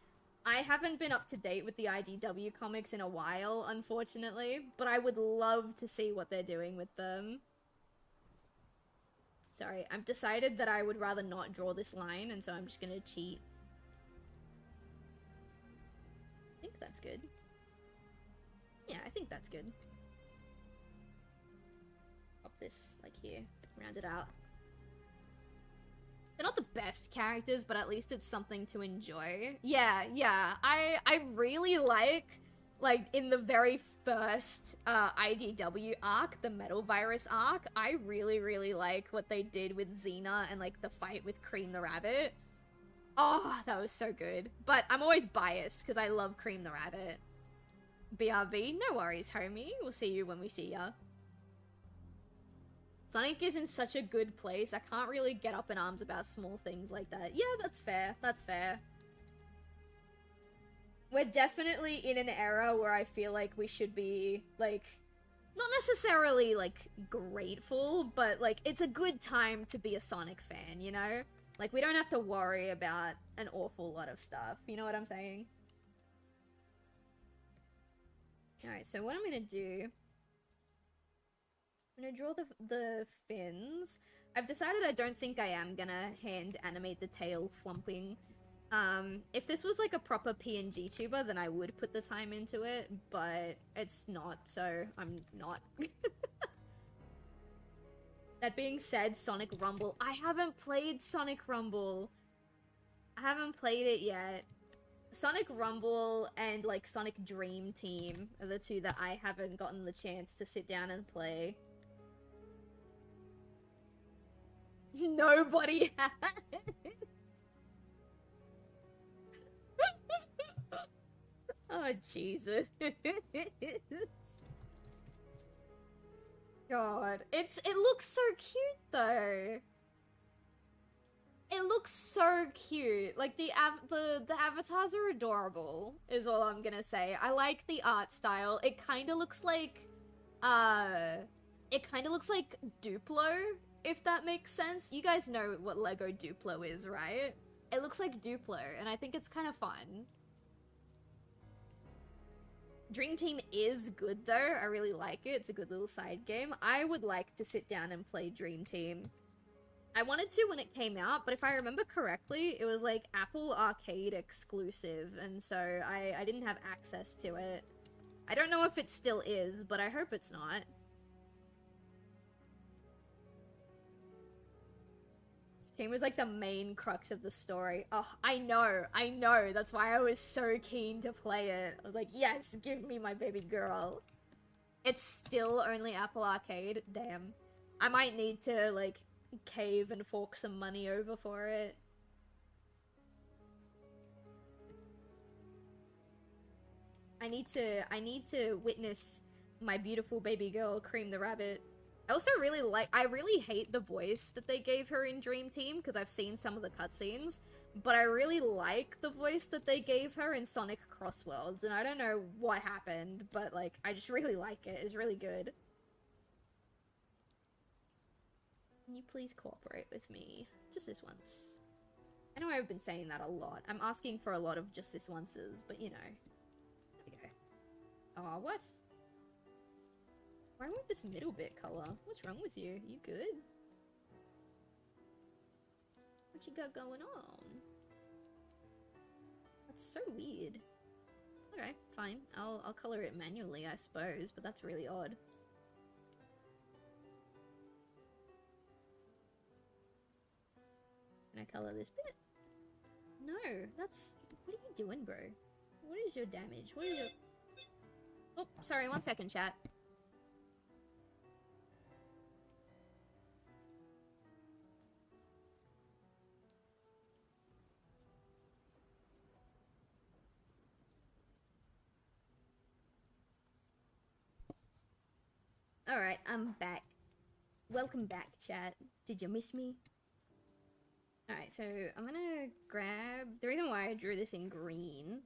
I haven't been up to date with the IDW comics in a while, unfortunately, but I would love to see what they're doing with them. Sorry, I've decided that I would rather not draw this line, and so I'm just gonna cheat. I think that's good. Yeah, I think that's good. Pop this, like, here. Round it out. They're not the best characters, but at least it's something to enjoy. Yeah, I really like, in the very first IDW arc, the Metal Virus arc, I really like what they did with Xena and, like, the fight with Cream the Rabbit. Oh, that was so good. But I'm always biased, because I love Cream the Rabbit. BRB, no worries, homie. We'll see you when we see ya. Sonic is in such a good place, I can't really get up in arms about small things like that. Yeah, that's fair. That's fair. We're definitely in an era where I feel like we should be, like, not necessarily, like, grateful, but, like, it's a good time to be a Sonic fan, you know? Like, we don't have to worry about an awful lot of stuff, you know what I'm saying? Alright, so what I'm gonna do... I'm gonna draw the fins. I've decided I don't think I am gonna hand animate the tail flumping. If this was like a proper PNG tuber, then I would put the time into it, but it's not, so I'm not. That being said, Sonic Rumble. I haven't played Sonic Rumble. I haven't played it yet. Sonic Rumble and, like, Sonic Dream Team are the 2 that I haven't gotten the chance to sit down and play. Nobody has. Oh, Jesus. God. It looks so cute, though. It looks so cute. Like, the avatars are adorable, is all I'm gonna say. I like the art style. It kinda looks like, Duplo, if that makes sense. You guys know what Lego Duplo is, right? It looks like Duplo, and I think it's kind of fun. Dream Team is good, though. I really like it. It's a good little side game. I would like to sit down and play Dream Team. I wanted to when it came out, but if I remember correctly, it was, like, Apple Arcade exclusive, and so I didn't have access to it. I don't know if it still is, but I hope it's not. Game was like the main crux of the story. Oh, I know. That's why I was so keen to play it. I was like, yes, give me my baby girl. It's still only Apple Arcade? Damn. I might need to, like, cave and fork some money over for it. I need to witness my beautiful baby girl Cream the Rabbit. I also I really hate the voice that they gave her in Dream Team, because I've seen some of the cutscenes, but I really like the voice that they gave her in Sonic Cross Worlds, and I don't know what happened, but, like, I just really like it. It's really good. Can you please cooperate with me? Just this once. I know I've been saying that a lot. I'm asking for a lot of just this onces, but you know. There we go. Oh, what? Why won't this middle bit color? What's wrong with you? You good? What you got going on? That's so weird. Okay, fine. I'll color it manually, I suppose, but that's really odd. Can I color this bit? No, that's... What are you doing, bro? What is your damage? What is your... Oh, sorry, 1 second, chat. Alright, I'm back. Welcome back, chat. Did you miss me? Alright, so I'm gonna grab... The reason why I drew this in green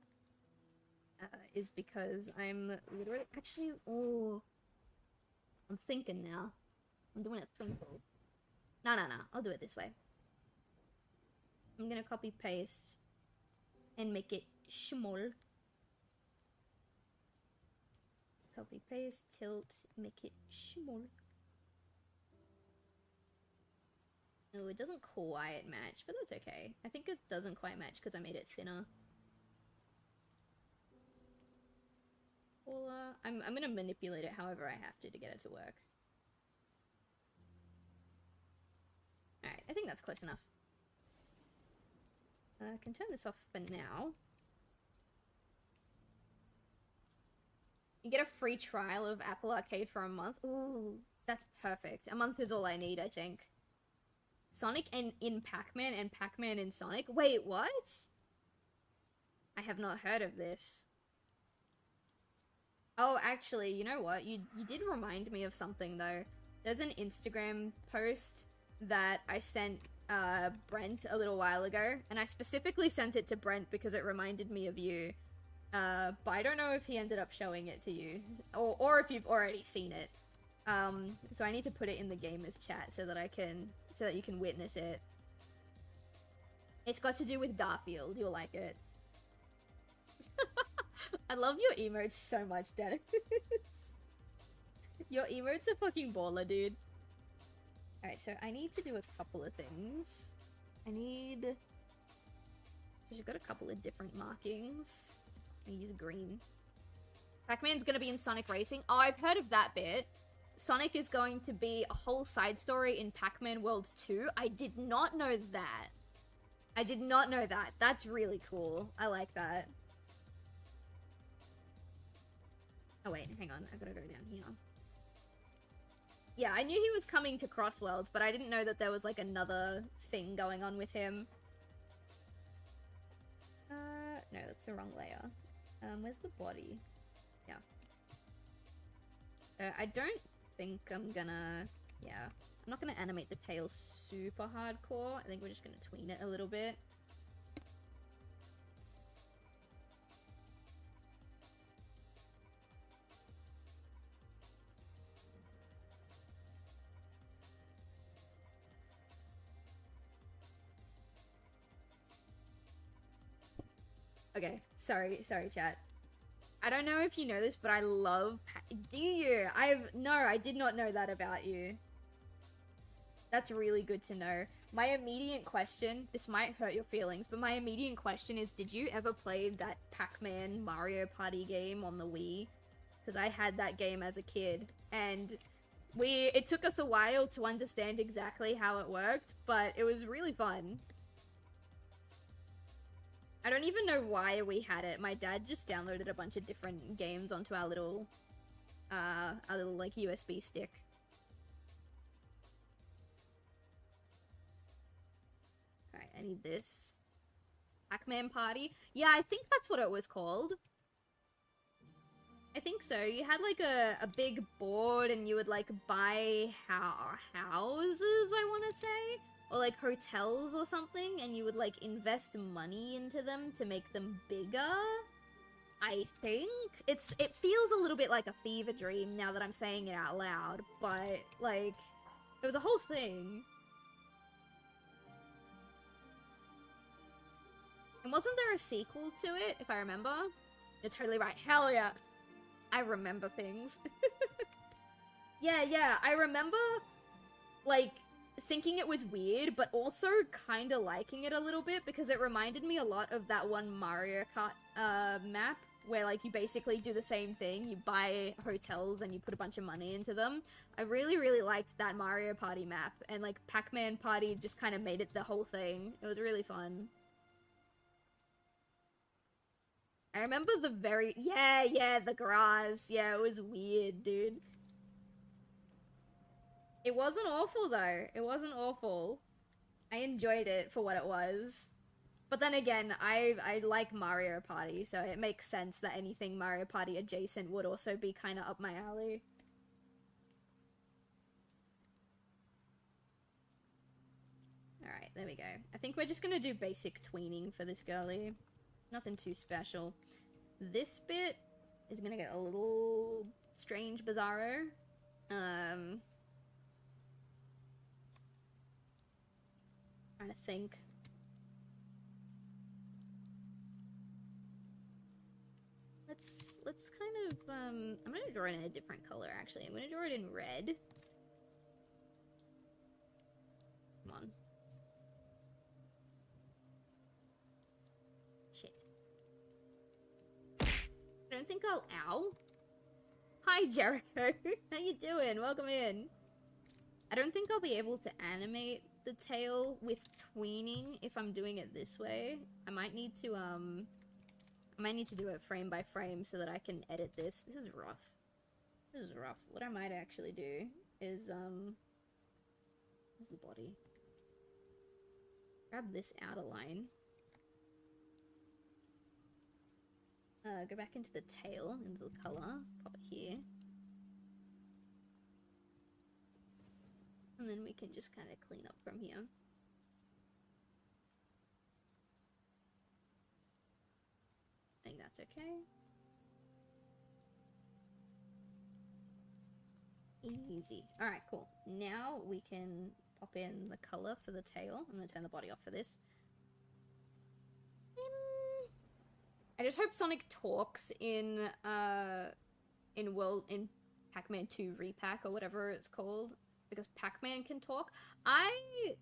is because I'm literally... Actually, oh... I'm thinking now. I'm doing it thinking. No. I'll do it this way. I'm gonna copy-paste and make it small. Copy, paste, tilt, make it small. No, it doesn't quite match, but that's okay. I think it doesn't quite match because I made it thinner. Well, I'm gonna manipulate it however I have to get it to work. Alright, I think that's close enough. I can turn this off for now. You get a free trial of Apple Arcade for a month. Ooh, that's perfect. A month is all I need, I think. Sonic and in Pac-Man and Pac-Man in Sonic? Wait, what? I have not heard of this. Oh, actually, you know what? You did remind me of something, though. There's an Instagram post that I sent Brent a little while ago, and I specifically sent it to Brent because it reminded me of you. But I don't know if he ended up showing it to you, or if you've already seen it. So I need to put it in the gamers chat so that you can witness it. It's got to do with Garfield. You'll like it. I love your emotes so much, Dennis. Your emotes are fucking baller, dude. Alright, so I need to do a couple of things. I've got a couple of different markings. I use green. Pac-Man's gonna be in Sonic Racing. Oh, I've heard of that bit. Sonic is going to be a whole side story in Pac-Man World 2. I did not know that. I did not know that. That's really cool. I like that. Oh wait, hang on. I've gotta go down here. Yeah, I knew he was coming to Crossworlds, but I didn't know that there was like another thing going on with him. No, that's the wrong layer. Where's the body? Yeah. I don't think I'm gonna... Yeah. I'm not gonna animate the tail super hardcore. I think we're just gonna tween it a little bit. Okay, sorry chat. I don't know if you know this, but I love do you? I did not know that about you. That's really good to know. My immediate question, this might hurt your feelings, but my immediate question is, did you ever play that Pac-Man Mario Party game on the Wii? Because I had that game as a kid, and it took us a while to understand exactly how it worked, but it was really fun. I don't even know why we had it. My dad just downloaded a bunch of different games onto our little like USB stick. Alright, I need this. Pac-Man Party? Yeah, I think that's what it was called. I think so. You had like a big board and you would like buy houses, I want to say? Or like hotels or something, and you would like invest money into them to make them bigger. I think it feels a little bit like a fever dream now that I'm saying it out loud, but like it was a whole thing. And wasn't there a sequel to it, if I remember? You're totally right. Hell yeah. I remember things. Yeah, I remember, like, thinking it was weird, but also kind of liking it a little bit, because it reminded me a lot of that one Mario Kart map, where, like, you basically do the same thing. You buy hotels and you put a bunch of money into them. I really, really liked that Mario Party map, and, like, Pac-Man Party just kind of made it the whole thing. It was really fun. I remember the very... Yeah, the grass. Yeah, it was weird, dude. It wasn't awful, though. It wasn't awful. I enjoyed it for what it was. But then again, I like Mario Party, so it makes sense that anything Mario Party adjacent would also be kind of up my alley. Alright, there we go. I think we're just gonna do basic tweening for this girlie. Nothing too special. This bit is gonna get a little strange, bizarro. Trying to think. Let's kind of, I'm gonna draw it in a different color, actually. I'm gonna draw it in red. Come on. Shit. I don't think I'll... Ow. Hi, Jericho. How you doing? Welcome in. I don't think I'll be able to animate the tail with tweening if I'm doing it this way. I might need to do it frame by frame so that I can edit this. This is rough. This is rough. What I might actually do is, where's the body? Grab this outer line. Go back into the tail, into the color. Pop it here. And then we can just kind of clean up from here. I think that's okay. Easy. Alright, cool. Now we can pop in the color for the tail. I'm gonna turn the body off for this. I just hope Sonic talks in Pac-Man 2 Repack or whatever it's called, because Pac-Man can talk. I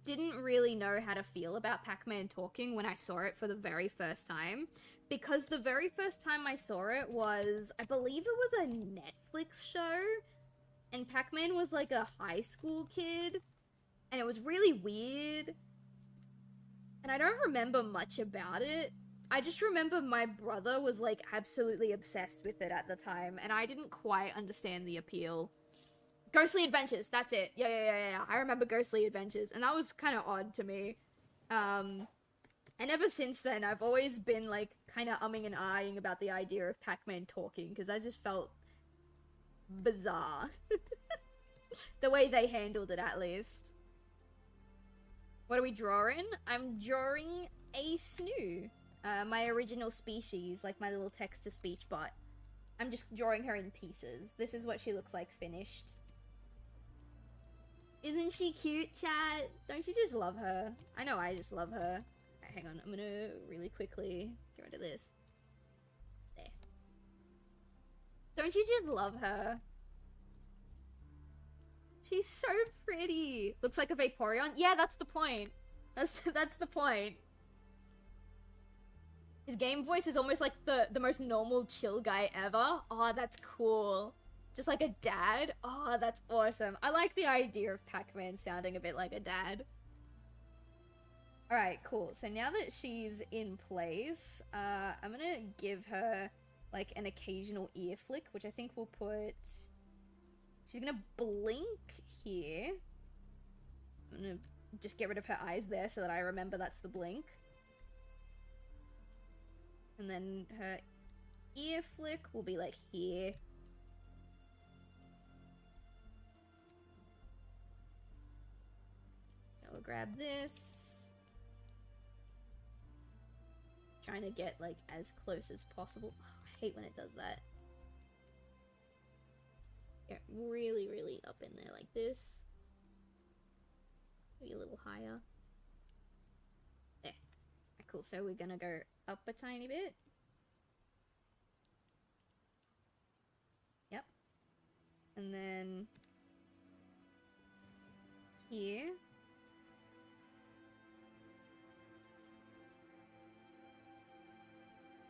didn't really know how to feel about Pac-Man talking when I saw it for the very first time, because the very first time I saw it was, I believe it was a Netflix show, and Pac-Man was like a high school kid, and it was really weird, and I don't remember much about it. I just remember my brother was like absolutely obsessed with it at the time, and I didn't quite understand the appeal. Ghostly Adventures, that's it. Yeah. I remember Ghostly Adventures, and that was kind of odd to me. And ever since then, I've always been like kind of umming and ahhing about the idea of Pac-Man talking, because I just felt bizarre. The way they handled it, at least. What are we drawing? I'm drawing a Snuu. My original species, like my little text-to-speech bot. I'm just drawing her in pieces. This is what she looks like finished. Isn't she cute, chat? Don't you just love her? I know I just love her. Right, hang on, I'm gonna really quickly get rid of this. There. Don't you just love her? She's so pretty. Looks like a Vaporeon. Yeah, that's the point. That's the point. His game voice is almost like the most normal chill guy ever. Oh, that's cool. Just like a dad. Oh, that's awesome. I like the idea of Pac-Man sounding a bit like a dad. Alright, cool. So now that she's in place, I'm gonna give her like an occasional ear flick, which I think we'll put... She's gonna blink here. I'm gonna just get rid of her eyes there so that I remember that's the blink. And then her ear flick will be like here. Now we'll grab this. Trying to get like as close as possible. Oh, I hate when it does that. Get really, really up in there like this. Maybe a little higher. There. cool. So we're gonna go up a tiny bit. Yep. And then here.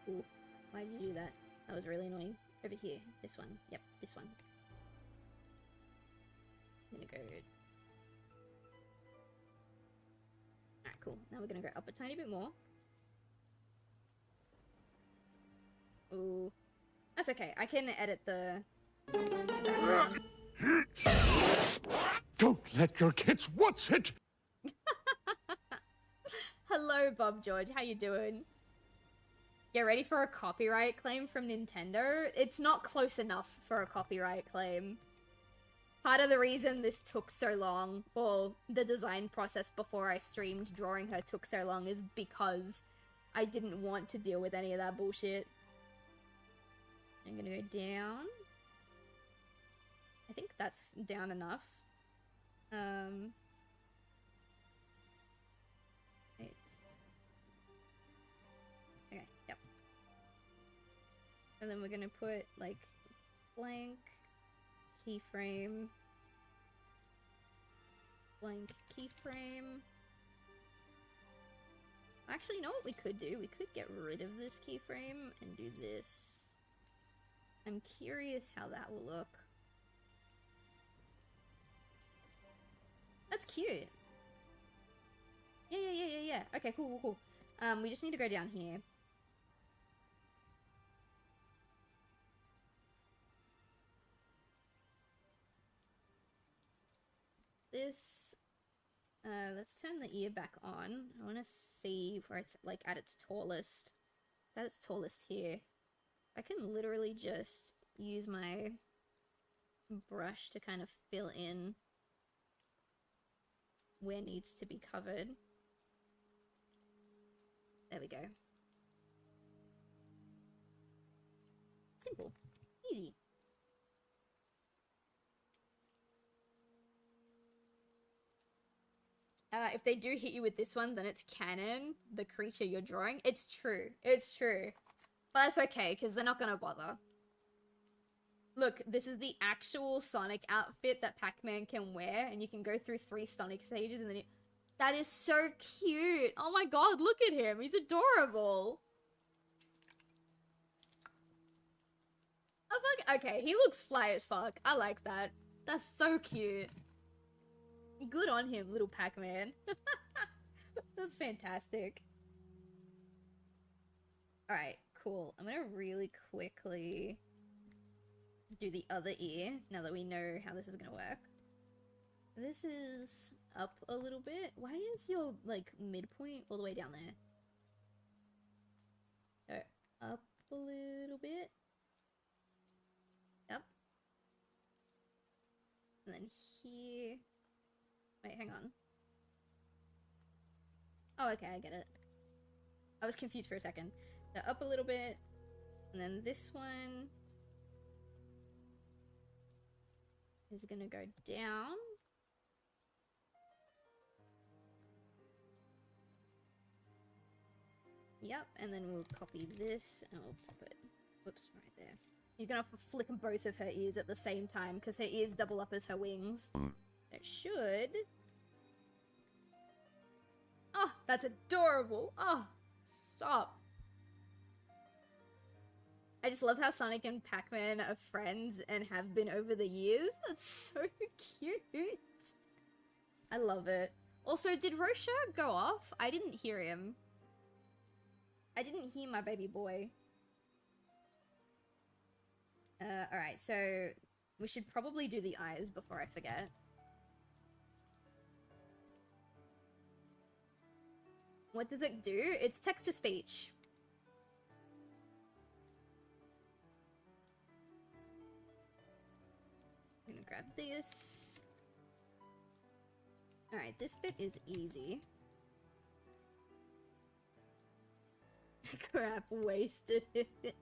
Ooh, why did you do that? That was really annoying. Over here, this one. Yep, this one. I'm gonna go. Alright, cool. Now we're gonna go up a tiny bit more. Ooh. That's okay. I can edit the background. Don't let your kids watch it! Hello, Bob George. How you doing? Get ready for a copyright claim from Nintendo. It's not close enough for a copyright claim. Part of the reason this took so long, or the design process before I streamed drawing her took so long, is because I didn't want to deal with any of that bullshit. I'm gonna go down. I think that's down enough. Wait. Okay, yep. And then we're gonna put, like, blank keyframe, blank keyframe. Actually, you know what we could do? We could get rid of this keyframe and do this. I'm curious how that will look. That's cute. Yeah. Okay, cool. We just need to go down here. This, let's turn the ear back on. I want to see where it's, like, at its tallest. It's at its tallest here. I can literally just use my brush to kind of fill in where needs to be covered. There we go. Simple. Easy. If they do hit you with this one, then it's canon, the creature you're drawing. It's true. It's true. But that's okay, because they're not gonna bother. Look, this is the actual Sonic outfit that Pac-Man can wear, and you can go through 3 Sonic stages, and then that is so cute! Oh my god, look at him! He's adorable! Oh fuck, okay, he looks fly as fuck. I like that. That's so cute. Good on him, little Pac-Man. That's fantastic. Alright, cool. I'm gonna really quickly do the other ear, now that we know how this is gonna work. This is up a little bit. Why is your, like, midpoint all the way down there? Go up a little bit. Yep. And then here. Wait, hang on. Oh, okay, I get it. I was confused for a second. So up a little bit, and then this one is gonna go down. Yep, and then we'll copy this, and we'll pop it, whoops, right there. You're gonna have to flick both of her ears at the same time, because her ears double up as her wings. It should. Oh, that's adorable. Oh, stop. I just love how Sonic and Pac-Man are friends and have been over the years. That's so cute. I love it. Also, did Rosha go off? I didn't hear him. I didn't hear my baby boy. Alright, so we should probably do the eyes before I forget. What does it do? It's text-to-speech. I'm gonna grab this. Alright, this bit is easy. Crap, wasted it.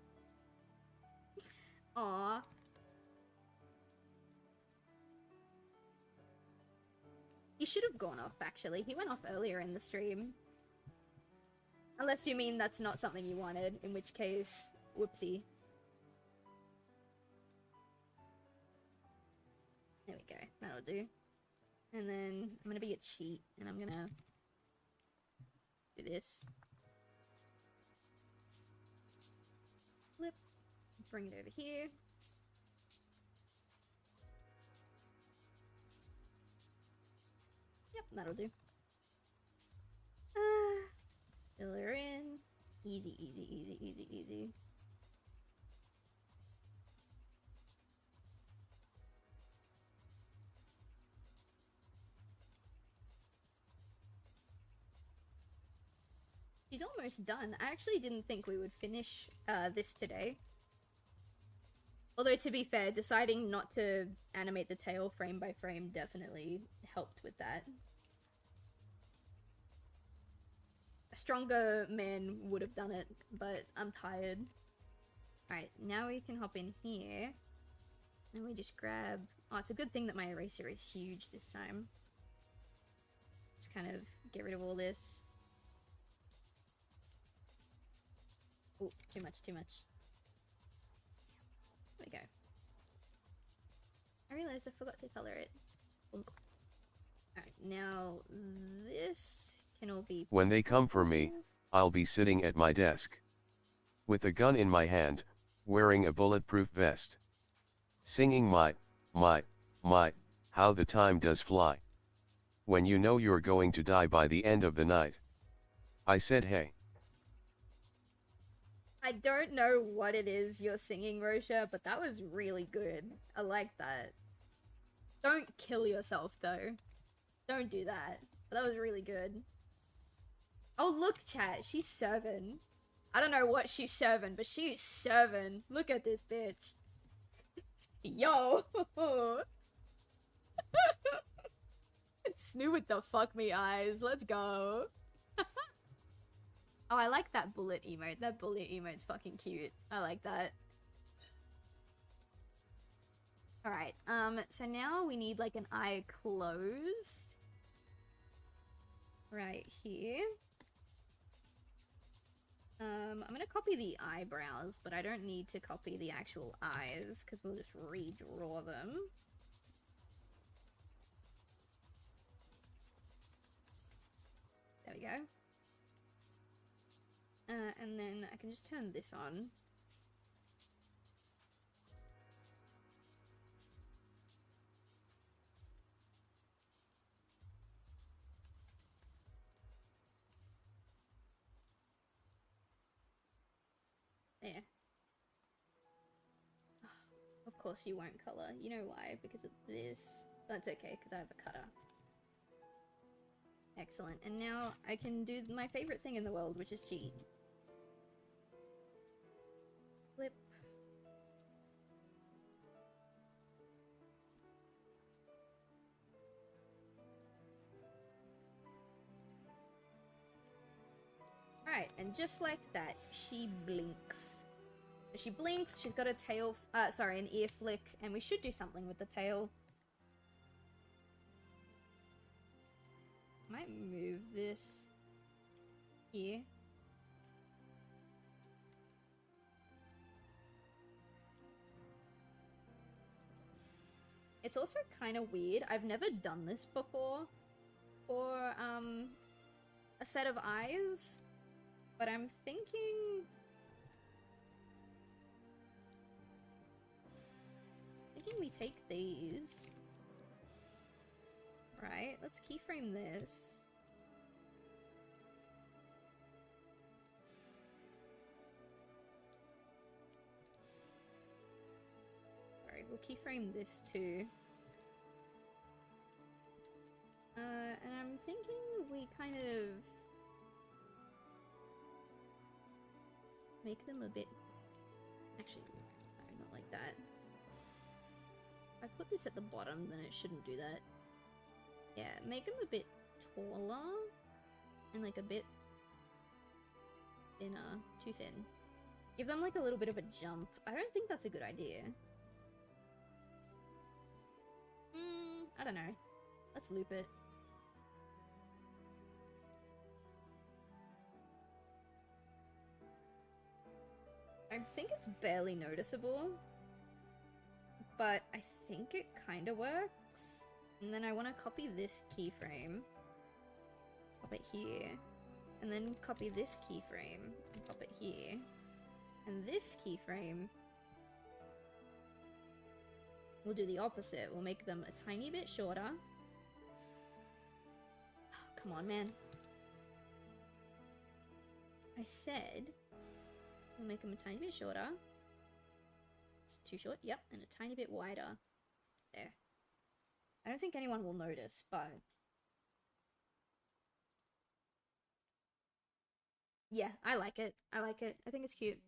Aw. He should have gone off, actually. He went off earlier in the stream. Unless you mean that's not something you wanted, in which case, whoopsie. There we go, that'll do. And then I'm gonna be a cheat, and I'm gonna do this. Flip, bring it over here. Yep, that'll do. Fill her in. Easy, easy, easy, easy, easy. She's almost done. I actually didn't think we would finish this today. Although, to be fair, deciding not to animate the tail frame by frame definitely helped with that. A stronger man would have done it, but I'm tired. Alright, now we can hop in here. And we just grab... Oh, it's a good thing that my eraser is huge this time. Just kind of get rid of all this. Oh, too much, too much. There we go. I realized I forgot to color it. Alright, now this can all be... When they come for me, I'll be sitting at my desk. With a gun in my hand, wearing a bulletproof vest. Singing my, how the time does fly. When you know you're going to die by the end of the night. I said hey. I don't know what it is you're singing, Rosha, but that was really good. I like that. Don't kill yourself, though. Don't do that. But that was really good. Oh, look, chat. She's serving. I don't know what she's serving, but she's serving. Look at this bitch. Yo! Snoo with the fuck me eyes. Let's go. Oh, I like that bullet emote. That bullet emote's fucking cute. I like that. Alright, so now we need like an eye closed. Right here. I'm gonna copy the eyebrows, but I don't need to copy the actual eyes, because we'll just redraw them. There we go. And then I can just turn this on. There. Oh, of course you won't color. You know why? Because of this. That's okay, because I have a cutter. Excellent. And now I can do my favorite thing in the world, which is cheat. Flip. Alright, and just like that, she blinks. So she blinks, she's got a tail, sorry, an ear flick, and we should do something with the tail. Might move this here. It's also kind of weird. I've never done this before for a set of eyes, but I'm thinking we take these. Right, let's keyframe this. Sorry, we'll keyframe this too. And I'm thinking we kind of make them a bit... Actually, no, not like that. If I put this at the bottom, then it shouldn't do that. Yeah, make them a bit taller and like a bit thinner. Too thin. Give them like a little bit of a jump. I don't think that's a good idea. I don't know. Let's loop it. I think it's barely noticeable, but I think it kind of works. And then I want to copy this keyframe, pop it here, and then copy this keyframe and pop it here, and this keyframe, we'll do the opposite. We'll make them a tiny bit shorter. Oh, come on, man. I said we'll make them a tiny bit shorter. It's too short, yep, and a tiny bit wider. There. I don't think anyone will notice, but... yeah, I like it. I like it. I think it's cute.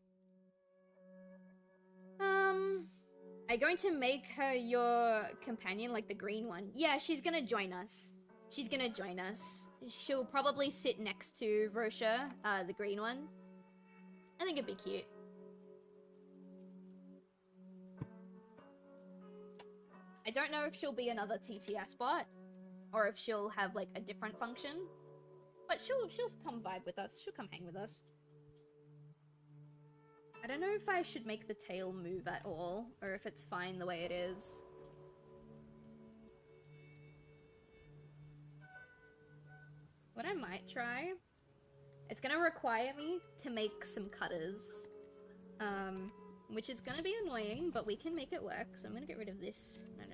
Are you going to make her your companion, like the green one? Yeah, she's gonna join us. She's gonna join us. She'll probably sit next to Rosha, the green one. I think it'd be cute. I don't know if she'll be another TTS bot, or if she'll have, like, a different function. But she'll come vibe with us. She'll come hang with us. I don't know if I should make the tail move at all, or if it's fine the way it is. What I might try, it's gonna require me to make some cutters, which is gonna be annoying, but we can make it work. So I'm gonna get rid of this. No.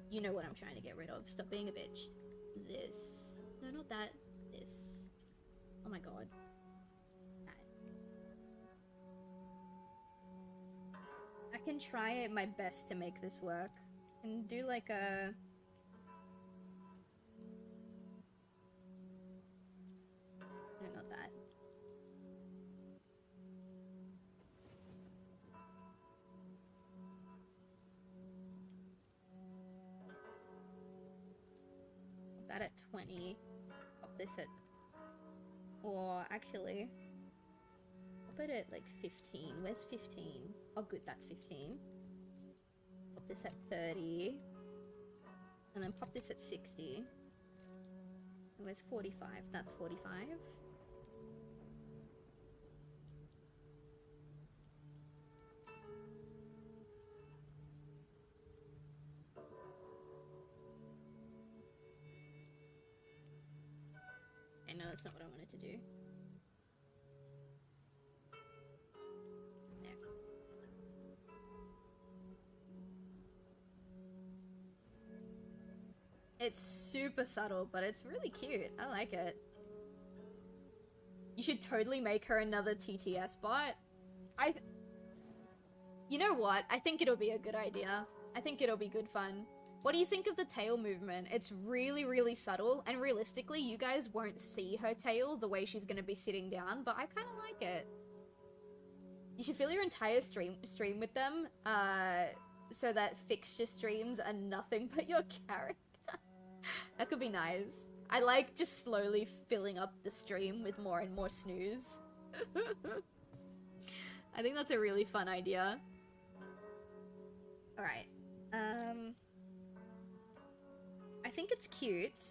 You know what I'm trying to get rid of. Stop being a bitch. This. No, not that. This. Oh my god. I can try my best to make this work. And do like a... no, not that. Put that at 20. Pop this at... or actually... pop it at like 15. Where's 15? Oh good, that's 15. Pop this at 30. And then pop this at 60. And where's 45? That's 45. I know that's not what I wanted to do. It's super subtle, but it's really cute. I like it. You should totally make her another TTS bot. You know what? I think it'll be a good idea. I think it'll be good fun. What do you think of the tail movement? It's really, really subtle, and realistically, you guys won't see her tail the way she's gonna be sitting down, but I kind of like it. You should fill your entire stream with them, so that fixture streams are nothing but your character. That could be nice. I like just slowly filling up the stream with more and more Snoos. I think that's a really fun idea. Alright. I think it's cute.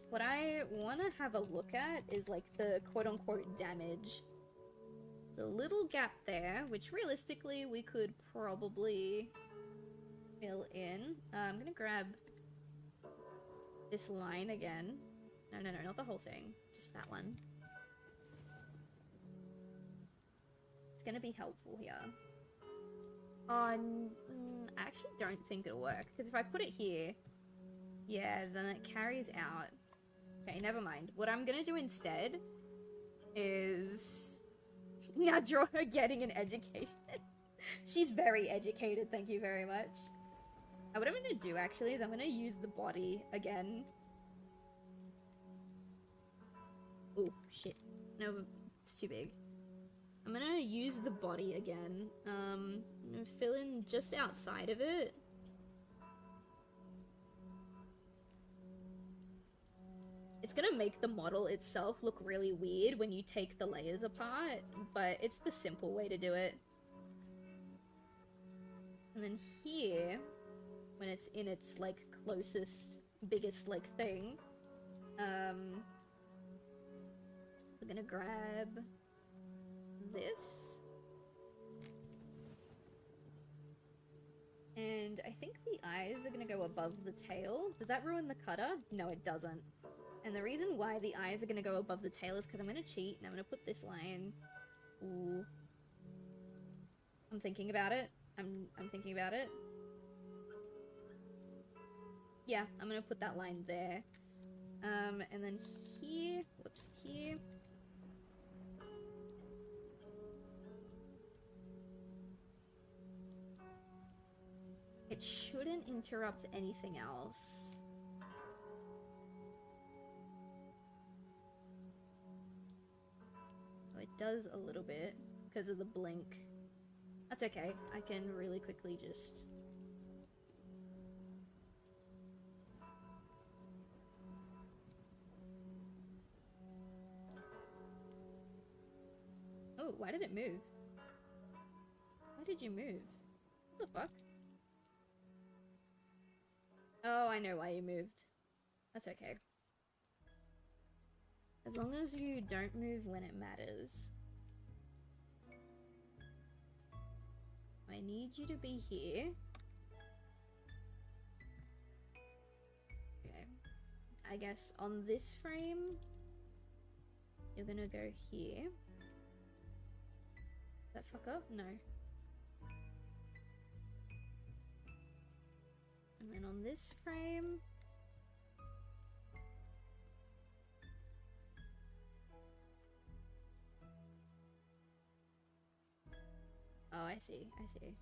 What I want to have a look at is like the quote-unquote damage. The little gap there, which realistically we could probably fill in. I'm gonna grab this line again. No, not the whole thing. Just that one. It's gonna be helpful here. I actually don't think it'll work, because if I put it here, yeah, then it carries out. Okay, never mind. What I'm gonna do instead is now draw her getting an education. She's very educated, thank you very much. What I'm gonna do actually is I'm gonna use the body again. Oh shit. No, it's too big. I'm gonna use the body again. I'm gonna fill in just outside of it. It's gonna make the model itself look really weird when you take the layers apart, but it's the simple way to do it. And then here, when it's in its, like, closest, biggest, like, thing, we're gonna grab this, And I think the eyes are gonna go above the tail. Does that ruin the cutter? No, it doesn't. And the reason why the eyes are gonna go above the tail is because I'm gonna cheat and I'm gonna put this line. Ooh. I'm thinking about it. I'm thinking about it. Yeah, I'm gonna put that line there. And then here, whoops, here. It shouldn't interrupt anything else. Oh, it does a little bit because of the blink. That's okay. I can really quickly just... Oh, why did it move? Why did you move? What the fuck? Oh, I know why you moved. That's okay. As long as you don't move when it matters. I need you to be here. Okay. I guess on this frame, you're gonna go here. That fucker? No. And then on this frame... Oh, I see, I see.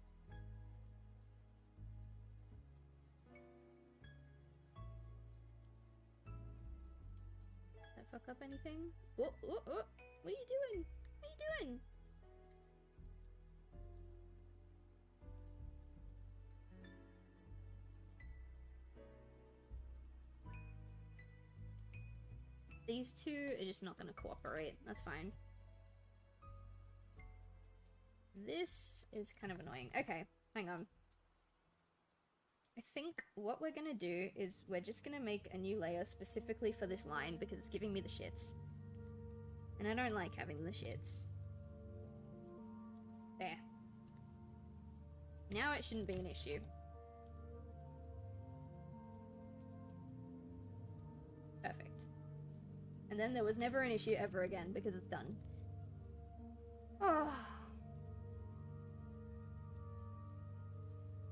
Did that fuck up anything? Oh, oh, oh! What are you doing? What are you doing? These two are just not gonna cooperate. That's fine. This is kind of annoying. Okay, hang on. I think what we're gonna do is we're just gonna make a new layer specifically for this line because it's giving me the shits. And I don't like having the shits. There. Now it shouldn't be an issue. Perfect. And then there was never an issue ever again because it's done. Oh.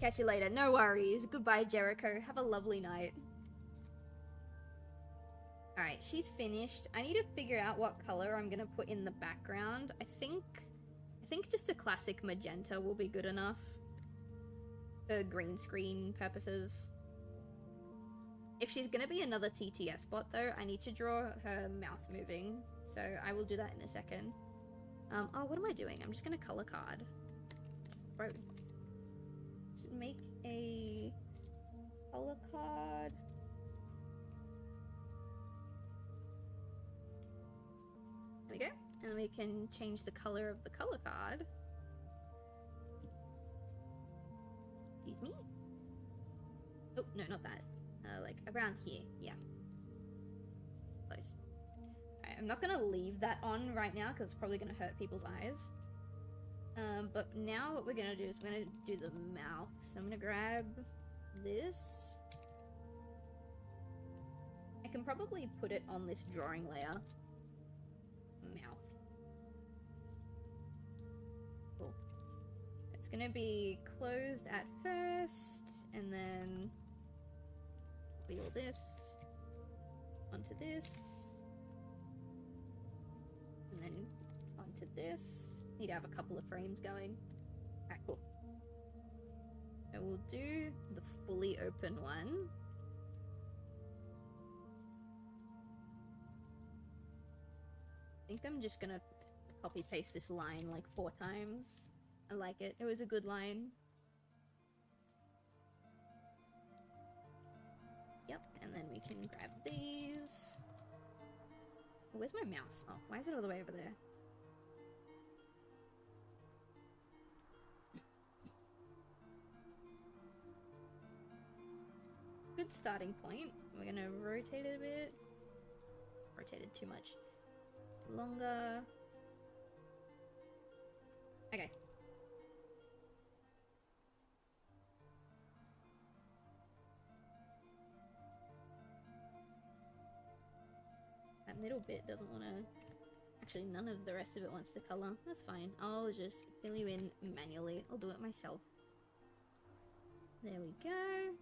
Catch you later. No worries. Goodbye, Jericho. Have a lovely night. Alright, she's finished. I need to figure out what color I'm gonna put in the background. I think just a classic magenta will be good enough. For green screen purposes. If she's gonna be another TTS bot though, I need to draw her mouth moving. So I will do that in a second. Oh, what am I doing? I'm just gonna color card. Bro. Just make a color card. There we go. And we can change the color of the color card. Excuse me. Oh, no, not that. Like around here, yeah. Close. Alright, I'm not gonna leave that on right now because it's probably gonna hurt people's eyes. But now what we're gonna do is we're gonna do the mouth. So I'm gonna grab this. I can probably put it on this drawing layer. Mouth. Cool. It's gonna be closed at first, and then all this onto this, and then onto this. Need to have a couple of frames going. Alright, cool. So we'll do the fully open one. I think I'm just gonna copy paste this line like 4 times. I like it. It was a good line. Yep, and then we can grab these. Where's my mouse? Oh, why is it all the way over there? Good starting point. We're gonna rotate it a bit. Rotated too much. Longer. Okay. middle bit doesn't want to... Actually, none of the rest of it wants to color. That's fine. I'll just fill you in manually. I'll do it myself. There we go.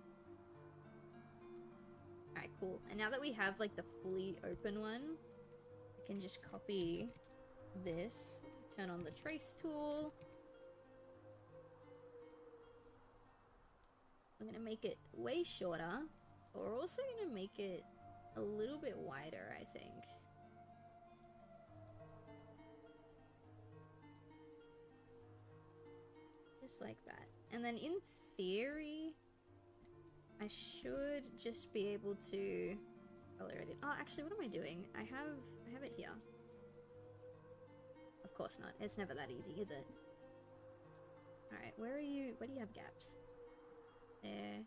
Alright, cool. And now that we have, like, the fully open one, we can just copy this, turn on the trace tool. I'm gonna make it way shorter, but we're also gonna make it a little bit wider, I think. Just like that. And then in theory, I should just be able to color it. Oh, actually, what am I doing? I have it here. Of course not. It's never that easy, is it? Alright, where are you? Where do you have gaps? There,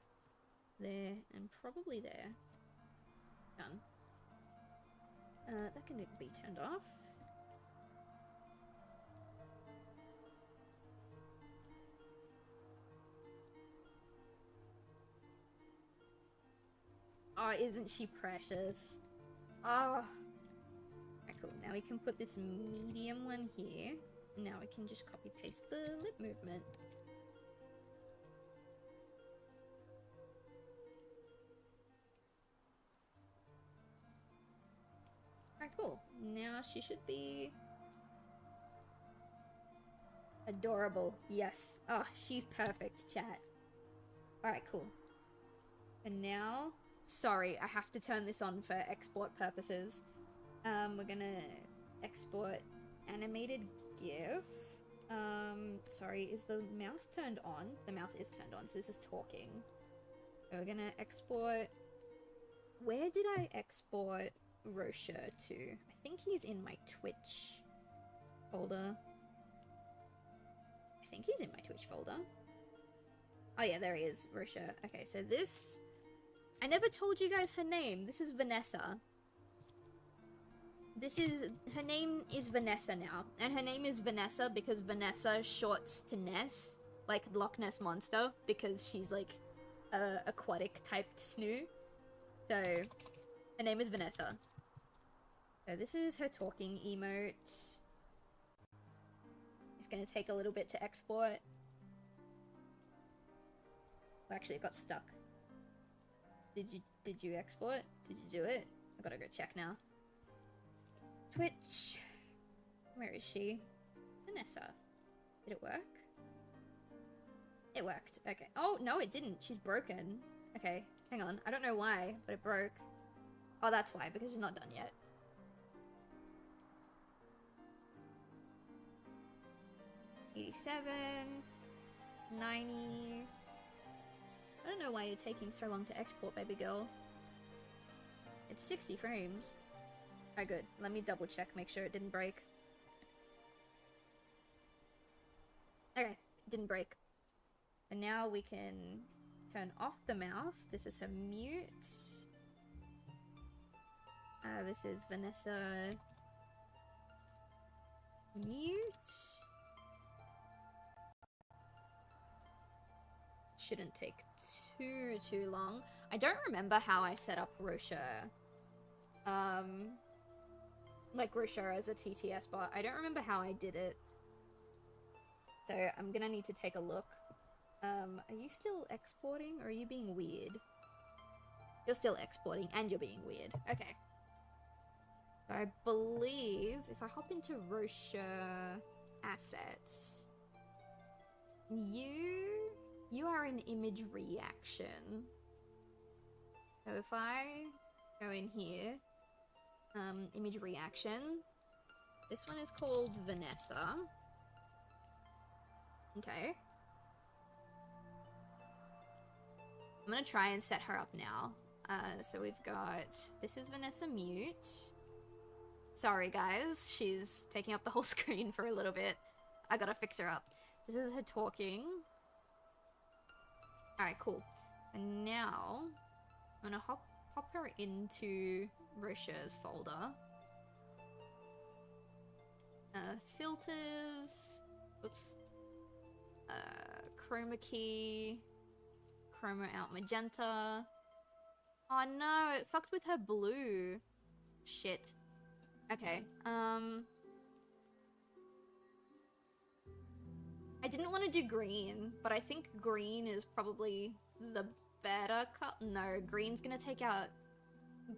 there, and probably there. Done. That can be turned off. Oh, isn't she precious? Oh. Alright, cool. Now we can put this medium one here. Now we can just copy paste the lip movement. Alright, cool. Now she should be adorable. Yes. Oh, she's perfect, chat. Alright, cool. And now, sorry, I have to turn this on for export purposes. We're gonna export animated GIF. Sorry, is the mouth turned on? The mouth is turned on, so this is talking. So we're gonna export... Where did I export Rocher to? I think he's in my Twitch folder. I think he's in my Twitch folder. Oh yeah, there he is, Rocher. Okay, so this... I never told you guys her name. This is Vanessa. Her name is Vanessa now. And her name is Vanessa because Vanessa shorts to Ness. Like Loch Ness Monster. Because she's like a aquatic typed Snoo. So, her name is Vanessa. So this is her talking emote. It's gonna take a little bit to export. Well, actually, it got stuck. Did you export? Did you do it? I gotta go check now. Twitch. Where is she? Vanessa. Did it work? It worked. Okay. Oh, no, it didn't. She's broken. Okay, hang on. I don't know why, but it broke. Oh, that's why, because she's not done yet. $87, 90. I don't know why you're taking so long to export, baby girl. It's 60 frames. Oh, good. Let me double check, make sure it didn't break. Okay, it didn't break. And now we can turn off the mouth. This is her mute. This is Vanessa mute. Shouldn't take too long. I don't remember how I set up Rocher. Like Rocher as a TTS bot. I don't remember how I did it. So I'm gonna need to take a look. Are you still exporting or are you being weird? You're still exporting and you're being weird. Okay. So I believe if I hop into Rocher assets, you are an image reaction. So if I go in here, image reaction, this one is called Vanessa. Okay. I'm gonna try and set her up now. So we've got, this is Vanessa mute. Sorry guys, she's taking up the whole screen for a little bit. I gotta fix her up. This is her talking. Alright, cool. So now, I'm gonna hop her into Rocher's folder. Filters. Oops. Chroma key. Chroma out magenta. Oh no, it fucked with her blue. Shit. Okay, I didn't want to do green, but I think green is probably the better cut. No, green's gonna take out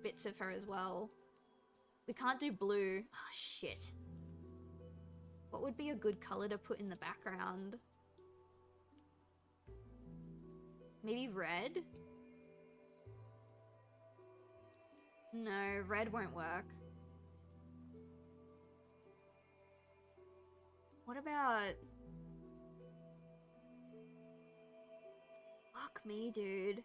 bits of her as well. We can't do blue. Oh, shit. What would be a good color to put in the background? Maybe red? No, red won't work. What about... Fuck me, dude.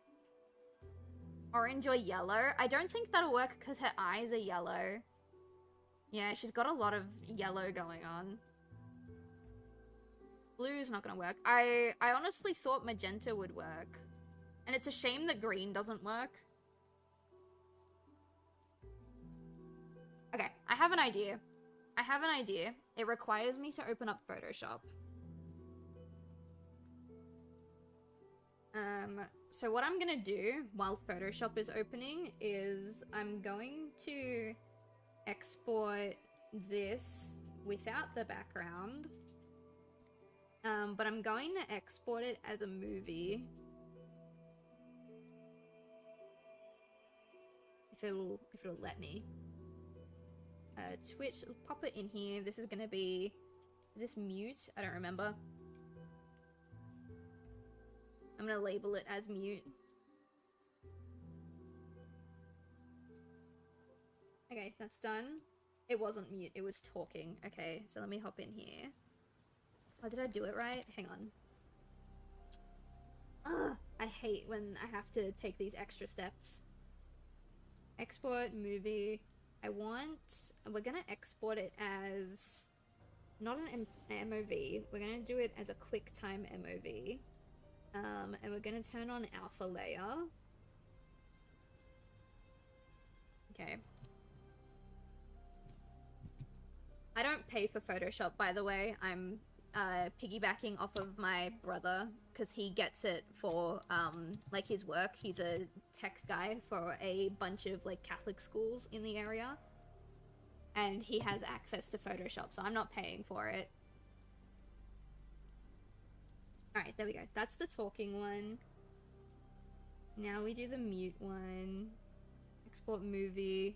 Orange or yellow? I don't think that'll work because her eyes are yellow. Yeah, she's got a lot of yellow going on. Blue's not gonna work. I honestly thought magenta would work. And it's a shame that green doesn't work. Okay, I have an idea. It requires me to open up Photoshop. So what I'm gonna do while Photoshop is opening is I'm going to export this without the background. But I'm going to export it as a movie. If it'll let me. Twitch, pop it in here. This is gonna be... Is this mute? I don't remember. I'm gonna label it as mute. Okay, that's done. It wasn't mute, it was talking. Okay, so let me hop in here. Oh, did I do it right? Hang on. Ugh, I hate when I have to take these extra steps. Export movie. We're gonna export it as not an MOV. We're gonna do it as a QuickTime MOV. And we're gonna turn on alpha layer. Okay. I don't pay for Photoshop, by the way. I'm piggybacking off of my brother because he gets it for like his work. He's a tech guy for a bunch of like Catholic schools in the area, and he has access to Photoshop, so I'm not paying for it. Alright, there we go. That's the talking one. Now we do the mute one. Export movie.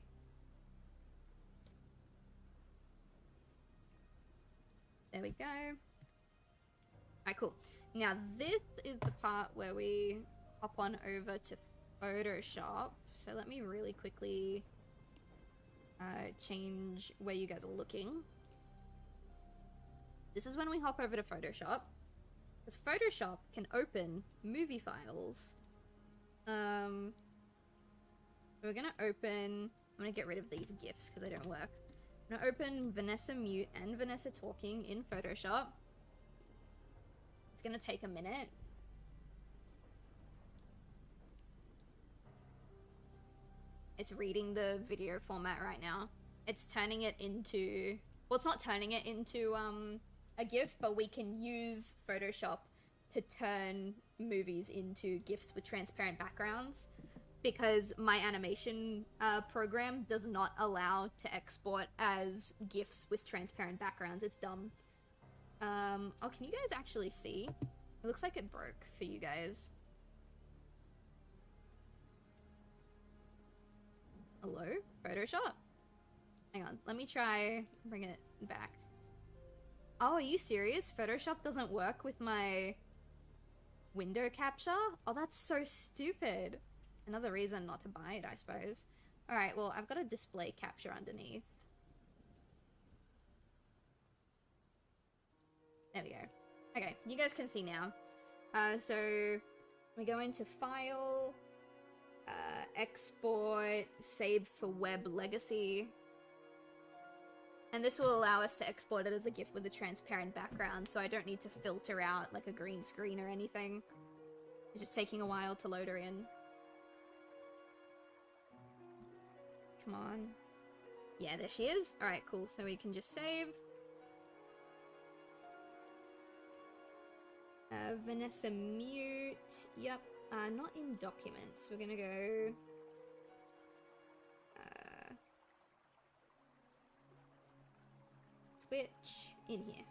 There we go. Alright, cool. Now this is the part where we hop on over to Photoshop. So let me really quickly change where you guys are looking. This is when we hop over to Photoshop. Because Photoshop can open movie files. We're gonna open... I'm gonna get rid of these GIFs because they don't work. I'm gonna open Vanessa Mute and Vanessa Talking in Photoshop. It's gonna take a minute. It's reading the video format right now. It's turning it into... Well, it's not turning it into, a GIF, but we can use Photoshop to turn movies into GIFs with transparent backgrounds because my animation program does not allow to export as GIFs with transparent backgrounds. It's dumb. Oh, can you guys actually see? It looks like it broke for you guys. Hello? Photoshop? Hang on, let me try bring it back. Oh, are you serious? Photoshop doesn't work with my window capture? Oh, that's so stupid. Another reason not to buy it, I suppose. Alright, well, I've got a display capture underneath. There we go. Okay, you guys can see now. So we go into File, Export, Save for Web Legacy. And this will allow us to export it as a GIF with a transparent background, so I don't need to filter out like a green screen or anything. It's just taking a while to load her in. Come on. Yeah, there she is. Alright, cool. So we can just save. Vanessa Mute. Yep. Not in Documents. We're gonna go... Switch in here.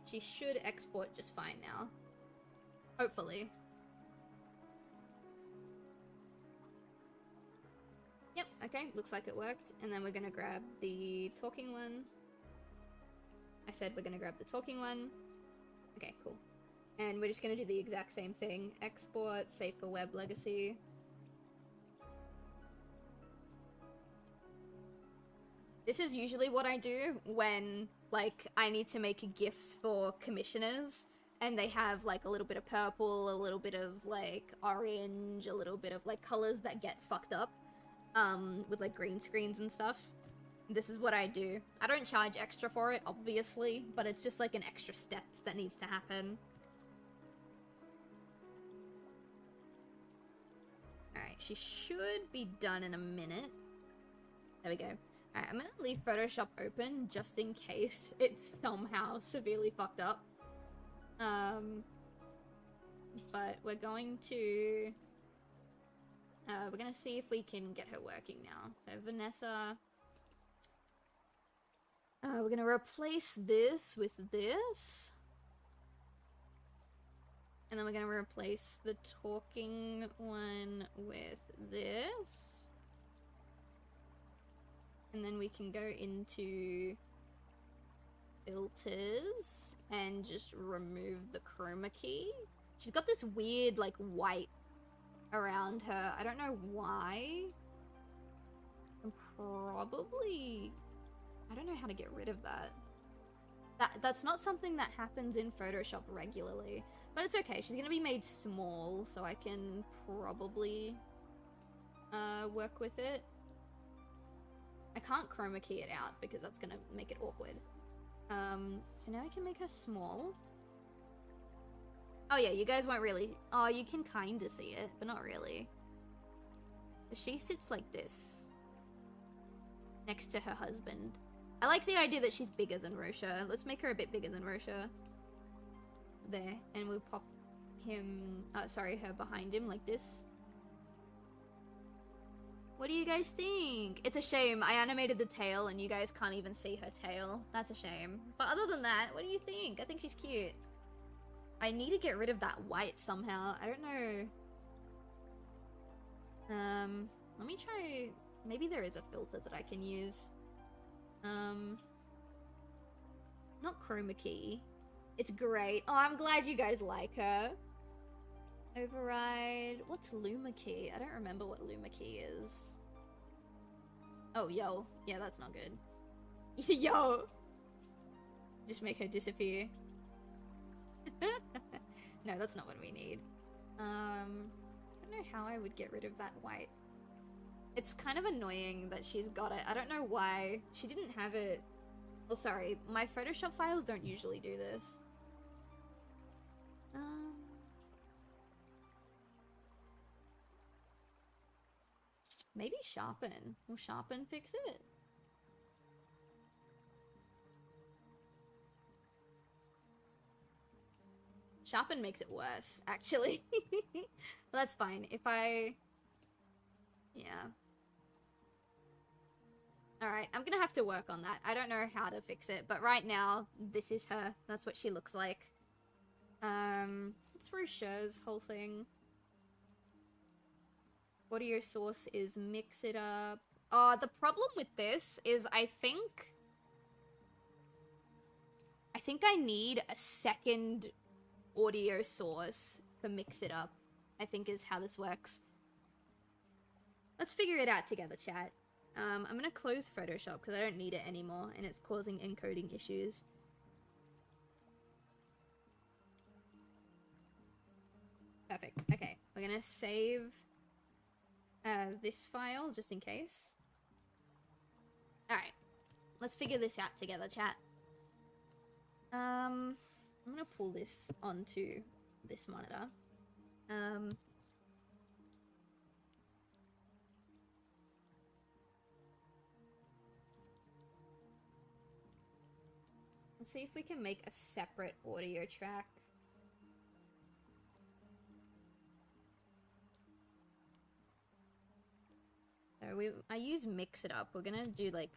She should export just fine now. Hopefully. Yep, okay, looks like it worked. And then we're gonna grab the talking one. I said we're gonna grab the talking one. Okay, cool. And we're just gonna do the exact same thing. Export, save for web legacy. This is usually what I do when, like, I need to make GIFs for commissioners, and they have, like, a little bit of purple, a little bit of, like, orange, a little bit of, like, colors that get fucked up, with, like, green screens and stuff. This is what I do. I don't charge extra for it, obviously, but it's just, like, an extra step that needs to happen. Alright, she should be done in a minute. There we go. Alright, I'm gonna leave Photoshop open just in case it's somehow severely fucked up. But we're going to... we're gonna see if we can get her working now. So Vanessa... we're gonna replace this with this. And then we're gonna replace the talking one with this. And then we can go into filters and just remove the chroma key. She's got this weird, like, white around her. I don't know why. And probably... I don't know how to get rid of that. That's not something that happens in Photoshop regularly. But it's okay. She's gonna be made small, so I can probably work with it. I can't chroma key it out because that's gonna make it awkward. So now I can make her small. Oh yeah, you guys won't really... Oh, you can kinda see it, but not really. She sits like this. Next to her husband. I like the idea that she's bigger than Rosha. Let's make her a bit bigger than Rosha. There. And we'll pop him... her behind him like this. What do you guys think? It's a shame. I animated the tail and you guys can't even see her tail. That's a shame. But other than that, what do you think? I think she's cute. I need to get rid of that white somehow. I don't know. Let me try... Maybe there is a filter that I can use. Not chroma key. It's great. Oh, I'm glad you guys like her. Override. What's Luma key? I don't remember what Luma key is. Oh, yo. Yeah, that's not good. Yo! Just make her disappear. No, that's not what we need. I don't know how I would get rid of that white. It's kind of annoying that she's got it. I don't know why. She didn't have it. Oh, sorry. My Photoshop files don't usually do this. Maybe sharpen. Will sharpen fix it? Sharpen makes it worse, actually. But that's fine. If I... Yeah. Alright, I'm gonna have to work on that. I don't know how to fix it, but right now, this is her. That's what she looks like. It's Rusha's whole thing. Audio source is mix it up. Oh, the problem with this is I think I need a second audio source for mix it up, I think is how this works. Let's figure it out together, chat. I'm gonna close Photoshop because I don't need it anymore and it's causing encoding issues. Perfect. Okay, we're gonna save this file just in case. Alright, let's figure this out together, chat. I'm gonna pull this onto this monitor. Let's see if we can make a separate audio track. So I use Mix It Up. We're gonna do like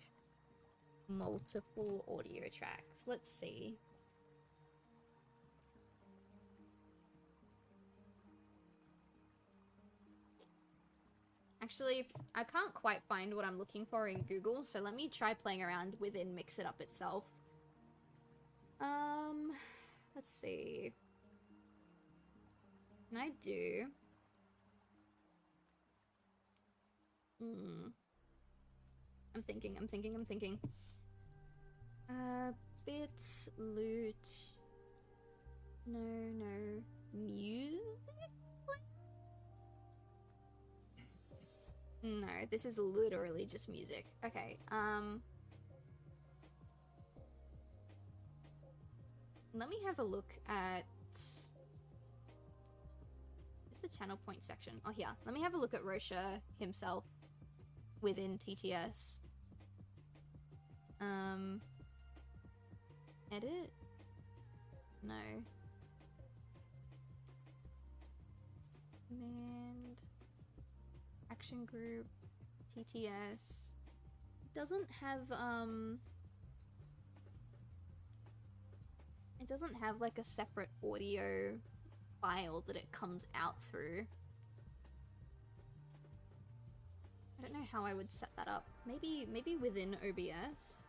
multiple audio tracks. Let's see. Actually, I can't quite find what I'm looking for in Google, so let me try playing around within Mix It Up itself. Let's see. Can I do... I'm thinking. Bit, loot... No. Music? No, this is literally just music. Okay, let me have a look at... What's the channel point section? Oh, here. Let me have a look at Rosha himself within TTS. Edit? No. Command... Action group, TTS. Doesn't have, it doesn't have like a separate audio file that it comes out through. I don't know how I would set that up. Maybe within OBS?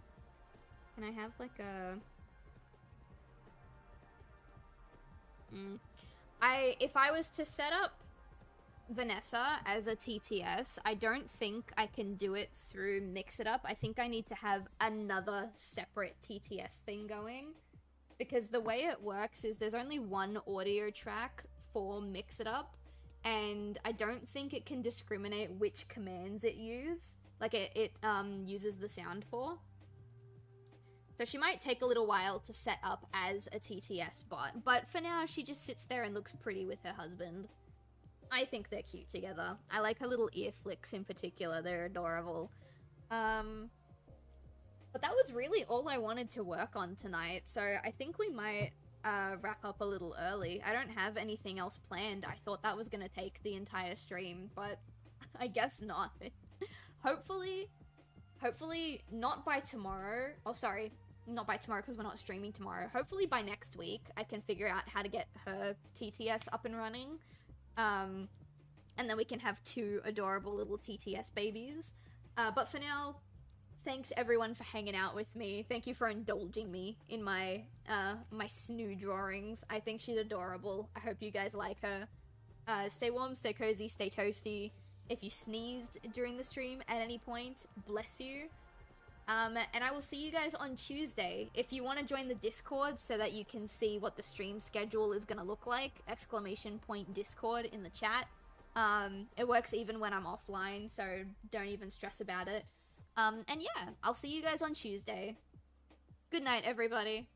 Can I have like a... if I was to set up Vanessa as a TTS, I don't think I can do it through Mix It Up. I think I need to have another separate TTS thing going, because the way it works is there's only one audio track for Mix It Up, and I don't think it can discriminate which commands it uses the sound for. So she might take a little while to set up as a TTS bot, but for now she just sits there and looks pretty with her husband. I think they're cute together. I like her little ear flicks in particular. They're adorable. But that was really all I wanted to work on tonight, so I think we might wrap up a little early. I don't have anything else planned. I thought that was gonna take the entire stream, but I guess not. Hopefully not by tomorrow. Oh, sorry. Not by tomorrow because we're not streaming tomorrow. Hopefully by next week I can figure out how to get her TTS up and running. And then we can have 2 adorable little TTS babies. But for now, thanks everyone for hanging out with me. Thank you for indulging me in my my Snuu drawings. I think she's adorable. I hope you guys like her. Stay warm, stay cozy, stay toasty. If you sneezed during the stream at any point, bless you. And I will see you guys on Tuesday. If you want to join the Discord so that you can see what the stream schedule is going to look like, !Discord in the chat. It works even when I'm offline, so don't even stress about it. And yeah, I'll see you guys on Tuesday. Good night, everybody.